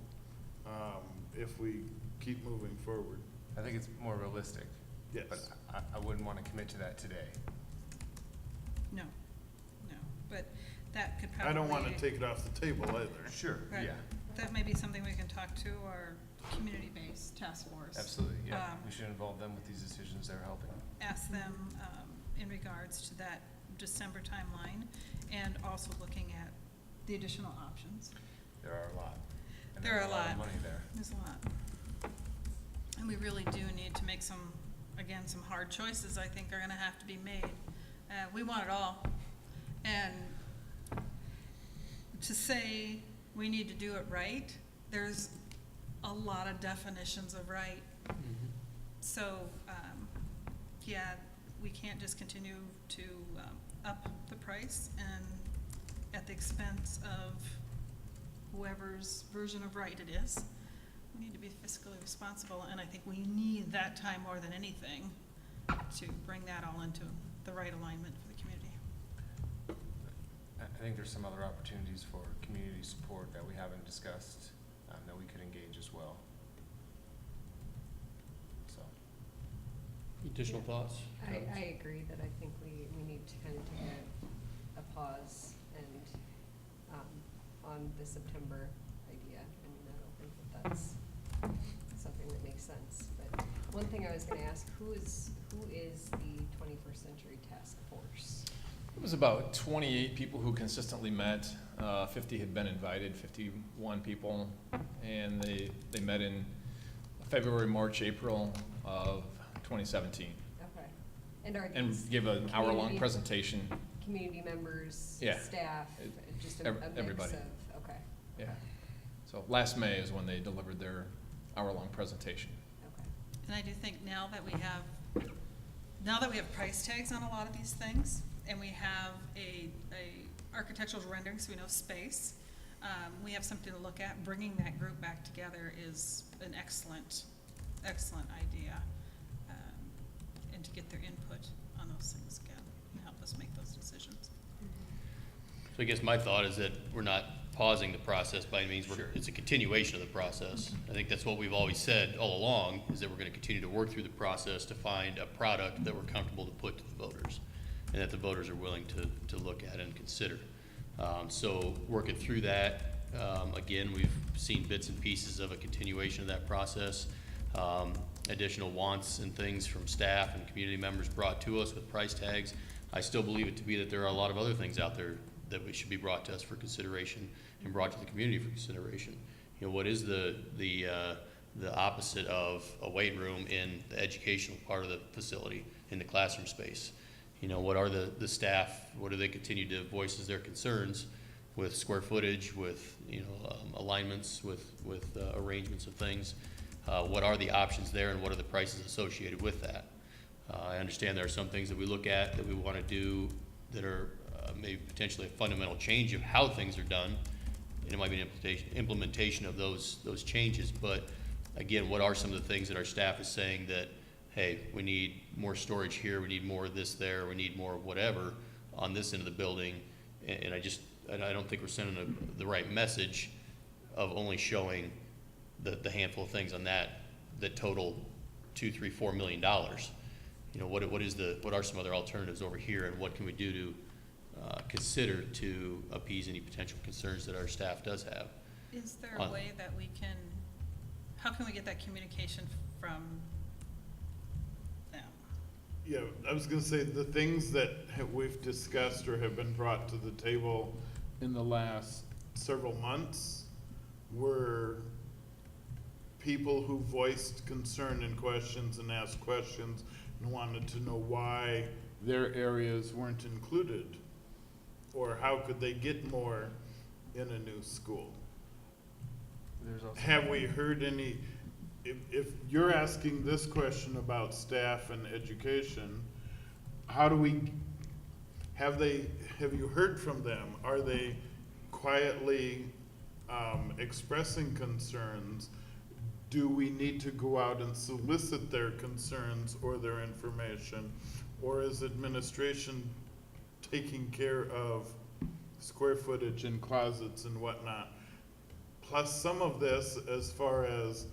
if we keep moving forward. I think it's more realistic. Yes. But I wouldn't want to commit to that today. No, but that could probably. I don't want to take it off the table either. Sure, Right. yeah. That may be something we can talk to our community-based task force. Absolutely, yeah. We should involve them with these decisions. They're helping. Ask them in regards to that December timeline, and also looking at the additional options. There are a lot. And There are there's a lot. of money there. There's a lot. And we really do need to make some hard choices, I think, are gonna have to be made. We want it all. And to say we need to do it right, there's a lot of definitions of right. So, yeah, we can't just continue to up the price and at the expense of whoever's version of right it is. We need to be fiscally responsible, and I think we need that time more than anything to bring that all into the right alignment for the community. I think there's some other opportunities for community support that we haven't discussed, that we could engage as well. So. Additional thoughts? I agree that I think we need to kind of take a pause and, on the September idea. I mean, I don't think that that's something that makes sense. But one thing I was gonna ask, who is the 21st Century Task Force? It was about 28 people who consistently met. 50 had been invited, 51 people, and they met in February, March, April of 2017. Okay. And are And these give an hour-long community- presentation. Community members, Yeah. staff, just a mix Everybody. of, okay. Yeah. So last May is when they delivered their hour-long presentation. And I do think now that we have price tags on a lot of these things, and we have a architectural rendering, so we know space, we have something to look at. Bringing that group back together is an excellent idea, in to get their input on those things again and help us make those decisions. So I guess my thought is that we're not pausing the process by any means. It's a continuation of the process. I think that's what we've always said all along, is that we're going to continue to work through the process to find a product that we're comfortable to put to the voters and that the voters are willing to look at and consider. So working through that, again, we've seen bits and pieces of a continuation of that process. Additional wants and things from staff and community members brought to us with price tags. I still believe it to be that there are a lot of other things out there that we should be brought to us for consideration and brought to the community for consideration. You know, what is the opposite of a weight room in the educational part of the facility, in the classroom space? You know, what are the staff, what do they continue to voice as their concerns with square footage, with, you know, alignments, with arrangements of things? What are the options there and what are the prices associated with that? I understand there are some things that we look at that we want to do that are maybe potentially a fundamental change of how things are done, and it might be an implementation of those changes. But again, what are some of the things that our staff is saying that, hey, we need more storage here, we need more of this there, we need more of whatever on this end of the building, and I don't think we're sending the right message of only showing the handful of things on that total $2, $3, $4 million. You know, what are some other alternatives over here, and what can we do to consider to appease any potential concerns that our staff does have? Is there a way that we can, how can we get that communication from them? Yeah, I was gonna say, the things that we've discussed or have been brought to the table in the last several months were people who voiced concern and questions and asked questions and wanted to know why their areas weren't included, or how could they get more in a new school. Have we heard any, if you're asking this question about staff and education, how do we, have you heard from them? Are they quietly expressing concerns? Do we need to go out and solicit their concerns or their information? Or is administration taking care of square footage and closets and whatnot? Plus some of this, as far as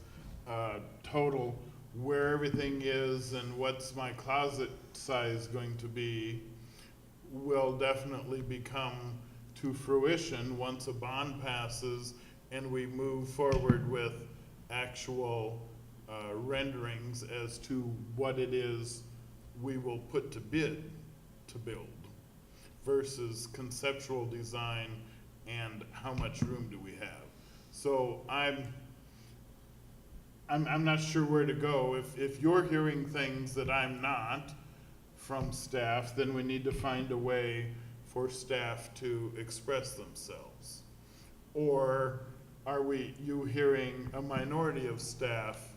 total, where everything is and what's my closet size going to be, will definitely become to fruition once a bond passes and we move forward with actual renderings as to what it is we will put to bid to build versus conceptual design and how much room do we have. So I'm not sure where to go. If you're hearing things that I'm not from staff, then we need to find a way for staff to express themselves. Or are you hearing a minority of staff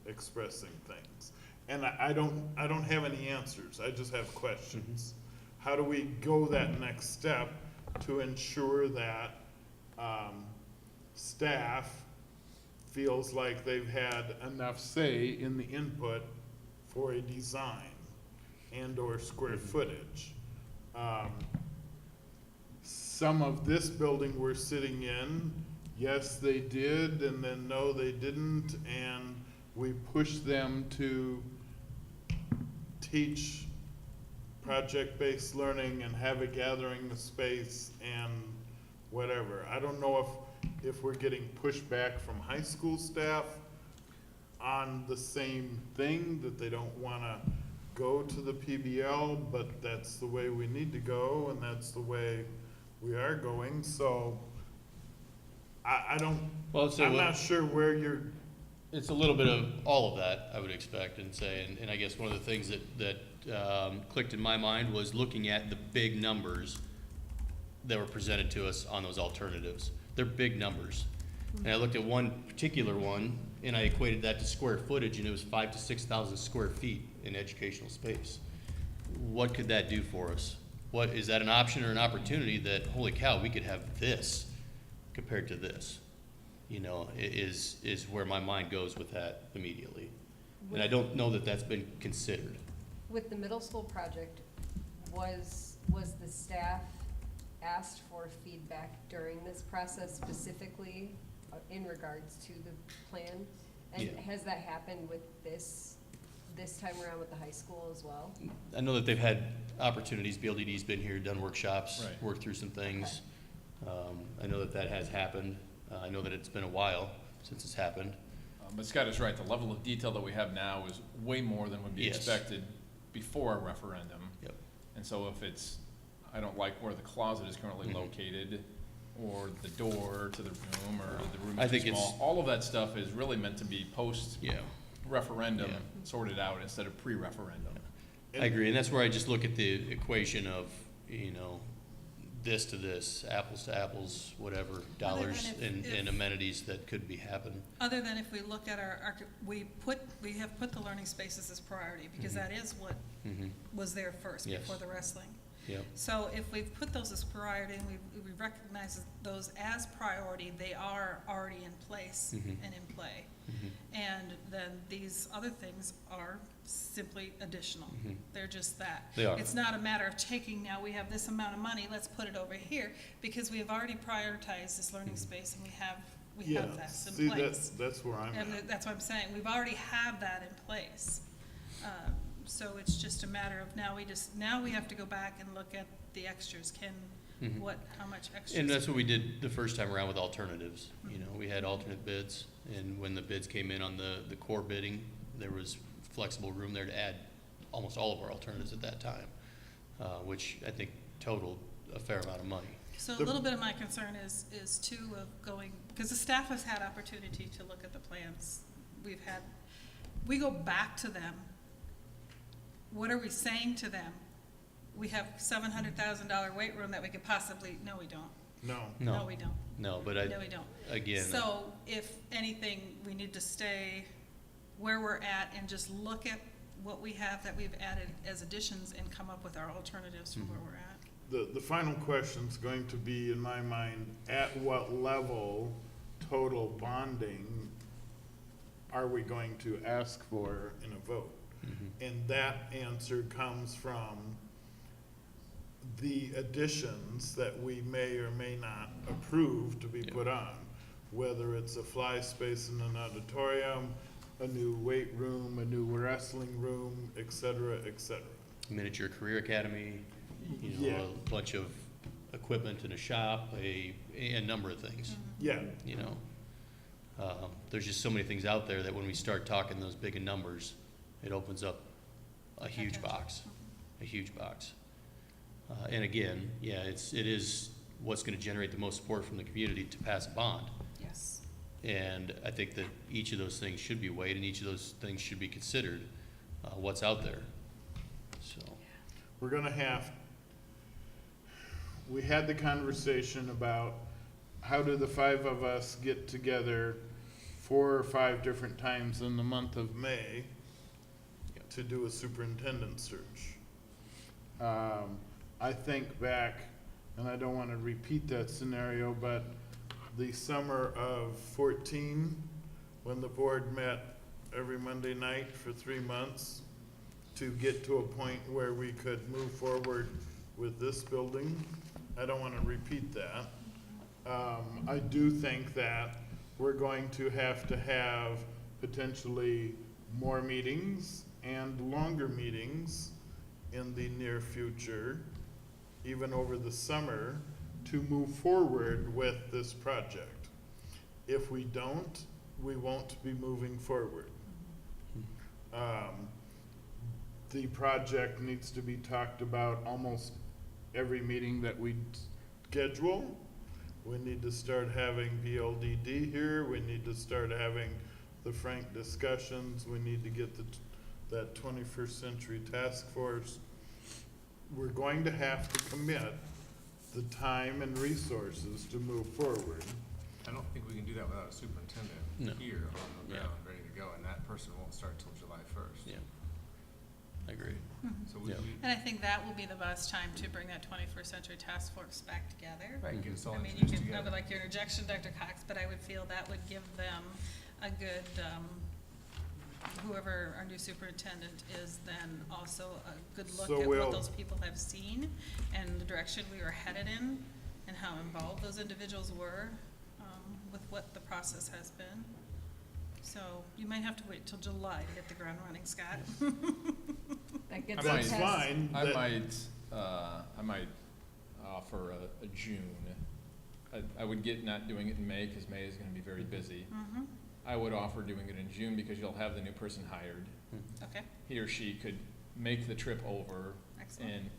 expressing things? And I don't have any answers, I just have questions. How do we go that next step to ensure that staff feels like they've had enough say in the input for a design and or square footage? Some of this building we're sitting in, yes, they did, and then no, they didn't, and we pushed them to teach project-based learning and have a gathering space and whatever. I don't know if we're getting pushback from high school staff on the same thing, that they don't want to go to the PBL, but that's the way we need to go, and that's the way we are going. So I'm not sure where you're. It's a little bit of all of that, I would expect and say, and I guess one of the things that clicked in my mind was looking at the big numbers that were presented to us on those alternatives. They're big numbers. And I looked at one particular one, and I equated that to square footage, and it was 5,000 to 6,000 square feet in educational space. What could that do for us? What, is that an option or an opportunity that, holy cow, we could have this compared to this? You know, is where my mind goes with that immediately. And I don't know that that's been considered. With the middle school project, was the staff asked for feedback during this process specifically in regards to the plan? And Yeah. has that happened with this time around with the high school as well? I know that they've had opportunities, BLDD's been here, done workshops, Right. worked through some things. I know that that has happened. I know that it's been a while since it's happened. But Scott is right, the level of detail that we have now is way more than would be Yes. expected before a referendum. Yep. And so if it's, I don't like where the closet is currently Mhm. located, or the door to the room, or the room I is too think it's- small, all of that stuff is really meant to be post-referendum Yeah. sorted out instead of pre-referendum. I agree, and that's where I just look at the equation of, you know, this to this, apples to apples, whatever, dollars than if- and amenities that could be happening. Other than if we look at we have put the learning spaces as priority, because Mhm. that is what Mhm. was there first, Yes. before the wrestling. Yep. So if we've put those as priority, and we recognize those as priority, they are already in place Mhm. and in play. Mhm. And then these other things are simply additional. Mhm. They're just that. They are. It's not a matter of taking, now we have this amount of money, let's put it over here, because we have already prioritized this learning space, and we have that in See, place. that's where I'm And at. that's what I'm saying, we've already have that in place. So it's just a matter of now we have to go back and look at the extras, Mhm. how much extras. And that's what we did the first time around with alternatives. You know, we had alternate bids, and when the bids came in on the core bidding, there was flexible room there to add almost all of our alternatives at that time, which I think totaled a fair amount of money. So a little bit of my concern is too of going, because the staff has had opportunity to look at the plans. We go back to them. What are we saying to them? We have $700,000 weight room that we could possibly, no, we don't. No. No, we don't. No, but No, we don't. again. So if anything, we need to stay where we're at and just look at what we have that we've added as additions and come up with our alternatives from where we're at. The final question's going to be, in my mind, at what level total bonding are we going to ask for in a vote? Mhm. And that answer comes from the additions that we may or may not approve to be put on, whether it's a fly space in an auditorium, a new weight room, a new wrestling room, et cetera, et cetera. Miniature Career Academy, you know, Yeah. a bunch of equipment in a shop, a number of things. Yeah. You know, there's just so many things out there that when we start talking those big in numbers, it opens up a huge box, a huge box. And again, yeah, it is what's gonna generate the most support from the community to pass a bond. Yes. And I think that each of those things should be weighed and each of those things should be considered, what's out there, so. We're gonna we had the conversation about how do the five of us get together 4 or 5 different times in the month of May to do a superintendent search. I think back, and I don't want to repeat that scenario, but the summer of 14, when the board met every Monday night for 3 months to get to a point where we could move forward with this building. I don't want to repeat that. I do think that we're going to have potentially more meetings and longer meetings in the near future, even over the summer, to move forward with this project. If we don't, we won't be moving forward. The project needs to be talked about almost every meeting that we schedule. We need to start having BLDD here. We need to start having the frank discussions. We need to get that 21st century task force. We're going to have to commit the time and resources to move forward. I don't think we can do that without a superintendent No. here on the ground, ready to go, and that person won't start till July 1st. Yeah, I agree. So And I think that will be the best time to bring that 21st century task force back together. Right, get us all I mean, introduced I together. would like your interjection, Dr. Cox, but I would feel that would give them a good whoever our new superintendent is then also a good look So at we'll- what those people have seen and the direction we were headed in and how involved those individuals were with what the process has been. So you might have to wait till July to hit the ground running, Scott. That gets I us might- past- Fine. I might offer a June. I would get not doing it in May, because May is gonna be very busy. Mhm. I would offer doing it in June, because you'll have the new person hired. Okay, He or she could make the trip over excellent. and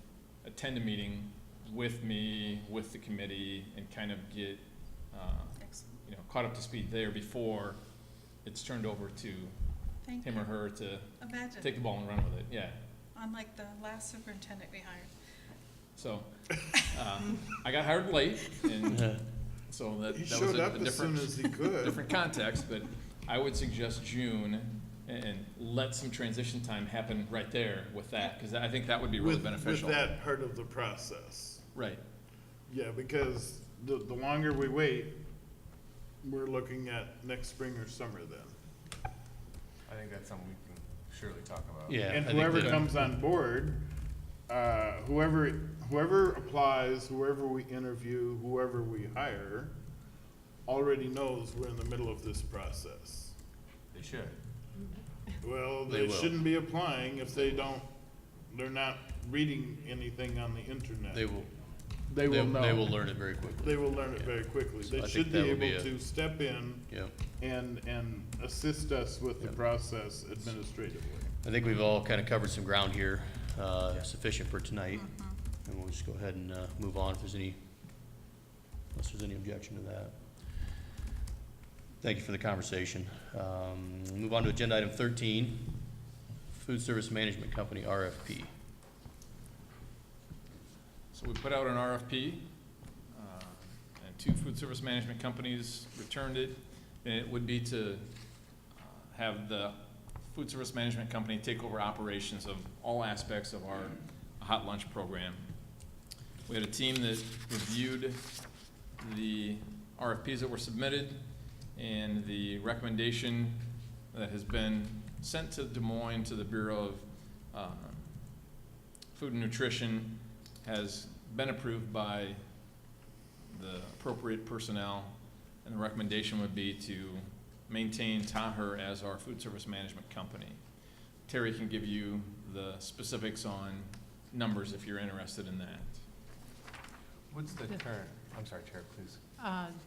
attend a meeting with me, with the committee, and kind of get, Excellent. caught up to speed there before it's turned over to Thank him you. or her to Imagine, take the ball and run with it, yeah. unlike the last superintendent we hired. So, I got hired late, and so that He was showed a up as soon different, as he could. different context, but I would suggest June and let some transition time happen right there with that, because I think that would be really beneficial. With that part of the process. Right. Yeah, because the longer we wait, we're looking at next spring or summer then. I think that's something we can surely talk about. Yeah. And I think whoever that- comes on board, whoever applies, whoever we interview, whoever we hire, already knows we're in the middle of this process. They should. Well, They they will. shouldn't be applying if they're not reading anything on the internet. They will. They will know. They will learn it very quickly. They will learn it Yeah. very quickly. So They I think should that be would be able a- to step in Yeah. and assist us with the Yeah. process administratively. I think we've all kind of covered some ground here, sufficient for tonight. And we'll just go ahead and move on if there's any, unless there's any objection to that. Thank you for the conversation. Move on to agenda item 13, Food Service Management Company RFP. So we put out an RFP, and 2 food service management companies returned it, and it would be to have the food service management company take over operations of all aspects of our hot lunch program. We had a team that reviewed the RFPs that were submitted, and the recommendation that has been sent to Des Moines to the Bureau of Food and Nutrition has been approved by the appropriate personnel, and the recommendation would be to maintain Taher as our food service management company. Terry can give you the specifics on numbers if you're interested in that. What's the current, I'm sorry, Chair, please.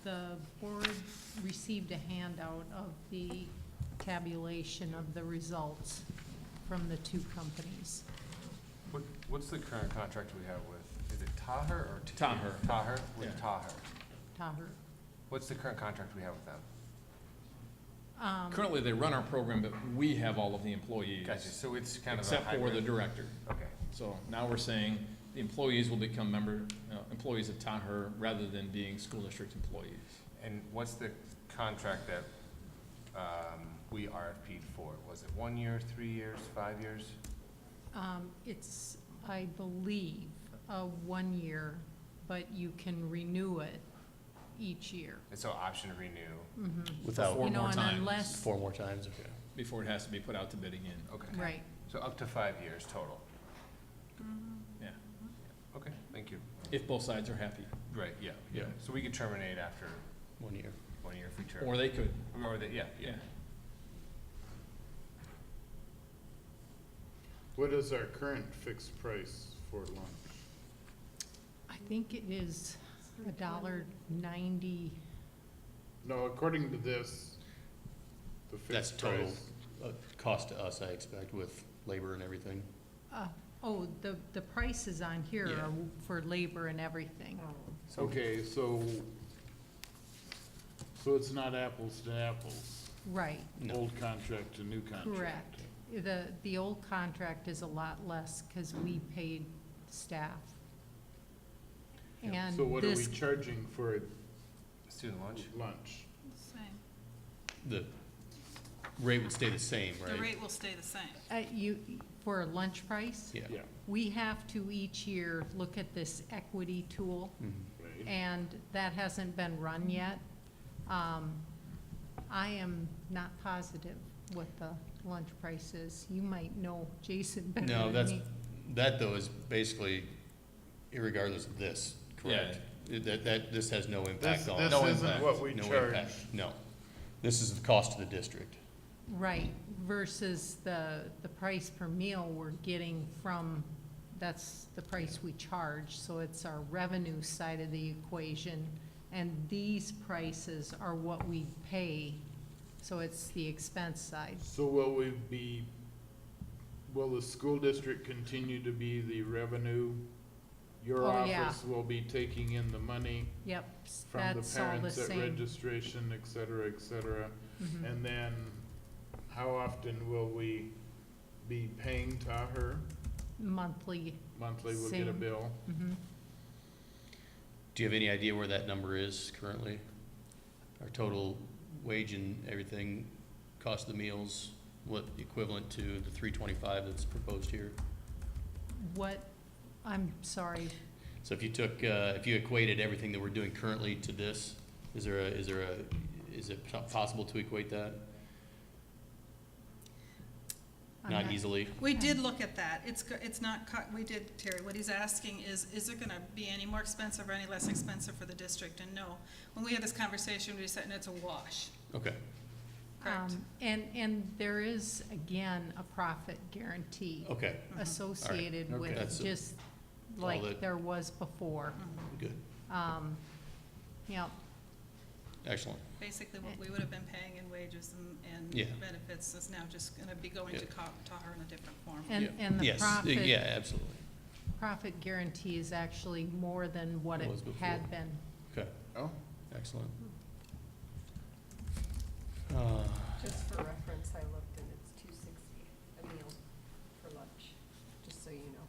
The board received a handout of the tabulation of the results from the 2 companies. What's the current contract we have with, is it Taher or? Taher. Taher, with Yeah. Taher. Taher. What's the current contract we have with them? Currently, they run our program, but we have all of the employees. Gotcha, so it's kind of a Except for the hybrid. director. Okay. So now we're saying the employees will become employees of Taher rather than being school district employees. And what's the contract that we RFP'd for? Was it 1 year, 3 years, 5 years? It's, I believe, 1 year, but you can renew it each year. And so option to renew. Mhm. Without, Four You know, more and times. unless- 4 more times, okay. Before it has to be put out to bid again. Okay. Right. So up to 5 years total. Yeah, Okay, thank you. if both sides are happy. Right, yeah. Yeah. So we could terminate after 1 year. 1 year if we terminate. Or they could, Or they, yeah, yeah. yeah. What is our current fixed price for lunch? I think it is $1.90. No, according to this, the That's fixed total price. cost to us, I expect, with labor and everything. Oh, the prices on here Yeah. are for labor and everything. Okay, so it's not apples to apples, Right, No. old contract to new contract. correct. The old contract is a lot less because we paid staff. And So what are we this, charging for Student lunch? lunch? Same. The rate would stay the same, The right? rate will stay the same. for a lunch price, Yeah. Yeah. we have to each year look at this equity tool, Mhm. Right. and that hasn't been run yet. I am not positive what the lunch price is. You might know, Jason, better No, than that's, me. that though is basically irregardless of this, correct? This has no impact on. This isn't what we No charge. impact, no. This is the cost to the district. Right, versus the price per meal we're getting from, that's the price we charge, so it's our revenue side of the equation. And these prices are what we pay, so it's the expense side. So will the school district continue to be the revenue? Your Oh, yeah. office will be taking in the money Yep, from the that's all the parents at same. registration, et cetera, et cetera. Mhm. And then, how often will we be paying Taher? Monthly. Monthly, we'll get a Same. bill? Mhm. Do you have any idea where that number is currently? Our total wage and everything, cost of the meals, what equivalent to the 325 that's proposed here? What, I'm sorry, So if you took, if you equated everything that we're doing currently to this, is it possible to equate that? I'm Not not- easily? We did look at that. It's not, we did, Terry, what he's asking is it gonna be any more expensive or any less expensive for the district? And no, when we had this conversation, we said, it's a wash. Okay. Correct. And there is, again, a profit guarantee. Okay. Associated All right. with That's just all like that- there was before. Good. Yep, Excellent. Basically, what we would have been paying in wages and Yeah. benefits is now just gonna be going to Yeah. Taher in a different form. and the Yes, profit. yeah, absolutely. Profit guarantee is actually more than what it Was before. had been. Okay. Oh. Excellent. Just for reference, I looked and it's $2.60 a meal for lunch, just so you know.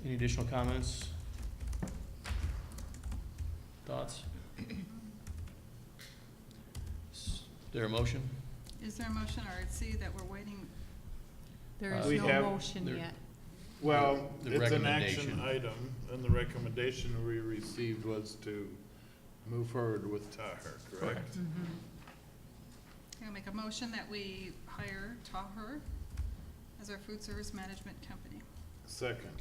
Any additional comments? Thoughts? Is there a motion? Is there a motion, or see that we're waiting? There is We no have- motion there- yet. Well, The it's an action recommendation. item, and the recommendation we received was to move forward with Taher, correct? Mhm. I'll make a motion that we hire Taher as our food service management company. Second.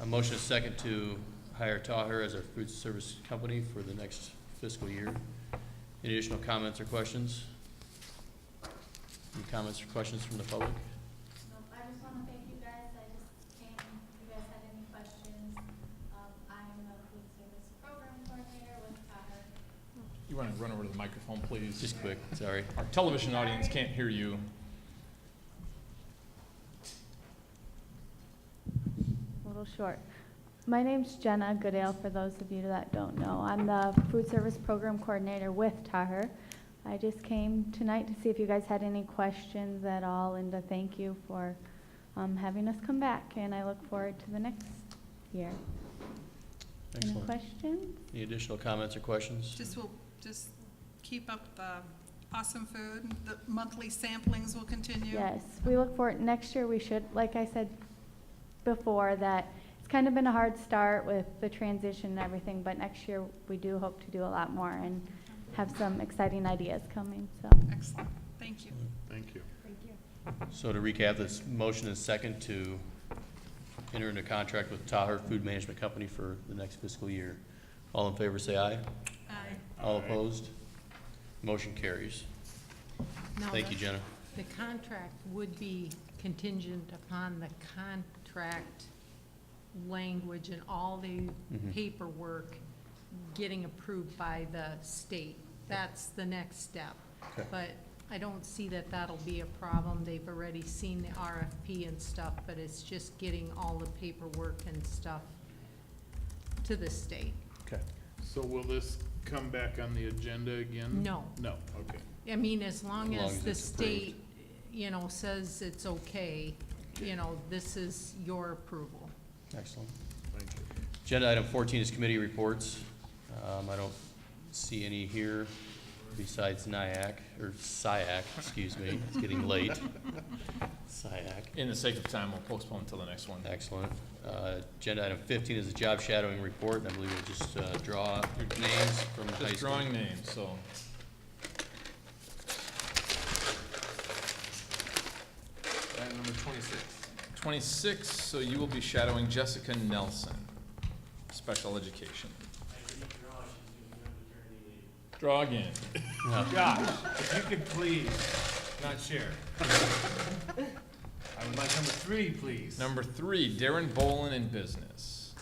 A motion is second to hire Taher as our food service company for the next fiscal year. Any additional comments or questions? Any comments or questions from the public? Nope, I just want to thank you guys. I just came, if you guys had any questions. I'm the food service program coordinator with Taher. You want to run over to the microphone, please? Just quick, sorry. Our television audience can't hear you. A little short. My name's Jenna Goodale, for those of you that don't know. I'm the food service program coordinator with Taher. I just came tonight to see if you guys had any questions at all and to thank you for having us come back, and I look forward to the next year. Any Excellent. questions? Any additional comments or questions? Just keep up the awesome food. The monthly samplings will continue. Yes, we look forward, next year we should, like I said before, that it's kind of been a hard start with the transition and everything, but next year we do hope to do a lot more and have some exciting ideas coming, so. Excellent. Thank you. Thank you. Thank you. So to recap, this motion is second to enter into contract with Taher Food Management Company for the next fiscal year. All in favor, say aye. Aye. All opposed? Motion carries. Now, Thank you, Jenna. The contract would be contingent upon the contract language and all the Mhm. paperwork getting approved by the state. That's the next step. Okay. But I don't see that that'll be a problem. They've already seen the RFP and stuff, but it's just getting all the paperwork and stuff to the state. Okay. So will this come back on the agenda again? No. No, okay. I mean, as long As long as as the it's approved. state, says it's okay, this is your approval. Excellent. Thank you. Agenda item 14 is committee reports. I don't see any here besides SiAC, excuse me. It's getting late. SiAC. In the sake of time, we'll postpone until the next one. Excellent. Agenda item 15 is a job shadowing report, and I believe we'll just draw names from the high Just school. drawing names, so Item number 26. 26, so you will be shadowing Jessica Nelson, special education. Draw again. Josh, if you could please not share. I would like number 3, please. Number 3, Darren Bolin in business.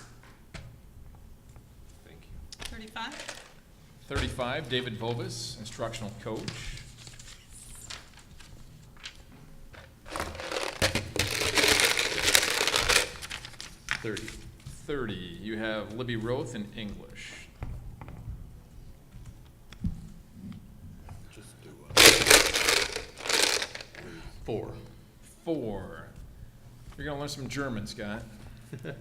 Thank you. 35. 35, David Vovis, instructional coach. 30, you have Libby Roth in English. Just do 4. 4, you're gonna learn some German, Scott.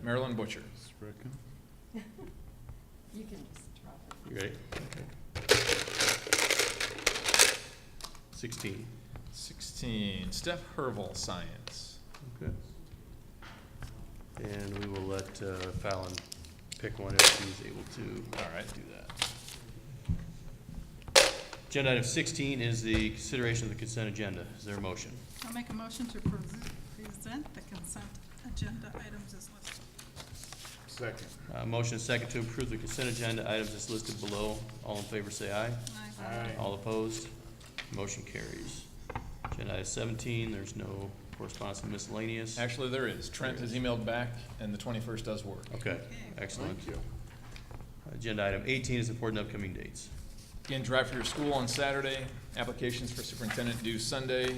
Marilyn Butcher. You can just drop it. You ready? Okay. 16. 16, Steph Herval, science. Okay. And we will let Fallon pick one if he's able to All right. do that. Agenda item 16 is the consideration of the consent agenda. Is there a motion? I'll make a motion to present the consent agenda items as listed. Second. Motion is second to approve the consent agenda items as listed below. All in favor say aye. Aye. All opposed? Motion carries. Agenda item 17, there's no correspondence and miscellaneous. Actually, there is. Trent has emailed back, and the 21st does work. Okay, excellent. Thank you. Agenda item 18 is important upcoming dates. Again, Drive for Your School on Saturday, applications for superintendent due Sunday,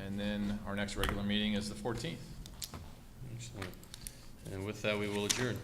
and then our next regular meeting is the 14th. Excellent. And with that, we will adjourn.